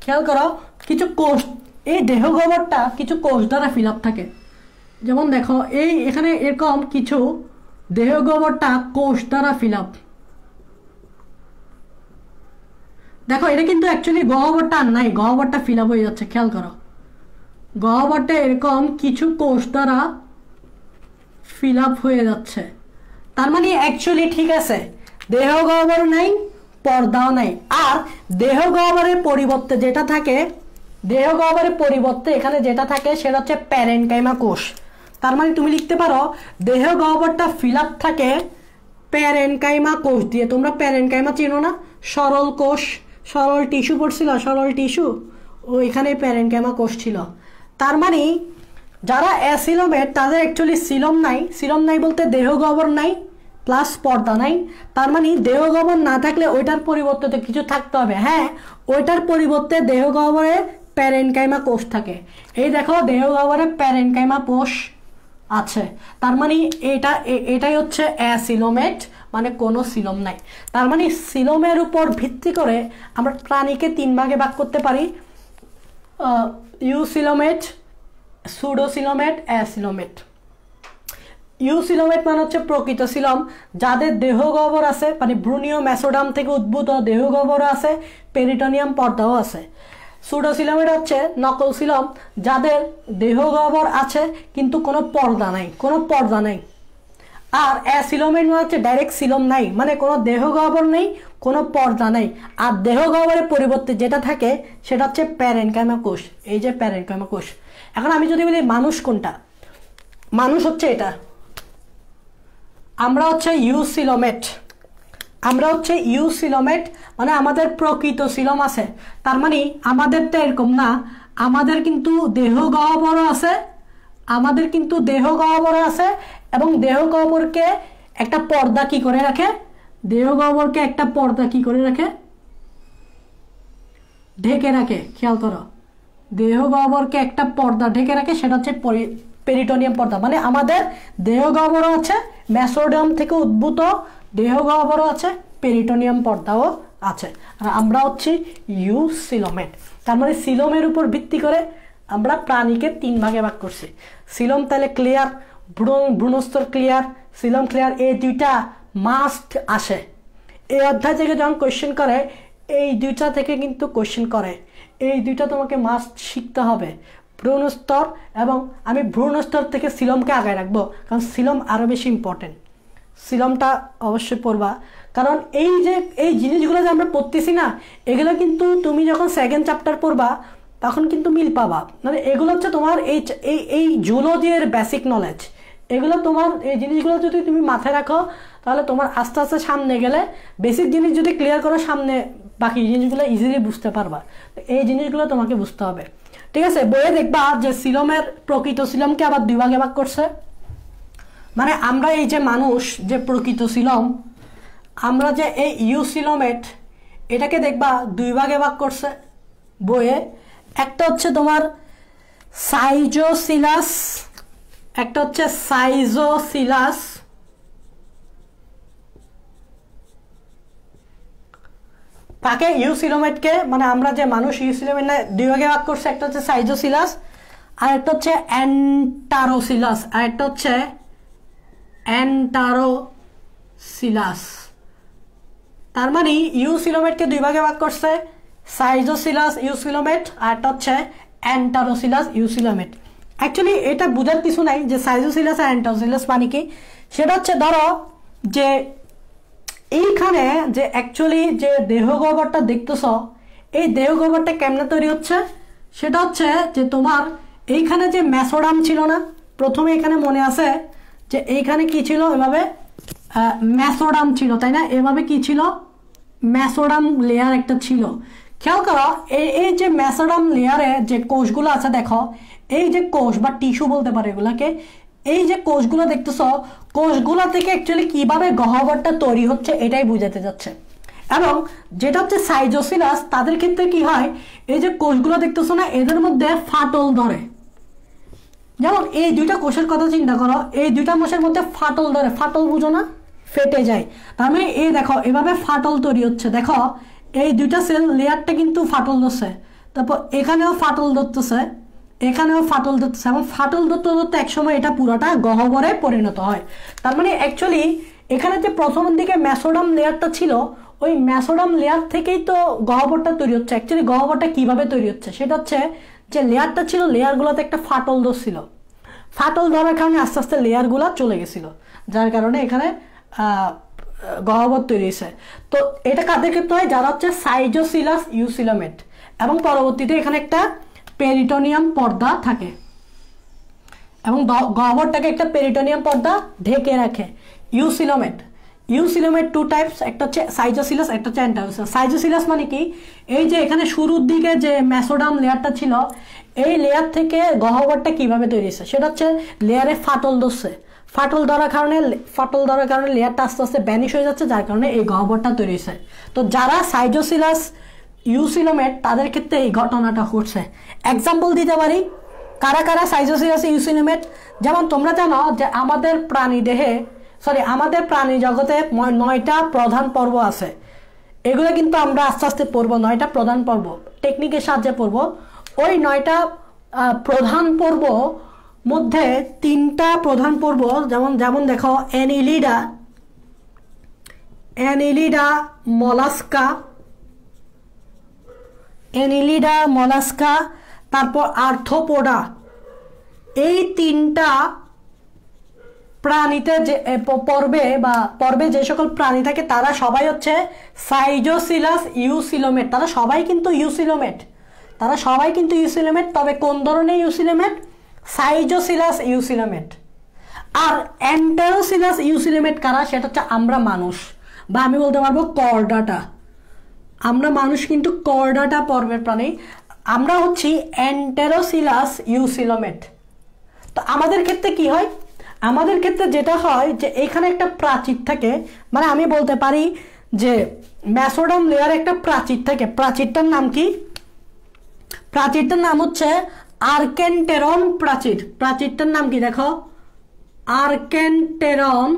খেয়াল করো কিছু কোষ, এই দেহ গহ্বরটা কিছু কোষ দ্বারা ফিল আপ থাকে। যেমন দেখো এখানে এরকম কিছু দেহ গহ্বরটা কোষ দ্বারা ফিল আপ। দেখো এটা কিন্তু অ্যাকচুয়ালি গহ্বরটা নাই, গহ্বরটা ফিল আপ হয়ে যাচ্ছে। খেয়াল করো, গহ্বরটা এরকম কিছু কোষ দ্বারা ফিল আপ হয়ে যাচ্ছে। তার মানে অ্যাকচুয়ালি ঠিক আছে, দেহ গহ্বর নাই, পর্দাও নাই। আর দেহ গহ্বরের পরিবর্তে যেটা থাকে, দেহ গহ্বরের পরিবর্তে এখানে যেটা থাকে সেটা হচ্ছে প্যারেনকাইমা কোষ। তার মানে তুমি লিখতে পারো দেহ গহ্বরটা ফিল আপ থাকে প্যারেনকাইমা কোষ দিয়ে। তোমরা প্যারেনকাইমা চিনো না? সরল কোষ, সরল টিস্যু পড়ছিল, সরল টিস্যু, ও এখানে প্যারেনকাইমা কোষ ছিল। তার মানে যারা অ্যাসিলোমেট তাদের অ্যাকচুয়ালি সিলম নাই। সিলম নাই বলতে দেহ গহ্বর নাই প্লাস পর্দা নাই। তার মানে দেহ গহ্বর না থাকলে ওইটার পরিবর্তে তো কিছু থাকতে হবে। হ্যাঁ, ওইটার পরিবর্তে দেহ গহ্বরে প্যারেনকাইমা কোষ থাকে। এই দেখো দেহ গহ্বরে প্যারেনকাইমা কোষ আছে। তার মানে এটাই হচ্ছে অ্যাসিলোমেট, মানে কোনো সিলম নাই। তার মানে সিলমের উপর ভিত্তি করে আমরা প্রাণীকে 3 ভাগে ভাগ করতে পারি: ইউসিলোমেট, সুডোসিলোমেট, অ্যাসিলোমেট। ইউসিলোমেট মানে হচ্ছে প্রকৃত সিলম, যাদের দেহ গহ্বর আছে, মানে ভ্রূণীয় মেসোডাম থেকে উদ্ভূত দেহ গহ্বর আছে, পেরিটোনিয়াম পর্দাও আছে। সুডোসিলোমেট হচ্ছে নকল সিলম, যাদের দেহ গহ্বর আছে কিন্তু কোনো পর্দা নাই, আর অ্যাসিলোমেট মানে হচ্ছে ডাইরেক্ট সিলম নাই, মানে কোনো দেহ গহ্বর নেই, কোনো পর্দা নেই। আর দেহ গহ্বরের পরিবর্তে যেটা থাকে সেটা হচ্ছে প্যারেনকাইমা কোষ। এই যে প্যারেনকাইমা কোষ। এখন আমি যদি বলি মানুষ কোনটা, মানুষ হচ্ছে এটা। আমরা হচ্ছে ইউসিলোমেট, মানে আমাদের প্রকৃত সিলম আছে। তার মানে আমাদের তো এরকম না, আমাদের কিন্তু দেহ গহ্বরও আছে, এবং দেহ গহ্বরকে একটা পর্দা কি করে রাখে, ঢেকে রাখে। খেয়াল করো, দেহ গহ্বরকে একটা পর্দা ঢেকে রাখে, সেটা হচ্ছে পেরিটোনিয়াম পর্দা। মানে আমাদের দেহ গহ্বরও আছে, মেসোডাম থেকে উদ্ভূত দেহ গহ্বরও আছে, পেরিটোনিয়াম পর্দাও আছে। আর আমরা হচ্ছে ইউসিলোমেট। তার মানে সিলোমের উপর ভিত্তি করে আমরা প্রাণীকে 3 ভাগে ভাগ করছি। সিলম তাহলে ক্লিয়ার, ভ্রূণস্তর ক্লিয়ার, সিলম ক্লিয়ার। এই দুইটা মাস্ট আসে এই অধ্যায় থেকে যখন কোয়েশ্চেন করে, এই দুইটা থেকে কিন্তু কোয়েশ্চেন করে। এই দুইটা তোমাকে মাস্ট শিখতে হবে, ভ্রূণস্তর। এবং আমি ভ্রূণস্তর থেকে সিলমকে আগায় রাখবো, কারণ সিলম আরও বেশি ইম্পর্টেন্ট। সিলমটা অবশ্যই পড়বা, কারণ এই যে এই জিনিসগুলো যে আমরা পড়তেছি না, এগুলো কিন্তু তুমি যখন সেকেন্ড চ্যাপ্টার পড়বা তখন কিন্তু মিল পাবা। মানে এগুলো হচ্ছে তোমার এই জুলজির বেসিক নলেজ। এগুলো তোমার এই জিনিসগুলো যদি তুমি মাথায় রাখো তাহলে তোমার আস্তে আস্তে সামনে গেলে বেসিক জিনিস যদি ক্লিয়ার করো, সামনে বাকি জিনিসগুলো ইজিলি বুঝতে পারবা। এই জিনিসগুলো তোমাকে বুঝতে হবে, ঠিক আছে। বইয়ে দেখবা যে সিলমের প্রকৃত সিলমকে আবার দুই ভাগে ভাগ করছে। মানে আমরা এই যে মানুষ যে প্রকৃত সিলম, আমরা যে এই ইউসিলোমেট, এটাকে দেখবা দুই ভাগে ভাগ করছে বইয়ে। একটা হচ্ছে তোমার সাইজোসিলাস, একটা হচ্ছে সাইজোসিলাস। তাকে ইউসিলোমেটকে, মানে আমরা যে মানুষ ইউসিলোমেট না, দুই ভাগে ভাগ করছে। একটা হচ্ছে সাইজোসিলাস আর একটা হচ্ছে অ্যান্টারোসিলাস, আর একটা হচ্ছে অ্যান্টারোসিলাস। তার মানে ইউসিলোমেটকে দুই ভাগে ভাগ করছে, সাইজোসিলাস ইউসিলোমেট আর একটা হচ্ছে অ্যান্টারোসিলাস ইউসিলোমেট। অ্যাকচুয়ালি এটা বোঝার কিছু নাই যে সাইজোসিলাস আর অ্যান্টারোসিলাস মানে কি। সেটা হচ্ছে ধরো যে এইখানে যে অ্যাকচুয়ালি যে দেহ গহ্বরটা দেখতেছ, এই দেহ গহ্বরটা কেমনে তৈরি হচ্ছে, সেটা হচ্ছে যে তোমার এইখানে যে মেসোডাম ছিল না, প্রথমে এখানে মনে আছে যে এইখানে কি ছিল, এভাবে মেসোডাম ছিল, তাই না? এভাবে কি ছিল, মেসোডাম লেয়ার একটা ছিল। খেয়াল করো এই যে মেসোডাম লেয়ারে যে কোষগুলো আছে, দেখো এই যে কোষ বা টিস্যু বলতে পারে এগুলাকে, এই যে কোষগুলো দেখতেছ, কোষগুলো থেকে অ্যাকচুয়ালি কিভাবে গহ্বরটা তৈরি হচ্ছে এটাই বুঝাতে যাচ্ছে। এবং যেটা হচ্ছে সাইজোসিলাস, তাদের ক্ষেত্রে কি হয়, এই যে কোষগুলো দেখতেছো না, এদের মধ্যে ফাটল ধরে। যেমন এই দুইটা কোষের কথা চিন্তা করো, এই দুইটা কোষের মধ্যে ফাটল ধরে, ফাটল বুঝো না, ফেটে যায়। তার মানে এই দেখো এভাবে ফাটল তৈরি হচ্ছে, দেখো এই দুইটা সেল লেয়ারটা কিন্তু ফাটল ধরছে, তারপর এখানেও ফাটল ধরতেছে, এখানেও ফাটল ধরতেছে, এবং ফাটল ধরতে ধরতে একসময় এটা পুরোটা গহ্বরে পরিণত হয়। তার মানে অ্যাকচুয়ালি এখানে যে প্রথমের দিকে মেসোডাম লেয়ারটা ছিল, ওই মেসোডাম লেয়ার থেকেই তো গহ্বরটা তৈরি হচ্ছে। অ্যাকচুয়ালি গহ্বরটা কিভাবে তৈরি হচ্ছে সেটা হচ্ছে যে লেয়ারটা ছিল, লেয়ারগুলোতে একটা ফাটল ধরছিল, ফাটল ধরার কারণে আস্তে আস্তে লেয়ারগুলো চলে গেছিল, যার কারণে এখানে গহ্বর তৈরি হয়েছে। তো এটা কাদের ক্ষেত্রে হয়, যারা হচ্ছে সাইজোসিলাস ইউসিলোমেট, এবং পরবর্তীতে এখানে একটা পেরিটোনিয়াম পর্দা থাকে, এবং গহ্বরটাকে একটা পেরিটোনিয়াম পর্দা ঢেকে রাখে। ইউসিলোমেট, ইউসিলোমেট টু টাইপস, একটা হচ্ছে সাইজোসিলাস, একটা হচ্ছে অ্যান্টারোসিলাস। সাইজোসিলাস মানে কি, এই যে এখানে শুরুর দিকে যে মেসোডাম লেয়ারটা ছিল, এই লেয়ার থেকে গহ্বরটা কিভাবে তৈরি হয়েছে সেটা হচ্ছে লেয়ারে ফাটল ধরছে, ফাটল ধরার কারণে লেয়ারটা আস্তে আস্তে ভ্যানিশ হয়ে যাচ্ছে, যার কারণে এই গহ্বরটা তৈরি হয়েছে। তো যারা সাইজোসিলাস ইউসিলোমেট, তাদের ক্ষেত্রে এই ঘটনাটা ঘটছে। এক্সাম্পল দিতে পারি, কারা কারা সাইজোসিলাস ইউসিলোমেট। যেমন তোমরা জানো যে আমাদের আমাদের প্রাণী জগতে 9টা প্রধান পর্ব আছে। এগুলো কিন্তু আমরা আস্তে আস্তে পড়বো, 9টা প্রধান পর্ব টেকনিকের সাহায্যে পড়বো। ওই 9টা প্রধান পর্ব মধ্যে 3টা প্রধান পর্ব, যেমন দেখো অ্যানিলিডা মলাস্কা, তারপর আর্থ্রোপোডা। এই 3টা প্রাণীতে যে পর্বে যে সকল প্রাণী থাকে তারা সবাই হচ্ছে সাইজোসিলাস ইউসিলোমেট। তারা সবাই কিন্তু ইউসিলোমেট, তবে কোন ধরনের ইউসিলোমেট, সাইজোসিলাস ইউসিলোমেট। আর অ্যান্টারোসিলাস ইউসিলোমেট কারা, সেটা হচ্ছে আমরা মানুষ, বা আমি বলতে পারবো করডাটা। আমরা মানুষ কিন্তু করডাটা পর্বের প্রাণী, আমরা হচ্ছি অ্যান্টারোসিলাস ইউসিলোমেট। তো আমাদের ক্ষেত্রে কি হয়, আমাদের ক্ষেত্রে যেটা হয় যে এখানে একটা প্রাচীর থাকে, মানে আমি বলতে পারি যে মেসোডাম লেয়ারে একটা প্রাচীর থাকে। প্রাচীরটার নাম কি, প্রাচীরটার নাম হচ্ছে আর্কেন্টেরন প্রাচীর। প্রাচীরটার নাম কি দেখো, আর্কেন্টেরন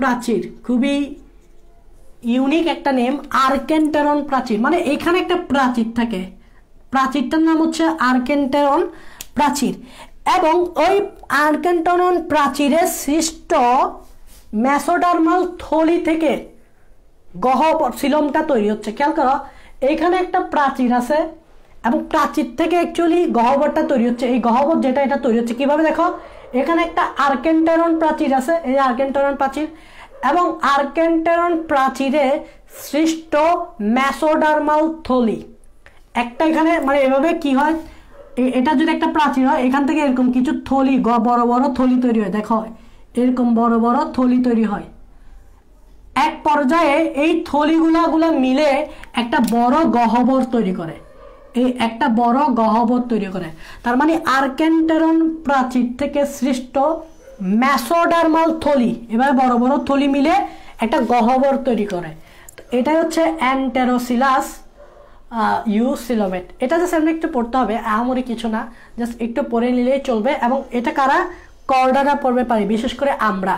প্রাচীর, খুবই ইউনিক একটা নেম, আর্কেন্টেরন প্রাচীর। মানে এখানে একটা প্রাচীর থাকে, প্রাচীরটার নাম হচ্ছে আর্কেন্টেরন প্রাচীর। এবং ওই আর্কেন্টেরন প্রাচীরের সৃষ্ট মেসোডার্মাল থলি থেকে গহ্বর সিলমটা তৈরি হচ্ছে। খেয়াল করো, এইখানে একটা প্রাচীর আছে, এবং প্রাচীর থেকে অ্যাকচুয়ালি গহ্বরটা তৈরি হচ্ছে। এই গহ্বর যেটা, এটা তৈরি হচ্ছে কিভাবে দেখো, এখানে একটা আর্কেন্টেরন প্রাচীর আছে, এই আর্কেন্টেরন প্রাচীর, এবং আর্কেন্টেরন প্রাচীরে সৃষ্ট মেসোডার্মাল থলি একটা এখানে মানে এভাবে কি হয়, এটা যদি একটা প্রাচীর হয় এখান থেকে এরকম কিছু থলি বড় বড় থলি তৈরি হয়, দেখো এরকম বড় বড় থলি তৈরি হয়। এক পর্যায়ে এই থলিগুলা মিলে একটা বড় গহ্বর তৈরি করে, এই একটা বড় গহ্বর তৈরি করে। তার মানে আর্কেন্টেরন প্রাচীর থেকে সৃষ্ট মেসোডার্মাল থলি এবার বড় বড় থলি মিলে একটা গহ্বর তৈরি করে। এটাই হচ্ছে অ্যান্টেরোসিলাস ইউসিলোমেট। এটা জাস্ট আমরা একটু পড়তে হবে, আহামরি কিছু না, জাস্ট একটু পড়ে নিলেই চলবে। এবং এটা কারা কর্ডারা পড়বে পারি, বিশেষ করে আমরা।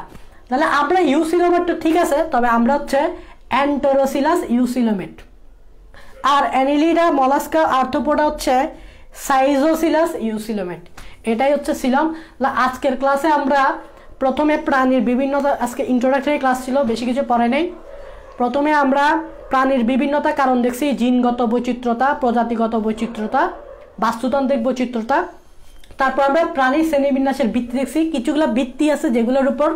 তাহলে আমরা ইউসিলোমেট তো ঠিক আছে, তবে আমরা হচ্ছে অ্যান্টেরোসিলাস ইউসিলোমেট। আর অ্যানিলিডা মলাস্কা আর্থ্রোপোডা হচ্ছে সাইজোসিলাস ইউসিলোমেট। এটাই হচ্ছে সিলম। আজকের ক্লাসে আমরা প্রথমে প্রাণীর বিভিন্নতা, আজকে ইন্ট্রোডাক্টরি ক্লাস ছিল, বেশি কিছু পড়ে নেই। প্রথমে আমরা প্রাণীর বিভিন্নতা কারণ দেখছি, জিনগত বৈচিত্র্যতা, প্রজাতিগত বৈচিত্র্যতা, বাস্তুতান্ত্রিক বৈচিত্র্যতা। তারপর আমরা প্রাণীর শ্রেণীবিন্যাসের ভিত্তি দেখছি, কিছুগুলো ভিত্তি আছে যেগুলোর উপর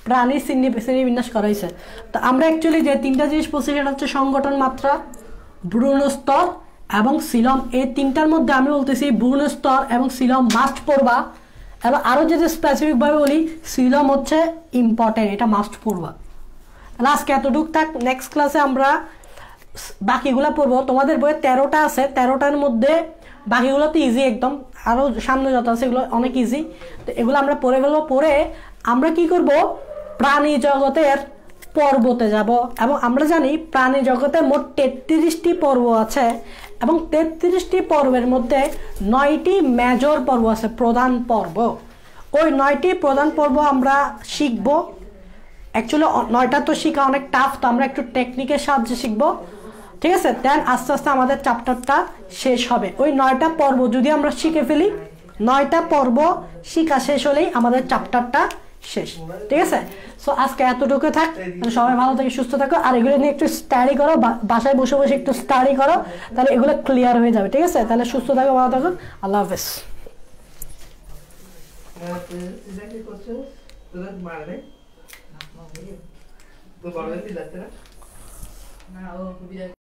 প্রাণীর শ্রেণীবিন্যাস করা হয়েছে। তো আমরা অ্যাকচুয়ালি যে তিনটা জিনিস বলছি সেটা হচ্ছে সংগঠন মাত্রা, ভ্রূণ স্তর এবং সিলম। এই তিনটার মধ্যে আমি বলতেছি ভ্রূণ স্তর এবং সিলম মাস্ট পড়বা। এবং আরও যদি স্পেসিফিকভাবে বলি সিলম হচ্ছে ইম্পর্টেন্ট, এটা মাস্ট পড়বা। তাহলে আজকে এতটুক থাক, নেক্সট ক্লাসে আমরা বাকিগুলো পড়বো। তোমাদের বইয়ে 13টা আছে, 13টার মধ্যে বাকিগুলো তো ইজি একদম, আরও সামনে যত আছে এগুলো অনেক ইজি। তো এগুলো আমরা পড়ে ফেলবো। পরে আমরা কি করব, প্রাণী জগতের পর্বতে যাব। এবং আমরা জানি প্রাণী জগতে মোট 33টি পর্ব আছে, এবং 33টি পর্বের মধ্যে 9টি মেজর পর্ব আছে, প্রধান পর্ব। ওই 9টি প্রধান পর্ব আমরা শিখব। অ্যাকচুয়ালি 9টা তো শেখা অনেক টাফ, তো আমরা একটু টেকনিকের সাহায্যে শিখবো, ঠিক আছে। দেন আস্তে আস্তে আমাদের চ্যাপ্টারটা শেষ হবে। ওই 9টা পর্ব যদি আমরা শিখে ফেলি, 9টা পর্ব শিখা শেষ হলেই আমাদের চ্যাপ্টারটা শেষ, ঠিক আছে। সো আজকে এতটুকু থাক, সবাই ভালো থেকে সুস্থ থাকো। আর এগুলো নিয়ে একটু স্টাডি করো, বাসায় বসে বসে একটু স্টাডি করো, তাহলে এগুলো ক্লিয়ার হয়ে যাবে, ঠিক আছে। তাহলে সুস্থ থাকো, ভালো থাকো, আল্লাহ হাফেজ।